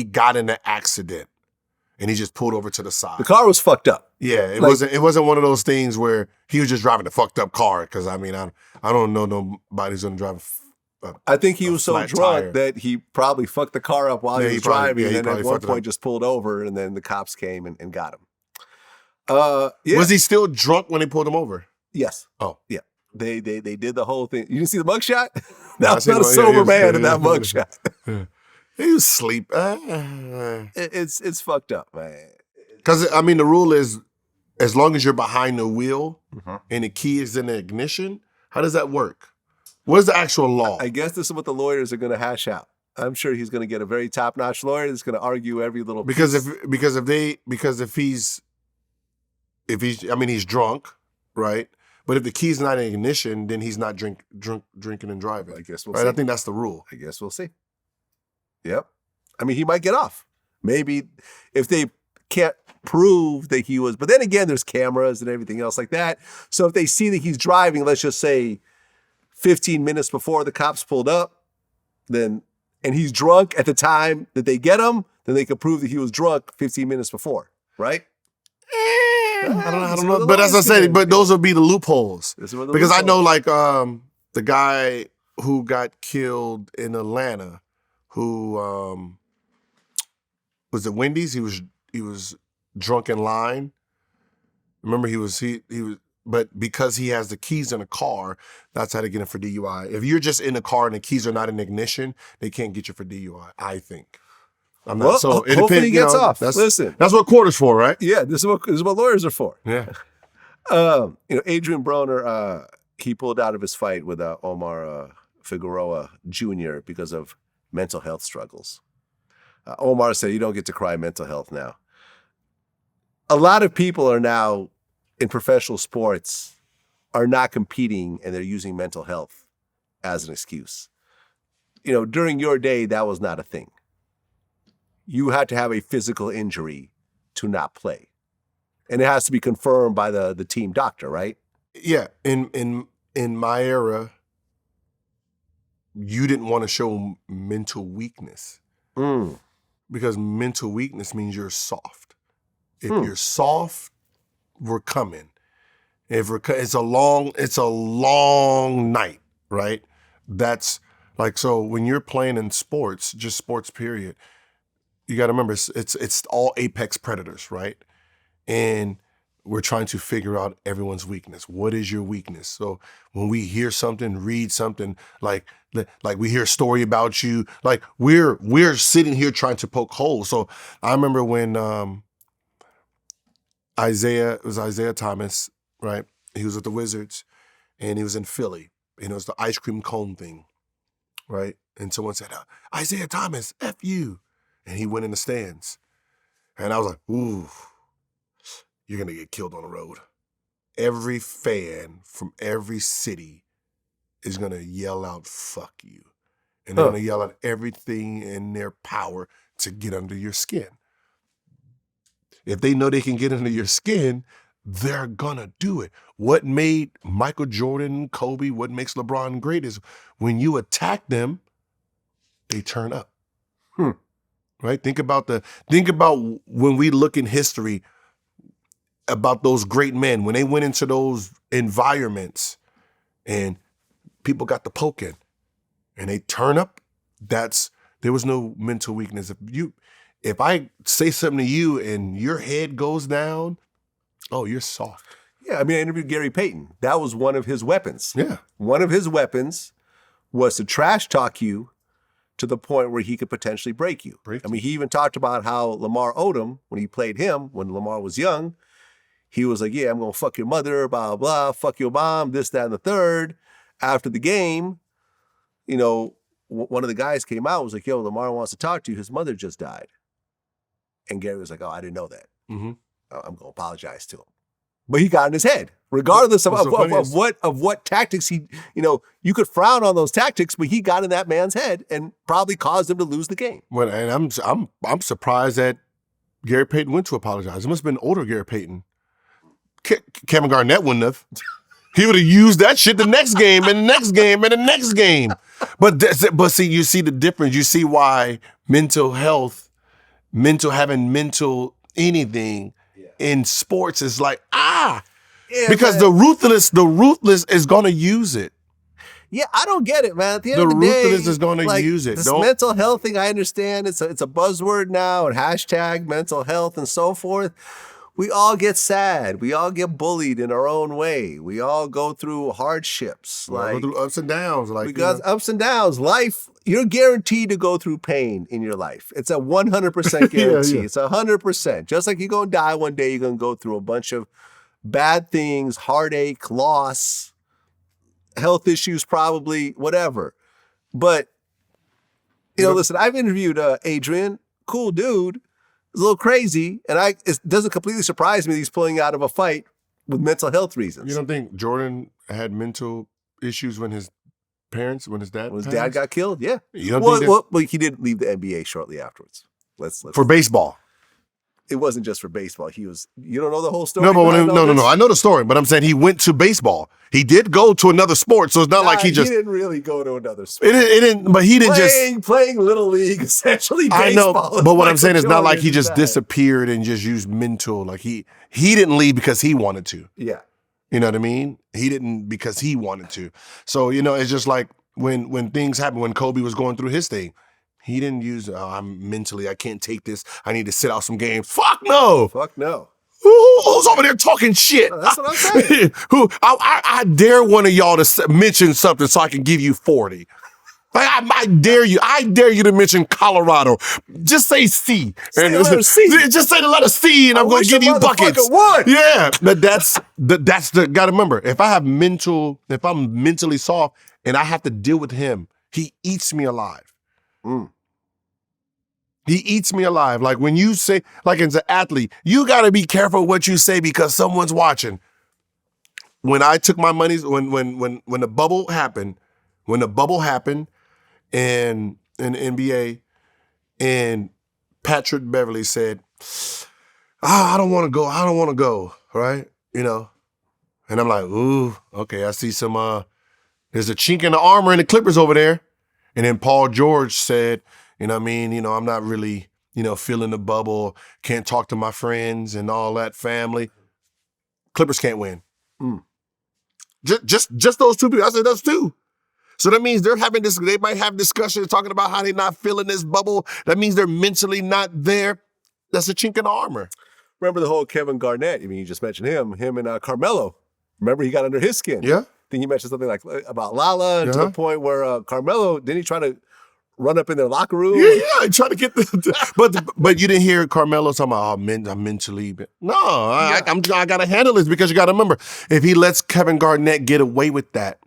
got in an accident. And he just pulled over to the side. The car was fucked up. Yeah, it wasn't one of those things where he was just driving a fucked up car. Because I don't know nobody's gonna drive. I think he was so drunk tire. That he probably fucked the car up while he was driving, and then at one point just pulled over, and then the cops came and got him. Yeah. Was he still drunk when they pulled him over? Yes. Oh. Yeah. They did the whole thing. You didn't see the mugshot? No, I That was seen not a the- sober yeah, man in yeah, that yeah. mugshot. He was asleep. It's fucked up, man. Because, I mean, the rule is as long as you're behind the wheel and the key is in the ignition, how does that work? What is the actual law? I guess this is what the lawyers are going to hash out. I'm sure he's going to get a very top-notch lawyer that's going to argue every little Because piece. if he's I mean he's drunk, right? But if the key's not in ignition, then he's not drinking and driving. I guess we'll right? see. I think that's the rule. I guess we'll see. Yep. I mean, he might get off. Maybe if they can't prove that he was, but then again, there's cameras and everything else like that. So if they see that he's driving, let's just say 15 minutes before the cops pulled up, and he's drunk at the time that they get him, then they can prove that he was drunk 15 minutes before, right? I don't know. But as I said, but those would be the loopholes. Because I know like the guy who got killed in Atlanta, who was at Wendy's, he was drunk in line. Remember he was but because he has the keys in a car, that's how they get him for DUI. If you're just in a car and the keys are not in ignition, they can't get you for DUI, I think. I'm not, Well, so it hopefully depends, he gets off. Listen, that's what court is for, right? Yeah, this is what lawyers are for. Yeah. Adrian Broner, he pulled out of his fight with Omar Figueroa Jr. because of mental health struggles. Omar said, "You don't get to cry mental health now." A lot of people are now in professional sports are not competing and they're using mental health as an excuse. During your day, that was not a thing. You had to have a physical injury to not play. And it has to be confirmed by the team doctor, right? Yeah. In my era, you didn't want to show mental weakness. Because mental weakness means you're soft. If you're soft, we're coming. It's a long night, right? That's like, so when you're playing in sports, just sports period, you got to remember it's all apex predators, right? And we're trying to figure out everyone's weakness. What is your weakness? So when we hear something, read something, like we hear a story about you, like we're sitting here trying to poke holes. So I remember when Isaiah Thomas, right? He was with the Wizards and he was in Philly and it was the ice cream cone thing, right? And someone said, Isaiah Thomas, F you. And he went in the stands. And I was like, ooh, you're going to get killed on the road. Every fan from every city is going to yell out, fuck you. And they're going to yell out everything in their power to get under your skin. If they know they can get under your skin, they're going to do it. What made Michael Jordan, Kobe, what makes LeBron great is when you attack them, they turn up. Right? Think about when we look in history about those great men, when they went into those environments and people got the poking and they turn up, there was no mental weakness. If I say something to you and your head goes down, oh, you're soft. Yeah, I mean, I interviewed Gary Payton. That was one of his weapons. Yeah. One of his weapons was to trash talk you to the point where he could potentially break you. I mean, he even talked about how Lamar Odom, when he played him, when Lamar was young, he was like, yeah, I'm going to fuck your mother, blah, blah, fuck your mom, this, that, and the third. After the game, one of the guys came out and was like, yo, Lamar wants to talk to you. His mother just died. And Gary was like, oh, I didn't know that. I'm going to apologize to him. But he got in his head, regardless of what tactics he, you could frown on those tactics, but he got in that man's head and probably caused him to lose the game. Well, and I'm surprised that Gary Payton went to apologize. It must have been older Gary Payton. Kevin Garnett wouldn't have. He would have used that shit the next game and the next game and the next game. But see, you see the difference. You see why having mental anything in sports is like, because the ruthless is going to use it. Yeah, I don't get it, man. At the end of the day, ruthless is going to use it. This mental health thing, I understand. It's a buzzword now and hashtag mental health and so forth. We all get sad. We all get bullied in our own way. We all go through hardships. Go through ups and downs. Like, we got ups and downs. Life, you're guaranteed to go through pain in your life. It's a 100% guarantee. Yeah. It's 100%. Just like you're going to die one day, you're going to go through a bunch of bad things, heartache, loss, health issues, probably, whatever. But, listen, I've interviewed Adrian, cool dude. He's a little crazy, and it doesn't completely surprise me that he's pulling out of a fight with mental health reasons. You don't think Jordan had mental issues when his dad got killed? Yeah. You don't think well, he did leave the NBA shortly afterwards. Let's for baseball? It wasn't just for baseball. You don't know the whole story? No, no. I know the story, but I'm saying he went to baseball. He did go to another sport, so it's not like he didn't really go to another sport. It didn't, but he didn't playing little league, essentially baseball. I know, but what I'm saying is not like he just that. disappeared and just used mental. Like he didn't leave because he wanted to. Yeah. You know what I mean? He didn't because he wanted to. So, it's just like when things happen, when Kobe was going through his thing, he didn't use, I can't take this. I need to sit out some games. Fuck no. Fuck no. Who's over there talking shit? That's what I'm saying. I dare one of y'all to mention something so I can give you 40. I dare you. I dare you to mention Colorado. Just say C. Say the letter C. Just say the letter C, and I'm going to give you buckets. Would. Yeah, but that's the. Got to remember, if I'm mentally soft and I have to deal with him, he eats me alive. He eats me alive. Like when you say, like as an athlete, you got to be careful what you say because someone's watching. When I took my monies, when the bubble happened, in the NBA, and Patrick Beverly said, I don't want to go, right? And I'm like, ooh, okay, I see some, there's a chink in the armor in the Clippers over there. And then Paul George said, I'm not really, feeling the bubble, can't talk to my friends and all that family. Clippers can't win. Just those two people. I said those two. So that means they might have discussions talking about how they're not feeling this bubble. That means they're mentally not there. That's a chink in the armor. Remember the whole Kevin Garnett? I mean, you just mentioned him and Carmelo. Remember he got under his skin. Yeah. Then you mentioned something like about Lala to the point where Carmelo, didn't he try to run up in their locker room? Yeah, try to get but you didn't hear Carmelo talking about, I'm mentally. No, I got to handle this because you got to remember, if he lets Kevin Garnett get away with that,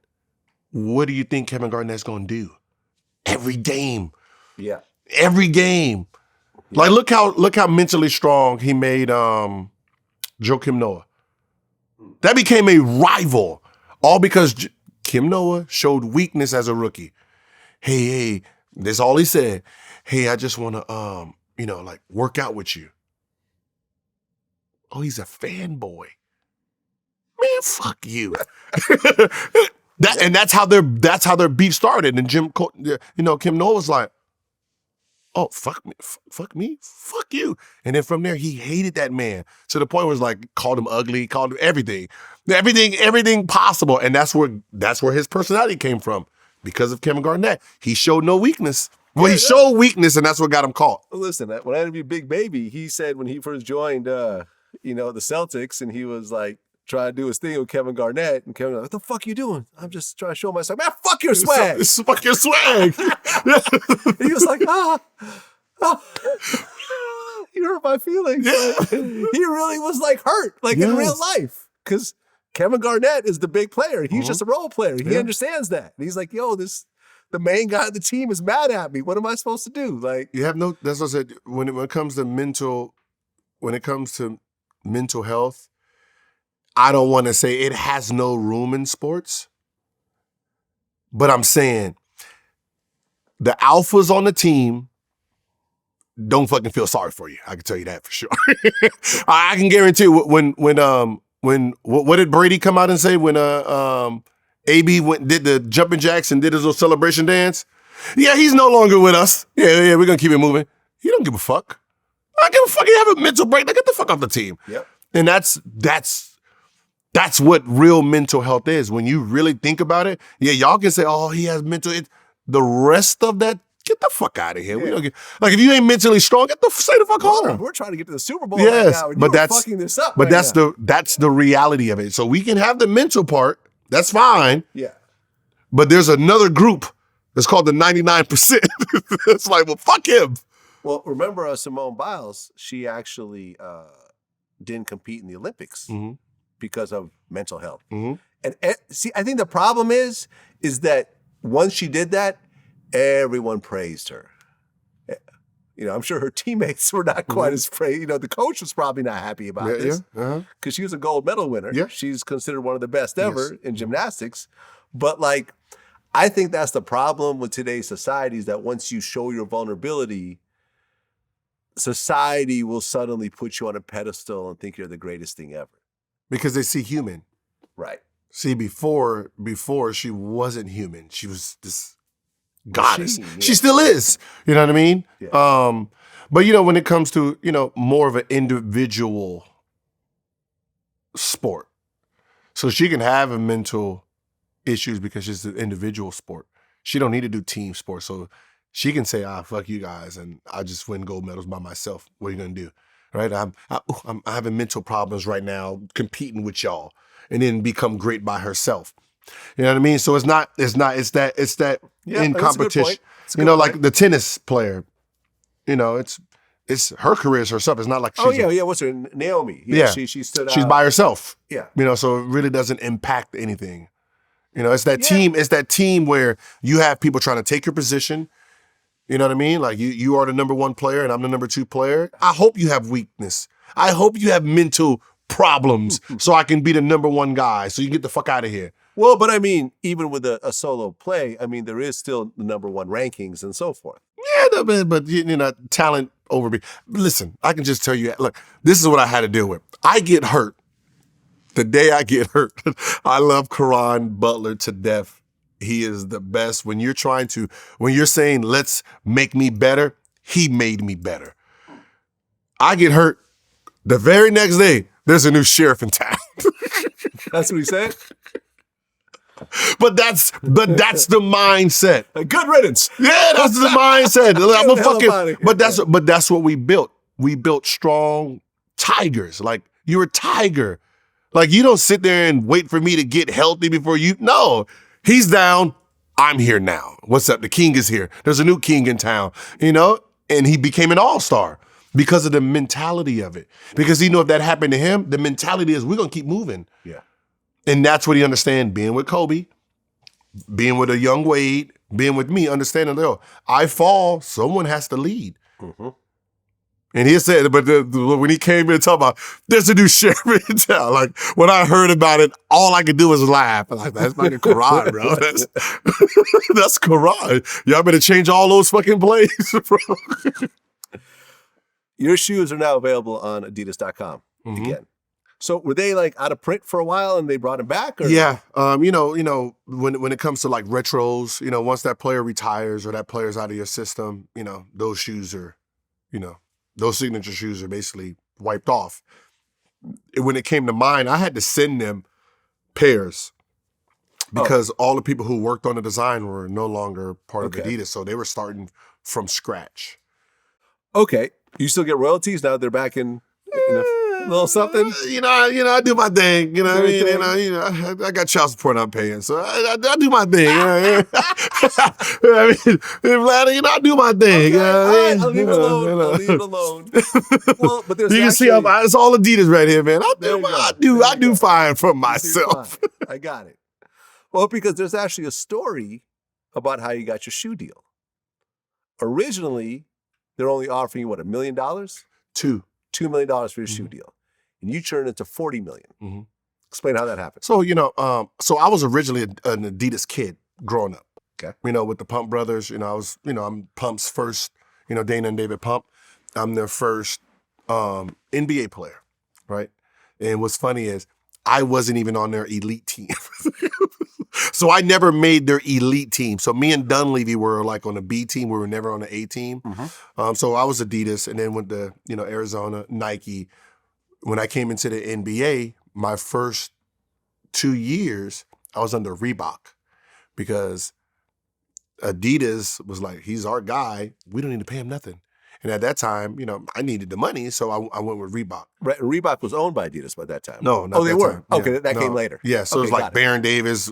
what do you think Kevin Garnett's going to do? Every game. Yeah. Every game. Yeah. Like look how mentally strong he made Joakim Noah. That became a rival. All because Kim Noah showed weakness as a rookie. Hey, that's all he said. Hey, I just want to work out with you. Oh, he's a fanboy. Man, fuck you. That's how their beef started. And Kim Noah was like, oh, fuck me, fuck you. And then from there, he hated that man to the point where it was like, called him ugly, called him everything possible. And that's where his personality came from because of Kevin Garnett. He showed no weakness. Well, he showed weakness, and that's what got him caught. Listen, when I interviewed Big Baby, he said when he first joined, the Celtics, and he was like, trying to do his thing with Kevin Garnett, and Kevin, what the fuck you doing? I'm just trying to show myself. Man, fuck your swag. Fuck your swag. He was like, you hurt my feelings. Yeah. He really was like hurt, like in real life, because Kevin Garnett is the big player. He's just a role player. He understands that. And he's like, the main guy of the team is mad at me. What am I supposed to do? Like, that's what I said. When it comes to mental health, I don't want to say it has no room in sports, but I'm saying the alphas on the team don't fucking feel sorry for you. I can tell you that for sure. I can guarantee when what did Brady come out and say when AB did the jumping jacks and did his little celebration dance? Yeah, he's no longer with us. Yeah, we're gonna keep it moving. He don't give a fuck. I don't give a fuck. You have a mental break. Get the fuck off the team. Yep. And that's what real mental health is. When you really think about it, y'all can say, oh, he has mental. The rest of that Get the fuck out of here. We don't get if you ain't mentally strong, stay the fuck home. We're trying to get to the Super Bowl Yes, right now, and but you're that's fucking this up. But right that's the reality of it. So we can have the mental part. That's fine. yeah. But there's another group that's called the 99%. It's like, well, fuck him. Well, remember Simone Biles? She actually didn't compete in the Olympics because of mental health. Mm-hmm. And see, I think the problem is that once she did that, everyone praised her. You know, I'm sure her teammates were not quite as praised. You know, the coach was probably not happy about this because she was a gold medal winner. Yeah. She's considered one of the best ever in gymnastics. But like, I think that's the problem with today's society is that once you show your vulnerability, society will suddenly put you on a pedestal and think you're the greatest thing ever. Because they see human. Right. See, before she wasn't human. She was this goddess. She still is. You know what I mean? Yeah. But you know, when it comes to, you know, more of an individual sport. So she can have a mental issues because it's an individual sport. She don't need to do team sports. So she can say, fuck you guys, and I just win gold medals by myself. What are you gonna do? Right? I'm having mental problems right now competing with y'all, and then become great by herself. You know what I mean? So it's that in competition. You know, like the tennis player, you know, it's her career is herself. It's not like she's what's her Naomi? She stood out. She's by herself. Yeah. You know, so it really doesn't impact anything. You know, it's that team, it's that team where you have people trying to take your position. You know what I mean? Like you are the number one player and I'm the number two player. I hope you have weakness. I hope you have mental problems so I can be the number one guy so you can get the fuck out of here. Well, but I mean, even with a solo play, I mean, there is still the number one rankings and so forth. Yeah, but you know, talent over me. Listen, I can just tell you, look, this is what I had to deal with. I get hurt. The day I get hurt, I love Karan Butler to death. He is the best. When you're saying, let's make me better, he made me better. I get hurt. The very next day, there's a new sheriff in town. That's what he said? But that's the mindset. A good riddance. Yeah, that's the mindset. I'm a fucking, but but that's what we built. We built strong tigers. Like, you're a tiger. Like, you don't sit there and wait for me to get healthy before you. No, he's down. I'm here now. What's up? The king is here. There's a new king in town, you know? And he became an all-star because of the mentality of it. Because he knew if that happened to him, the mentality is we're going to keep moving. Yeah. And that's what he understands, being with Kobe, being with a young Wade, being with me, understanding, I fall, someone has to lead. Mm-hmm. And he said, but when he came in talking about, there's a new sheriff in town, like, when I heard about it, all I could do was laugh. I'm like, that's fucking Quran, bro. That's Quran. Y'all better change all those fucking plays, bro. Your shoes are now available on Adidas.com again. So were they like out of print for a while and they brought them back? Or? Yeah. You know, when it comes to like retros, you know, once that player retires or that player's out of your system, you know, those shoes are, you know, those signature shoes are basically wiped off. When it came to mine, I had to send them pairs because all the people who worked on the design were no longer part of Adidas. So they were starting from scratch. Okay. You still get royalties now they're back in a little something? You know, I do my thing. You know what I mean? I got child support I'm paying, so I do my thing. You know what I mean? Vlad, you know, I do my thing. Okay, all right, I'll leave it alone. I'll leave it alone. Well, but there's you can see it's all Adidas right here, man. I do fine for myself. I got it. Well, because there's actually a story about how you got your shoe deal. Originally, they're only offering you, what, $1 million? $2 million for your shoe deal. And you turned it to $40 million. Mm-hmm. Explain how that happened. So, you know, so I was originally an Adidas kid growing up. Okay. You know, with the Pump brothers, you know, I'm Pump's first, you know, Dana and David Pump. I'm their first NBA player, right? And what's funny is I wasn't even on their elite team. So I never made their elite team. So me and Dunleavy were like on the B team. We were never on the A team. Mm-hmm. So I was Adidas, and then went to, you know, Arizona, Nike. When I came into the NBA, my first 2 years, I was under Reebok because Adidas was like, he's our guy. We don't need to pay him nothing. And at that time, I needed the money, so I went with Reebok. Right. Reebok was owned by Adidas by that time. No, not they that were. time. Okay, Yeah. that No. came later. Yeah, so Okay, it was like got it. Baron Davis,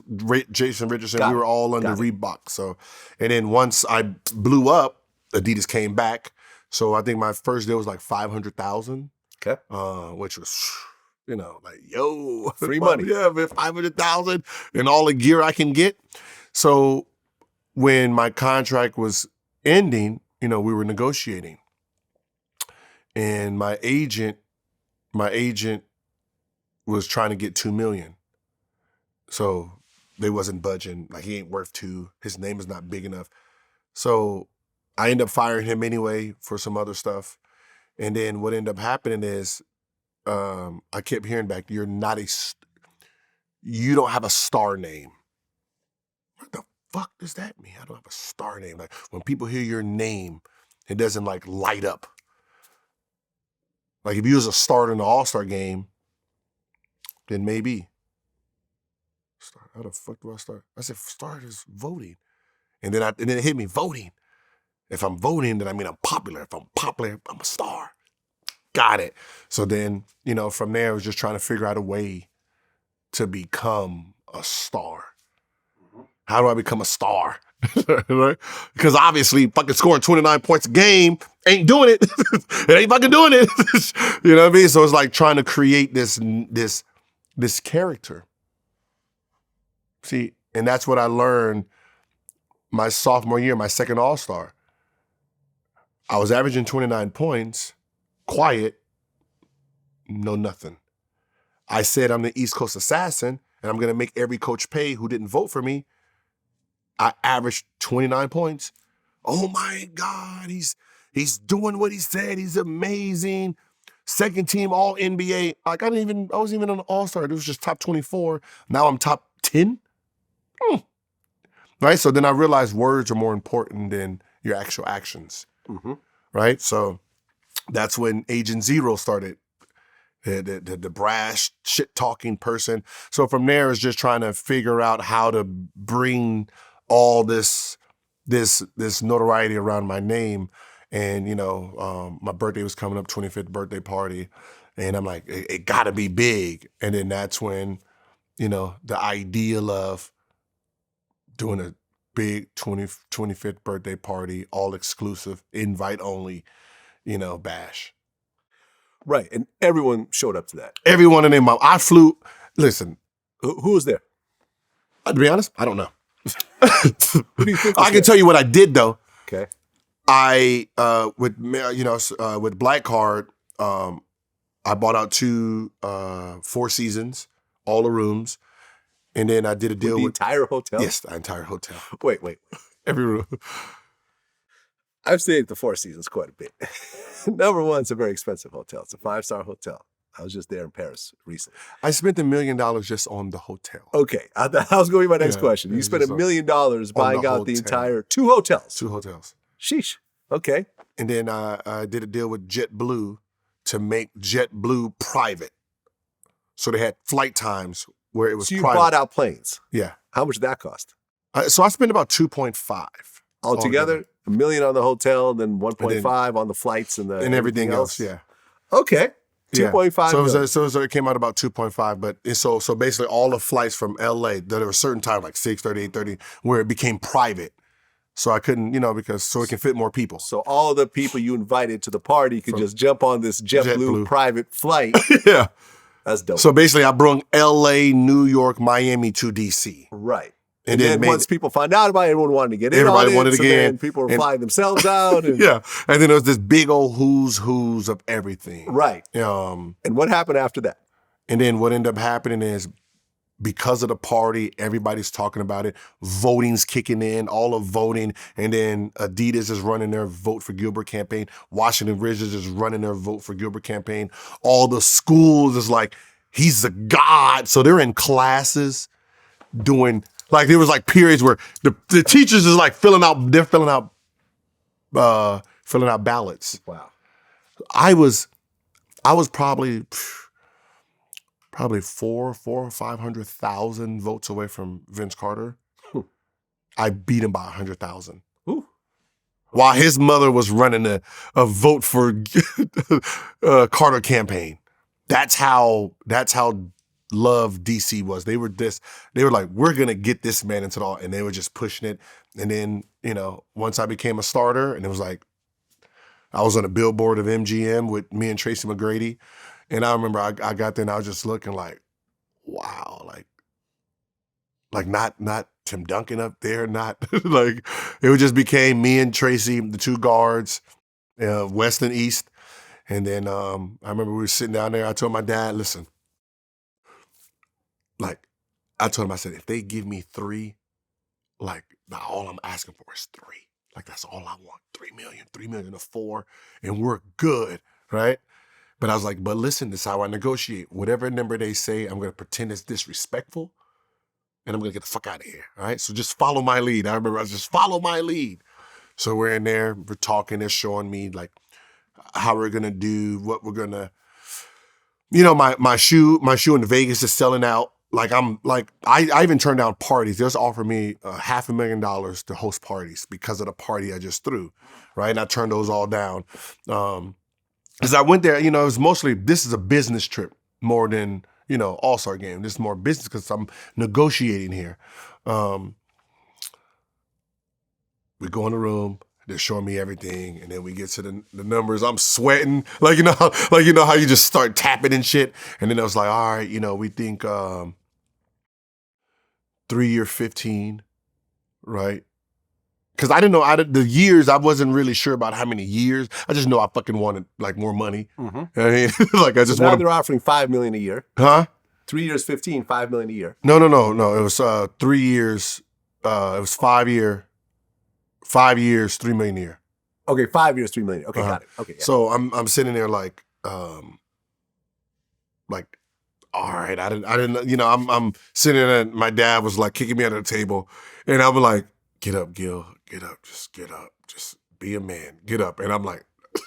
Jason Richardson. Got we were it. all under Got it. Reebok. So, and then once I blew up, Adidas came back. So I think my first deal was like $500,000. Okay. Which was, like Free money. Yeah, man, $500,000 and all the gear I can get. So when my contract was ending, we were negotiating. And my agent was trying to get $2 million. So they wasn't budging. Like, he ain't worth $2 million. His name is not big enough. So I ended up firing him anyway for some other stuff. And then what ended up happening is I kept hearing back, you don't have a star name. What the fuck does that mean? I don't have a star name. Like, when people hear your name, it doesn't like light up. Like, if you was a starter in the All-Star game, then maybe. How the fuck do I start? I said, start is voting. And then it hit me, voting. If I'm voting, then I mean I'm popular. If I'm popular, I'm a star. Got it. So then, from there, I was just trying to figure out a way to become a star. How do I become a star? Right? Because obviously, fucking scoring 29 points a game ain't doing it. It ain't fucking doing it. You know what I mean? So it's like trying to create this character. See, and that's what I learned my sophomore year, my second All-Star. I was averaging 29 points, quiet, no nothing. I said I'm the East Coast assassin, and I'm going to make every coach pay who didn't vote for me. I averaged 29 points. Oh my God, he's doing what he said. He's amazing. Second team All NBA. Like, I wasn't even on the All-Star. It was just top 24. Now I'm top 10. Right? So then I realized words are more important than your actual actions. Mm-hmm. Right? So that's when Agent Zero started. The brash, shit-talking person. So from there, it's just trying to figure out how to bring all this notoriety around my name. And, my birthday was coming up, 25th birthday party. And I'm like, it gotta be big. And then that's when, the ideal of doing a big 25th birthday party, all exclusive, invite only, bash. Right. And everyone showed up to that. Everyone in their mouth. I flew, listen. Who was there? To be honest, I don't know. Who do you think was I can there? tell you what I did though. Okay. I with Black Card, I bought out 2 Four Seasons, all the rooms, and then I did a deal the with entire hotel? Yes, the entire hotel, Wait. every room. I've stayed at the Four Seasons quite a bit. Number one, it's a very expensive hotel. It's a 5-star hotel. I was just there in Paris recently. I spent $1 million just on the hotel. Okay. That was going to be my next question. You it's spent just $1 million buying the out the hotel. entire 2 hotels. 2 hotels. Sheesh. Okay. And then I did a deal with JetBlue to make JetBlue private. So they had flight times where it was So you private. bought out planes. Yeah. How much did that cost? So I spent about 2.5 Altogether, $1 million on the hotel, then 1.5 on the flights and everything else. Yeah. Okay. Yeah. 2.5 So it came out about 2.5, but so basically all the flights from LA, there were certain times like 6:30, 8:30, where it became private. So I couldn't, because so it can fit more people. So all the people you invited to the party could just jump on this JetBlue JetBlue. private flight. Yeah. That's dope. So basically I brought LA, New York, Miami to DC. Right. And then then once people found out about it, everyone wanted to get in Everybody on it. wanted to so get then in. people were And- flying themselves out. And, Yeah. And then there was this big old who's of everything. Right. And what happened after that? then what ended up happening is because of the party, everybody's talking about it. Voting's kicking in, all of voting. And then Adidas is running their Vote for Gilbert campaign. Washington Wizards is running their Vote for Gilbert campaign. All the schools is like, he's a god. So they're in classes doing, like there was like periods where the teachers is like filling out ballots. Wow. I was probably 400,000 or 500,000 votes away from Vince Carter. I beat him by 100,000. While his mother was running a vote for Carter campaign. That's how love DC was. They were like, we're gonna get this man into all, and they were just pushing it. And then, once I became a starter, and it was like, I was on a billboard of MGM with me and Tracy McGrady. And I remember I got there and I was just looking like, wow, like not Tim Duncan up there, not like, it just became me and Tracy, the two guards, West and East. And then I remember we were sitting down there. I told my dad, listen, I told him, I said, if they give me 3, all I'm asking for is 3. That's all I want. 3 million or 4, and we're good, right? But I was like, but listen, this is how I negotiate. Whatever number they say, I'm gonna pretend it's disrespectful, and I'm gonna get the fuck out of here, all right? So just follow my lead. I remember I was just follow my lead. So we're in there, we're talking, they're showing me how we're gonna do, what we're gonna, my shoe in Vegas is selling out. I even turned down parties. They just offered me $500,000 to host parties because of the party I just threw, right? And I turned those all down. Because I went there, it was mostly, this is a business trip more than, all-star game. This is more business because I'm negotiating here. We go in the room, they're showing me everything, and then we get to the numbers. I'm sweating, how you just start tapping and shit. And then I was like, all right, we think 3-year 15, right? Because I didn't know the years. I wasn't really sure about how many years. I just know I fucking wanted more money. Mm-hmm. I mean, I just now wanted. they're offering $5 million a year. Huh? 3 years, 15, $5 million a year. No. It was 3 years. It was 5 years, $3 million a year. Okay, 5 years, $3 million. Okay, got it. Okay. Yeah. So I'm sitting there all right, I didn't, I'm sitting there and my dad was kicking me under the table, and I was like, get up, Gil, get up, just be a man, get up. And I'm like,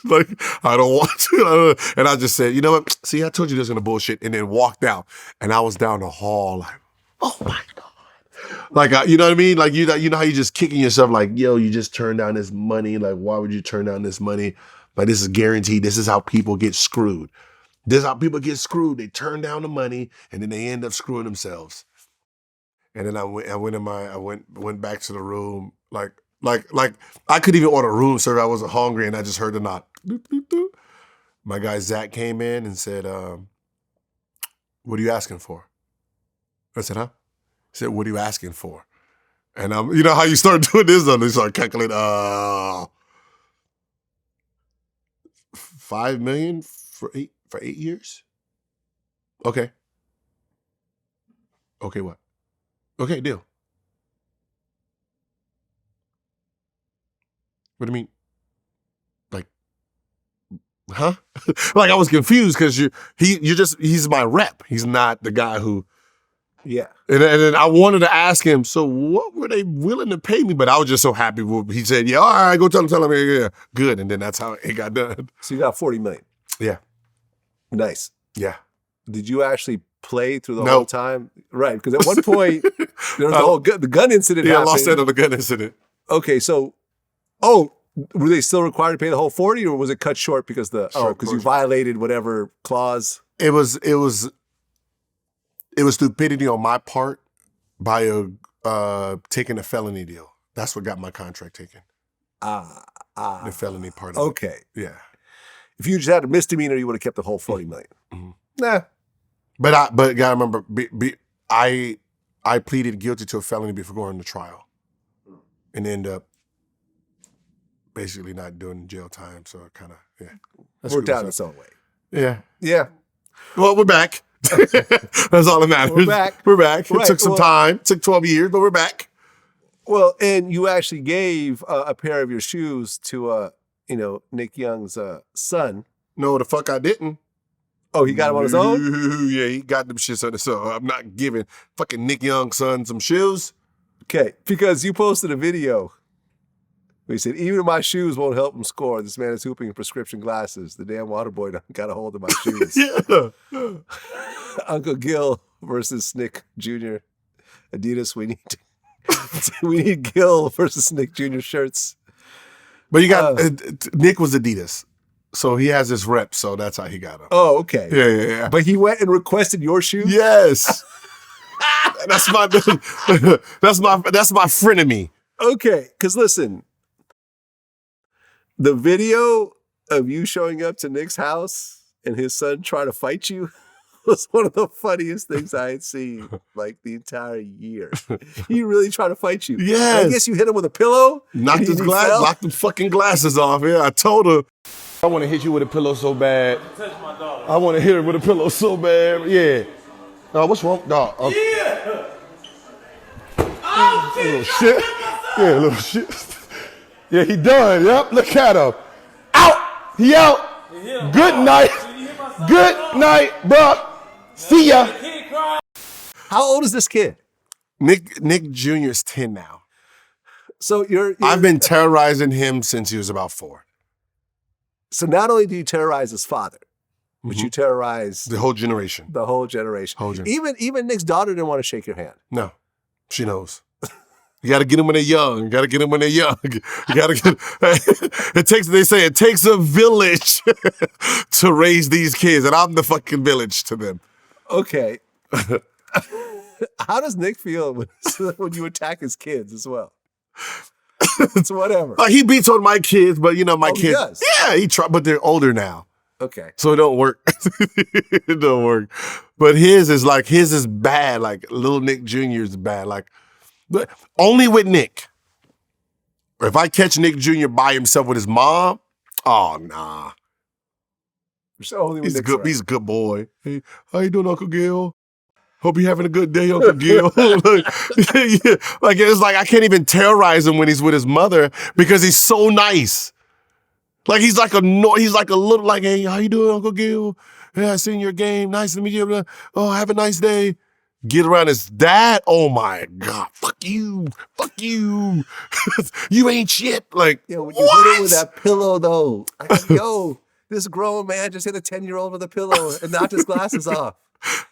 I don't want to. And I just said, you know what? See, I told you this is gonna bullshit, and then walked out. And I was down the hall oh my God. You know what I mean? You know how you just kicking yourself yo, you just turned down this money. Why would you turn down this money? This is guaranteed. This is how people get screwed. This is how people get screwed. They turn down the money and then they end up screwing themselves. And then I went back to the room. I couldn't even order room service. I wasn't hungry, and I just heard the knock. Doop, doop, doop. My guy Zach came in and said, what are you asking for? I said, huh? He said, what are you asking for? And you know how you start doing this, though? They start calculating, $5 million for 8 years? Okay. Okay, what? Okay, deal. What do you mean? Huh? I was confused because he's my rep. He's not the guy who. Yeah. And then I wanted to ask him, so what were they willing to pay me? But I was just so happy. He said, yeah, all right, go tell him. Yeah, good. And then that's how it got done. So you got $40 million. Yeah. Nice. Yeah. Did you actually play through the No. whole time? Right, because at one point there was the gun incident. Yeah, I happened. lost that on the gun incident. Okay, so, were they still required to pay the whole 40, or was it cut short because because you violated whatever clause? It was stupidity on my part by taking a felony deal. That's what got my contract taken. The felony part of it. Okay. Yeah. If you just had a misdemeanor, you would have kept the whole $40 million. Mm-hmm. Nah. But gotta remember, I pleaded guilty to a felony before going to trial, and ended up basically not doing jail time. So kind of Worked out in its own way. Yeah. Yeah. Well, we're back. That's all that matters. We're back. We're back. Right. It took some time. It took 12 years, but we're back. Well, and you actually gave a pair of your shoes to Nick Young's son. No, the fuck I didn't. Oh, he got them on his own? Yeah, he got them shits on his own. I'm not giving fucking Nick Young's son some shoes. Okay, because you posted a video where you said, even my shoes won't help him score. This man is hooping in prescription glasses. The damn water boy got a hold of my shoes. Yeah. Uncle Gil versus Nick Jr. Adidas, we need to We need Gil versus Nick Jr. shirts. But you got Nick was Adidas, so he has this rep. So that's how he got him. Oh, okay. Yeah. But he went and requested your shoes? Yes. that's my frenemy. Okay, because listen, the video of you showing up to Nick's house and his son trying to fight you was one of the funniest things I had seen like the entire year. He really tried to fight you. Yes. I guess you hit him with a pillow. Knocked his glass, knocked the fucking glasses off. Yeah, I told her. I want to hit you with a pillow so bad. Touch my dog. I want to hit her with a pillow so bad. Yeah. No, what's wrong? Dog. Yeah. Oh, shit. Little shit. Yeah, little shit. Yeah, he done. Yep. Look at him. Out. He out. Good night. Good night, bro. See ya. How old is this kid? Nick Jr. is 10 now. So I've been terrorizing him since he was about 4. So not only do you terrorize his father, but you terrorize the whole generation. The whole generation. Even Nick's daughter didn't want to shake your hand. No, she knows. You got to get them when they're young. You got to get them when they're young. You got to get. They say it takes a village to raise these kids, and I'm the fucking village to them. Okay. How does Nick feel when you attack his kids as well? It's whatever. He beats on my kids, but my kids. He does? Yeah, he try, but they're older now. Okay. So it don't work. It don't work. But his is bad. Like little Nick Jr. is bad. Like, but only with Nick. Or if I catch Nick Jr. by himself with his mom, oh nah. He's good. He's a good boy. Hey, how you doing, Uncle Gil? Hope you're having a good day, Uncle Gil. Yeah. Like it's like I can't even terrorize him when he's with his mother because he's so nice. Like he's like a little like, hey, how you doing, Uncle Gil? Yeah, I seen your game. Nice to meet you. Oh, have a nice day. Get around his dad. Oh my God. Fuck you. You ain't shit. Like, when you hit it with that pillow though. Yo, this grown man just hit a 10-year-old with a pillow and knocked his glasses off.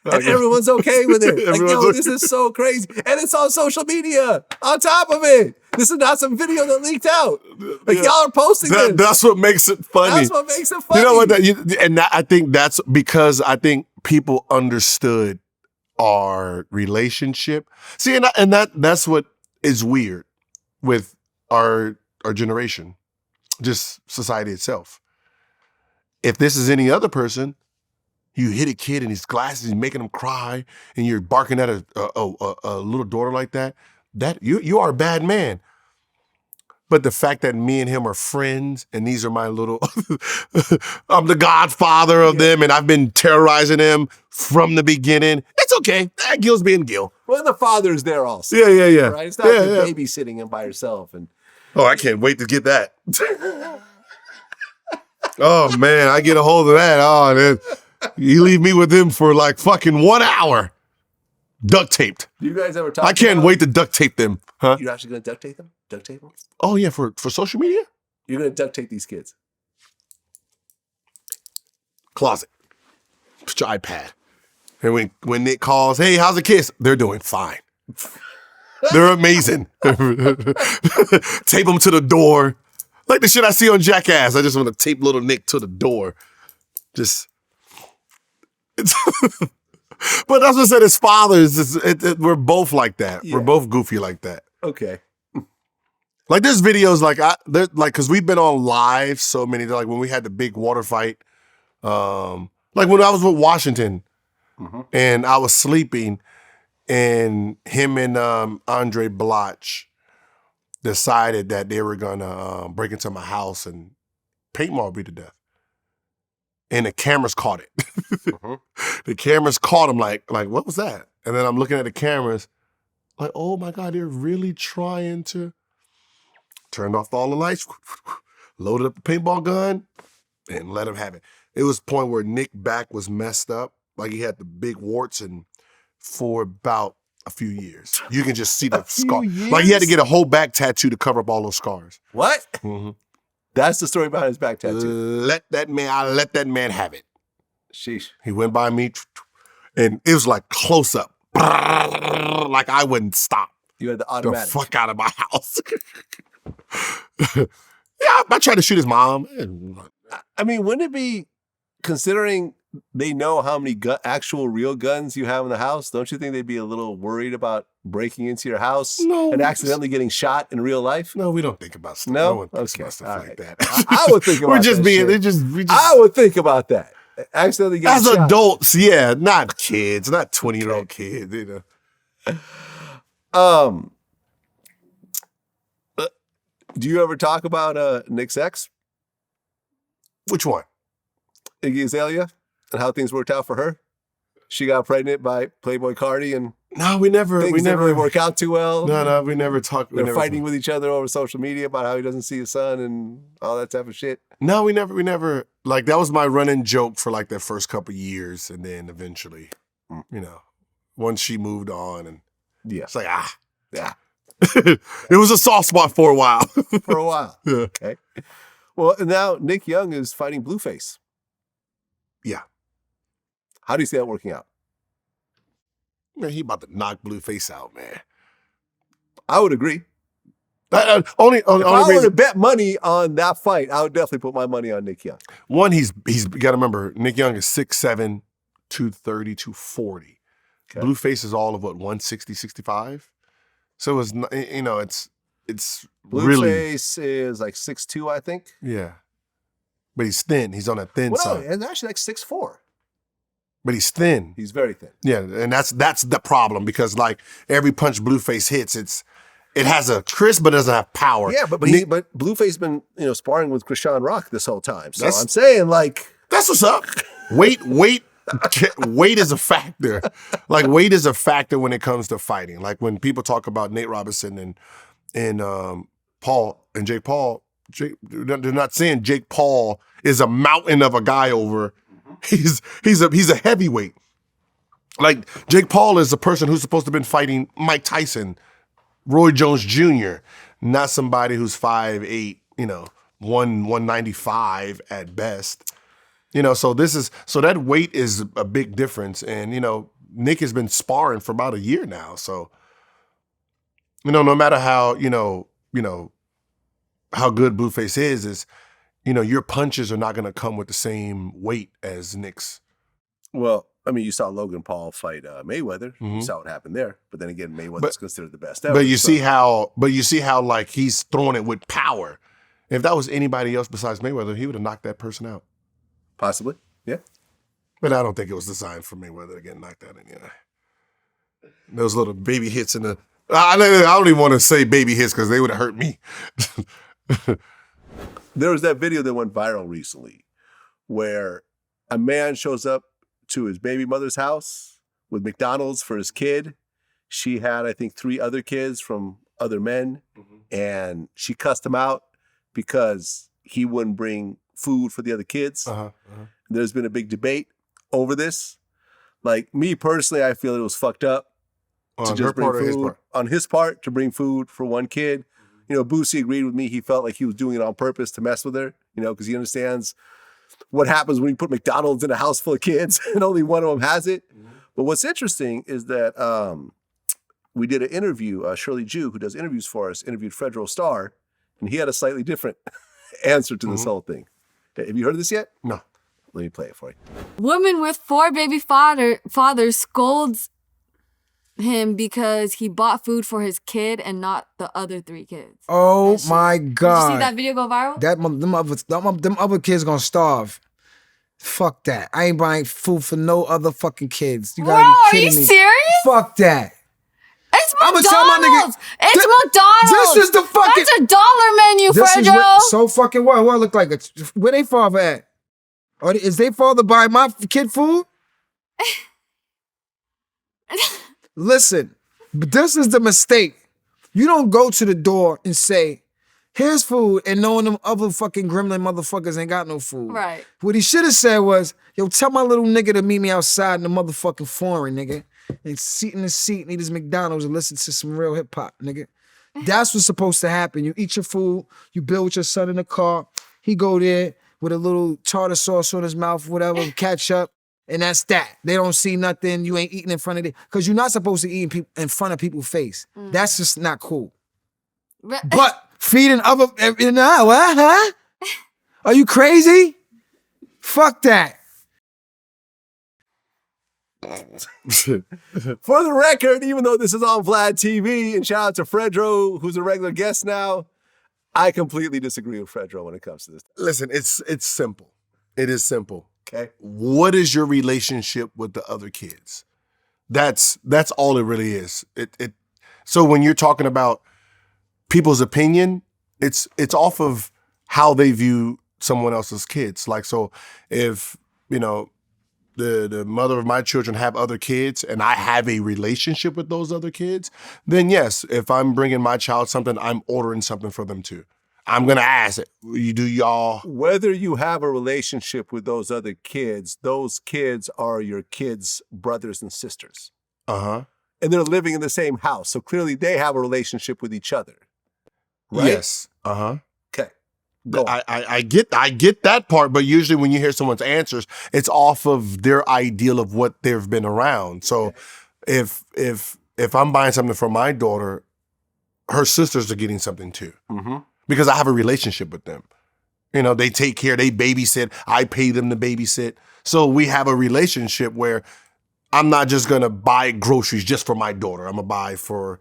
And everyone's okay with it. Like, this is so crazy. And it's on social media on top of it. This is not some video that leaked out. Like, y'all are posting this. That's what makes it funny. That's what makes it funny. You know what? I think that's because I think people understood our relationship. See, and that's what is weird with our generation, just society itself. If this is any other person, you hit a kid in his glasses and making him cry, and you're barking at a little daughter like that you are a bad man. But the fact that me and him are friends, and these are my little, I'm the godfather of them, and I've been terrorizing them from the beginning. It's okay. Gil's being Gil. Well, the father's there also. Yeah. Right? It's not like babysitting him by yourself. And oh, I can't wait to get that. Oh man, I get a hold of that. Oh, man. You leave me with him for like fucking 1 hour. Duct taped. Do you guys ever talk I can't wait to duct tape them. Huh? You're actually going to duct tape them? Duct tape them? Oh yeah, for social media? You're going to duct tape these kids. Closet. Put your iPad. And when Nick calls, hey, how's the kids? They're doing fine. They're amazing. Tape them to the door. Like the shit I see on Jackass. I just want to tape little Nick to the door. Just... But that's what I said. His father is. We're both like that. Yeah. We're both goofy like that. Okay. Like there's videos because we've been on live so many. Like when we had the big water fight, like when I was with Washington, and I was sleeping, and him and Andre Bloch decided that they were gonna break into my house and paintball me to death. And the cameras caught it. The cameras caught him like, what was that? And then I'm looking at the cameras like, oh my God, they're really trying to turn off all the lights, loaded up the paintball gun, and let him have it. It was a point where Nick's back was messed up. Like he had the big warts and for about a few years. You can just see the scar. Like he had to get a whole back tattoo to cover up all those scars. What? Mm-hmm. That's the story behind his back tattoo. I let that man have it. Sheesh. He went by me, and it was like close up, like I wouldn't stop. You had the the automatic. fuck out of my house. Yeah, I tried to shoot his mom. I mean, wouldn't it be, considering they know how many actual real guns you have in the house, don't you think they'd be a little worried about breaking into your house and accidentally getting shot in real life? No, we don't think about stuff. No? one thinks Okay. about stuff All like right. that. I would think about We're just that being. shit. I would think about that. Accidentally getting As shot. adults, yeah, not kids, not 20-year-old kids. You know. Do you ever talk about Nick's ex, Which one? Iggy Azalea, and how things worked out for her? She got pregnant by Playboy Cardi, and No, we never. things didn't really work out too well. No, we never talk. They're fighting with each other over social media about how he doesn't see his son and all that type of shit. No, we never. Like that was my running joke for like the first couple years, and then eventually, you know, once she moved on, and it's like yeah. It was a soft spot for a while. For a while. Yeah. Okay. Well, and now Nick Young is fighting Blueface. Yeah. How do you see that working out? Man, he about to knock Blueface out, man. I would agree. Only If I were reason, to bet money on that fight, I would definitely put my money on Nick Young. one, he's you got to remember, Nick Young is 6'7", 230, 240. Okay. Blueface is all of what, 160, 65? So it's really, Blueface is like 6'2", I think. yeah. But he's thin. He's on that thin Well, no, side. it's actually like 6'4". But he's thin. He's very thin. Yeah, and that's the problem because like every punch Blueface hits, it has a crisp but doesn't have power. Yeah, but Blueface been sparring with Krishan Rock this whole time. So That's- I'm saying like That's what's up. Weight is a factor. Like weight is a factor when it comes to fighting. Like when people talk about Nate Robinson and Paul and Jake Paul, they're not saying Jake Paul is a mountain of a guy over. He's a heavyweight. Like Jake Paul is a person who's supposed to have been fighting Mike Tyson, Roy Jones Jr., not somebody who's 5'8", 195 at best. So that weight is a big difference. And, Nick has been sparring for about a year now. So, no matter how, how good Blueface is, your punches are not going to come with the same weight as Nick's. Well, I mean, you saw Logan Paul fight Mayweather. You saw what happened there. But then again, Mayweather's considered the best ever. But you see how like he's throwing it with power. If that was anybody else besides Mayweather, he would have knocked that person out. Possibly, yeah. But I don't think it was designed for Mayweather to get knocked out. Those little baby hits in the. I don't even want to say baby hits because they would have hurt me. There was that video that went viral recently where a man shows up to his baby mother's house with McDonald's for his kid. She had, I think, 3 other kids from other men, and she cussed him out because he wouldn't bring food for the other kids. There's been a big debate over this. Like, me personally, I feel it was fucked up to just bring food on his part to bring food for one kid. Boosie agreed with me. He felt like he was doing it on purpose to mess with her, because he understands what happens when you put McDonald's in a house full of kids and only one of them has it. But what's interesting is that we did an interview, Shirley Jew, who does interviews for us, interviewed Fredro Starr, and he had a slightly different answer to this whole thing. Have you heard of this yet? No. Let me play it for you. Woman with 4 baby fathers scolds him because he bought food for his kid and not the other 3 kids. Oh my God. Did you see that video go viral? Them other kids gonna starve. Fuck that. I ain't buying food for no other fucking kids. You gotta be kidding me. Are you serious? Fuck that. It's I'ma tell my McDonald's. nigga, It's McDonald's. This is the fucking. That's a dollar menu, This is Fredro. what, so fucking what? What look like? Where they father at? Or is they father buy my kid food? Listen, this is the mistake. You don't go to the door and say, here's food, and knowing them other fucking gremlin motherfuckers ain't got no food. Right. What he should have said was, yo, tell my little nigga to meet me outside in the motherfucking foreign, nigga. And sit in the seat and eat his McDonald's and listen to some real hip hop, nigga. That's what's supposed to happen. You eat your food, you build with your son in the car, he go there with a little tartar sauce on his mouth, whatever, ketchup. And that's that. They don't see nothing. You ain't eating in front of them. Because you're not supposed to eat in front of people's face. That's just not cool. But feeding other, what, huh? Are you crazy? Fuck that. For the record, even though this is on VladTV, and shout out to Fredro, who's a regular guest now, I completely disagree with Fredro when it comes to this. Listen, it's simple. It is simple. Okay. What is your relationship with the other kids? That's all it really is. So when you're talking about people's opinion, it's off of how they view someone else's kids. Like, so if, you know, the mother of my children have other kids and I have a relationship with those other kids, then yes, if I'm bringing my child something, I'm ordering something for them too. I'm going to ask it. Y'all. Whether you have a relationship with those other kids, those kids are your kids' brothers and sisters. Uh-huh. And they're living in the same house. So clearly they have a relationship with each other. Right? Yes. Uh-huh. Okay. Go on. I get that part, but usually when you hear someone's answers, it's off of their ideal of what they've been around. So if I'm buying something for my daughter, her sisters are getting something too. Mm-hmm. Because I have a relationship with them. You know, they take care, they babysit, I pay them to babysit. So we have a relationship where I'm not just gonna buy groceries just for my daughter. I'm gonna buy for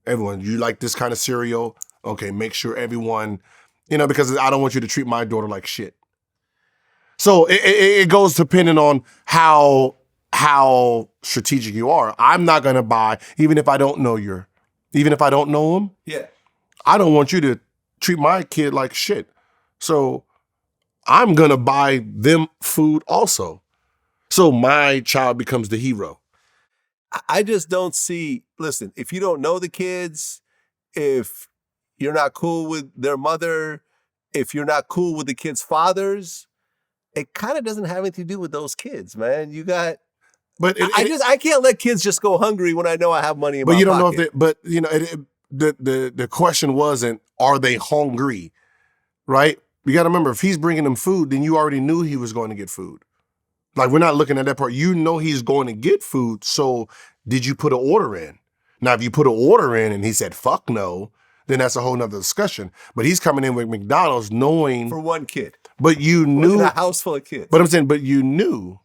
everyone. You like this kind of cereal? Okay, make sure everyone, you know, because I don't want you to treat my daughter like shit. So it goes depending on how strategic you are. I'm not gonna buy, even if I don't know him. Yeah. I don't want you to treat my kid like shit. So I'm going to buy them food also. So my child becomes the hero. I just don't see, listen, if you don't know the kids, if you're not cool with their mother, if you're not cool with the kids' fathers, it kind of doesn't have anything to do with those kids, man. You got, but I can't let kids just go hungry when I know I have money in my pocket. But you don't know if they, but you know, the question wasn't, are they hungry, right? You got to remember, if he's bringing them food, then you already knew he was going to get food. Like, we're not looking at that part. You know he's going to get food, so did you put an order in? Now, if you put an order in and he said, fuck no, then that's a whole nother discussion. But he's coming in with McDonald's knowing... For one kid. But you knew... In a house full of kids. But I'm saying, but you knew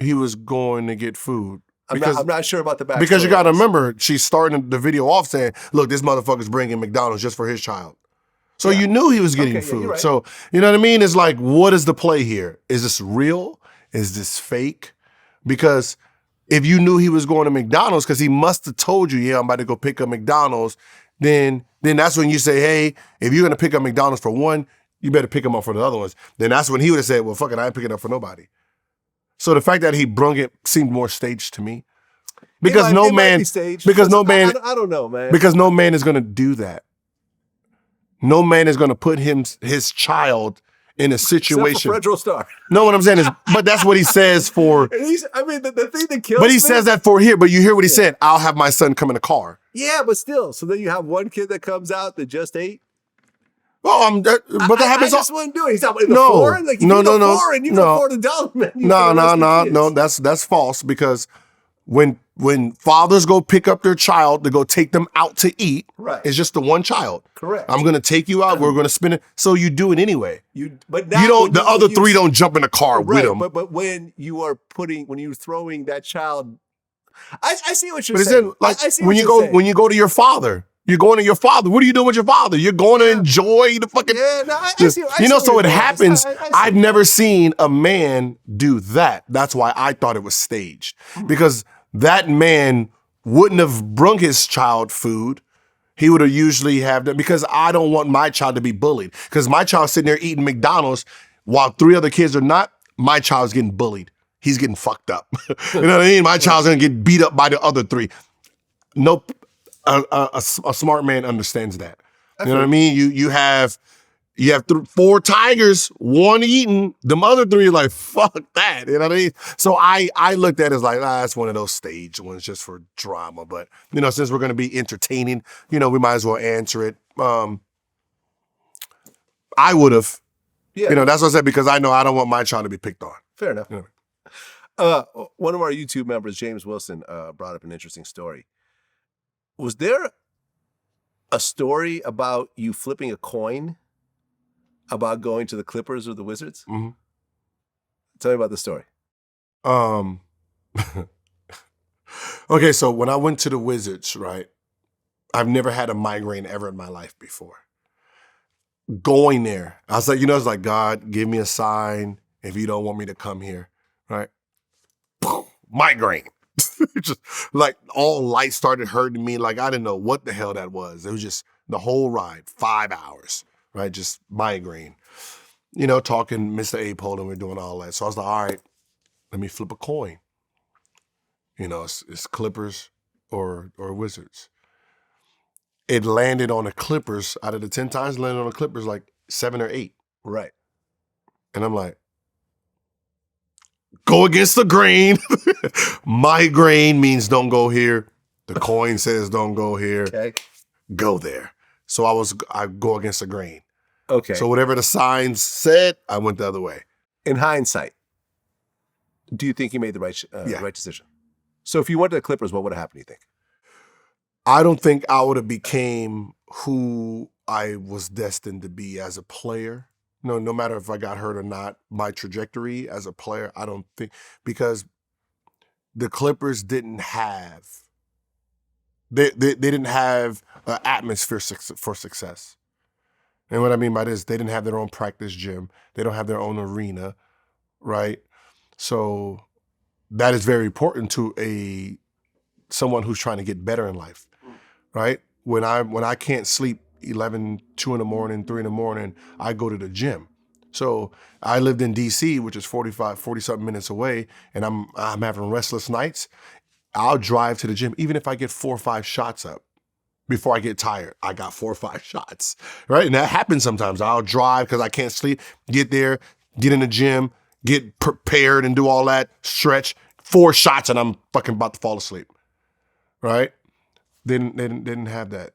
he was going to get food. I'm not sure about the backstory. Because you got to remember, she's starting the video off saying, look, this motherfucker's bringing McDonald's just for his child. So you knew he was getting food. Right. So, you know what I mean? It's like, what is the play here? Is this real? Is this fake? Because if you knew he was going to McDonald's, because he must have told you, yeah, I'm about to go pick up McDonald's, then that's when you say, hey, if you're going to pick up McDonald's for one, you better pick him up for the other ones. Then that's when he would have said, well, fuck it, I ain't picking up for nobody. So the fact that he brung it seemed more staged to me. Because no man, I don't know, man. Because no man is going to do that. No man is going to put his child in a situation. Except for Fredro Starr. No, what I'm saying is, but that's what he says for. And the thing that kills But he me, says that for here. But you hear what he said? I'll have my son come in a car. Yeah, but still. So then you have one kid that comes out that just ate. Oh, but that happens. I just wouldn't do it. He's out in the foreign. Like, no. Foreign, you can afford $1, man. No. That's false, because when fathers go pick up their child to go take them out to eat, right, it's just the one child. Correct. I'm gonna take you out. We're gonna spend it. So you do it anyway. But you don't. The other three don't jump in the car with them. But when you're throwing that child, I see what you're saying. Like, I see when you go to your father. You're going to your father. What are you doing with your father? You're going to enjoy the fucking... Yeah, no, I see. So it happens. I've never seen a man do that. That's why I thought it was staged. Because that man wouldn't have brung his child food. He would have usually have that, because I don't want my child to be bullied. Because my child's sitting there eating McDonald's while 3 other kids are not. My child's getting bullied. He's getting fucked up. You know what I mean? My child's going to get beat up by the other 3. Nope. A smart man understands that. You know what I mean? You have 4 tigers, 1 eating, them other 3 are like, fuck that. You know what I mean? So I looked at it as like, that's one of those staged ones just for drama. But, since we're going to be entertaining, we might as well answer it. I would have. Yeah. That's what I said, because I know I don't want my child to be picked on. Fair enough. One of our YouTube members, James Wilson, brought up an interesting story. Was there a story about you flipping a coin about going to the Clippers or the Wizards? Mm-hmm. Tell me about the story. Okay, so when I went to the Wizards, right, I've never had a migraine ever in my life before. Going there, I was like, it's like, God, give me a sign if you don't want me to come here, right? Migraine. Just like all lights started hurting me. Like I didn't know what the hell that was. It was just the whole ride, 5 hours, right? Just migraine. Talking Mr. A-Pole and we're doing all that. So I was like, all right, let me flip a coin. It's Clippers or Wizards. It landed on the Clippers. Out of the 10 times, it landed on the Clippers like 7 or 8. Right. And I'm like, go against the grain. Migraine means don't go here. The coin says don't go here. Okay. Go there. So I go against the grain. Okay. So whatever the signs said, I went the other way. In hindsight, do you think you made the right decision? So if you went to the Clippers, what would have happened, do you think? I don't think I would have became who I was destined to be as a player. No matter if I got hurt or not, my trajectory as a player, I don't think, because the Clippers didn't have, they didn't have an atmosphere for success. And what I mean by this, they didn't have their own practice gym. They don't have their own arena, right? So that is very important to someone who's trying to get better in life, right? When I can't sleep 11, 2 in the morning, 3 in the morning, I go to the gym. So I lived in DC, which is 40-something minutes away, and I'm having restless nights. I'll drive to the gym, even if I get 4 or 5 shots up before I get tired. I got 4 or 5 shots, right? And that happens sometimes. I'll drive because I can't sleep, get there, get in the gym, get prepared and do all that, stretch, 4 shots, and I'm fucking about to fall asleep, right? They didn't have that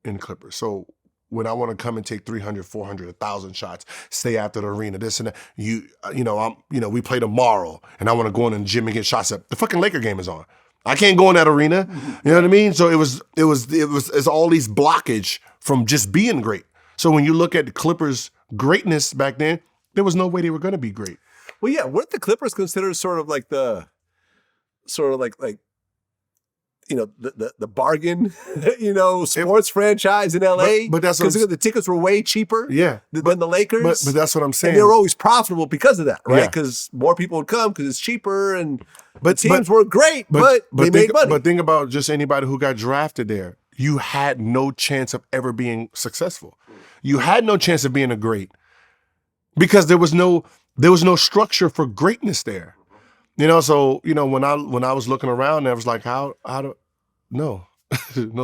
in the Clippers. So when I want to come and take 300, 400, 1,000 shots, stay after the arena, this and that, we play tomorrow, and I want to go in the gym and get shots up. The fucking Laker game is on. I can't go in that arena. You know what I mean? So it's all these blockage from just being great. So when you look at the Clippers' greatness back then, there was no way they were going to be great. Well, yeah, weren't the Clippers considered sort of like the bargain, sports franchise in LA? But that's because the tickets were way cheaper than the Lakers. But that's what I'm saying. And they were always profitable because of that, right? Yeah. Because more people would come because it's cheaper and teams were great, but they made money. But think about just anybody who got drafted there. You had no chance of ever being successful. You had no chance of being a great because there was no structure for greatness there. So when I was looking around, I was like, no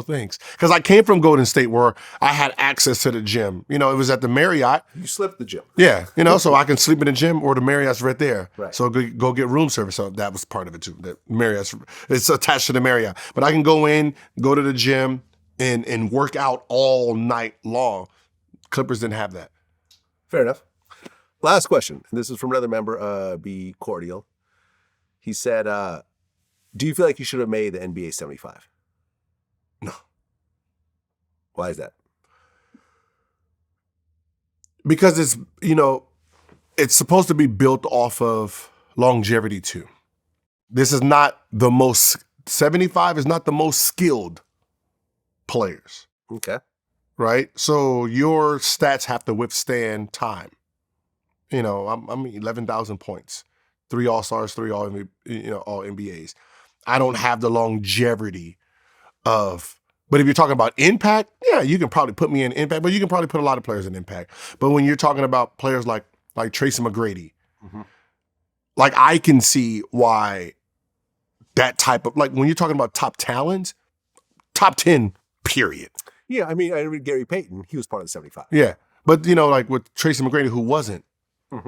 thanks. Because I came from Golden State where I had access to the gym. It was at the Marriott. You slept at the gym. Yeah, so I can sleep in the gym or the Marriott's right there. Right. So go get room service. So that was part of it too. The Marriott's, it's attached to the Marriott. But I can go to the gym and work out all night long. Clippers didn't have that. Fair enough. Last question. And this is from another member, Be Cordial. He said, do you feel like you should have made the NBA 75? No. Why is that? Because it's supposed to be built off of longevity too. This is not 75 is not the most skilled players. Okay. Right? So your stats have to withstand time. I'm 11,000 points. 3 All-Stars, 3 all NBAs. I don't have the longevity of, but if you're talking about impact, yeah, you can probably put me in impact, but you can probably put a lot of players in impact. But when you're talking about players like Tracy McGrady, like I can see why that type of, like when you're talking about top talent, top 10, period. Yeah, I mean, I read Gary Payton. He was part of the 75. Yeah, but like with Tracy McGrady, who wasn't,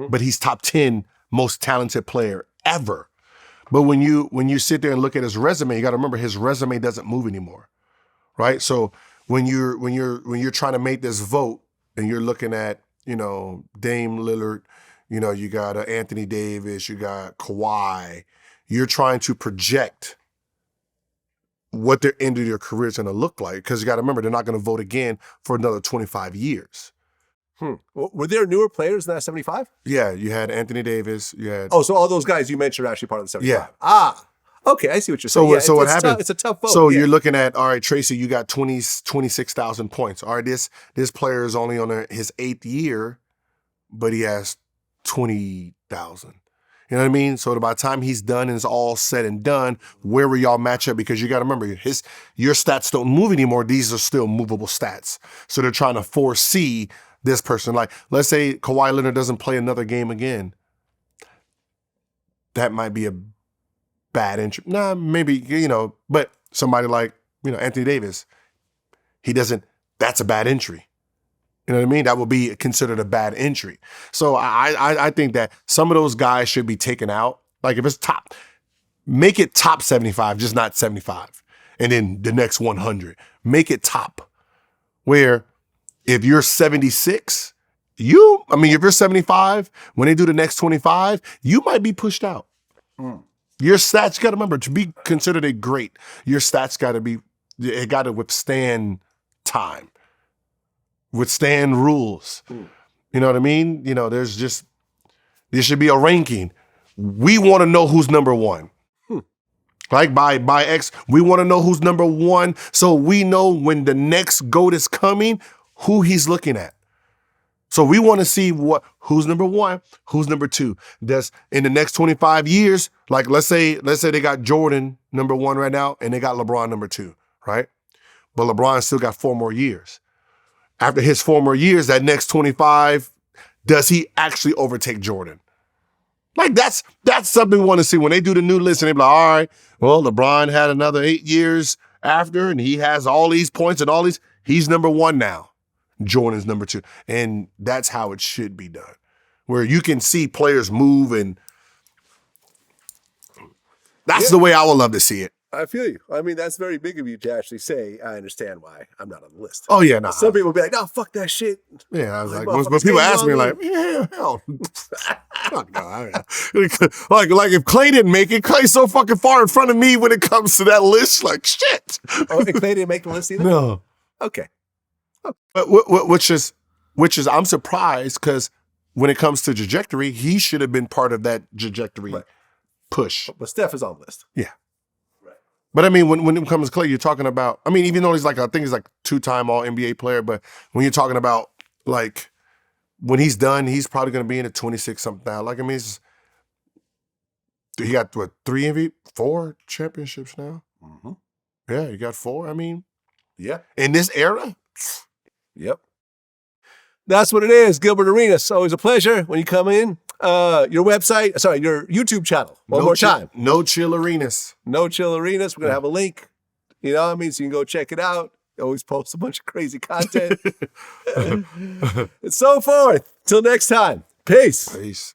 but he's top 10 most talented player ever. But when you sit there and look at his resume, you got to remember his resume doesn't move anymore, right? So when you're trying to make this vote and you're looking at Dame Lillard, You know, you got Anthony Davis, you got Kawhi. You're trying to project what their end of their career is going to look like, because you got to remember, they're not going to vote again for another 25 years. Were there newer players in that 75? Yeah, you had Anthony Davis. You had Oh, so all those guys you mentioned are actually part of the 75. Yeah. Okay, I see what you're So saying. what- so what it's happened? Tough, it's a tough vote. So yeah. you're looking at, all right, Tracy, you got 26,000 points. All right, this player is only on his 8th year, but he has 20,000. You know what I mean? So by the time he's done and it's all said and done, where will y'all match up? Because you got to remember, your stats don't move anymore. These are still movable stats. So they're trying to foresee this person. Like, let's say Kawhi Leonard doesn't play another game again. That might be a bad entry. Nah, maybe, but somebody like, Anthony Davis, he doesn't, that's a bad entry. You know what I mean? That would be considered a bad entry. So I think that some of those guys should be taken out. Like if it's make it top 75, just not 75. And then the next 100, make it top. Where if you're 76, if you're 75, when they do the next 25, you might be pushed out. Your stats, you got to remember, to be considered a great, your stats got to withstand time. Withstand rules. You know what I mean? There should be a ranking. We want to know who's number one. Like by X, we want to know who's number one, so we know when the next GOAT is coming, who he's looking at. So we want to see who's number one, who's number two. That's in the next 25 years, like let's say they got Jordan number one right now, and they got LeBron number two, right? But LeBron still got 4 more years. After his 4 more years, that next 25, does he actually overtake Jordan? Like that's something we want to see. When they do the new list and they be like, all right, well, LeBron had another 8 years after and he has all these points and all these, he's number one now. Jordan's number two. And that's how it should be done. Where you can see players move, and that's the way I would love to see it. I feel you. I mean, that's very big of you to actually say, I understand why I'm not on the list. Oh, yeah, no. Some people be like, no, fuck that shit. Yeah, I was like, when people ask me, like, yeah, hell. Fuck no. Like if Clay didn't make it, Clay's so fucking far in front of me when it comes to that list, like, shit. Oh, and Clay didn't make the list either? No. Okay. But which is, I'm surprised, because when it comes to trajectory, he should have been part of that trajectory push. But Steph is on the list. Yeah. But I mean, when it comes to Clay, you're talking about, I mean, even though he's like, I think he's like 2-time all NBA player, but when you're talking about like, when he's done, he's probably going to be in a 26-something now. Like, I mean, he got 4 championships now? Mm-hmm. Yeah, he got 4. I mean, yeah. In this era? Yep. That's what it is. Gilbert Arenas. Always a pleasure when you come in. Your website, your YouTube channel. One more time. No Chill Arenas. No Chill Arenas. We're going to have a link. You know what I mean? So you can go check it out. Always post a bunch of crazy content. And so forth. Till next time. Peace. Peace.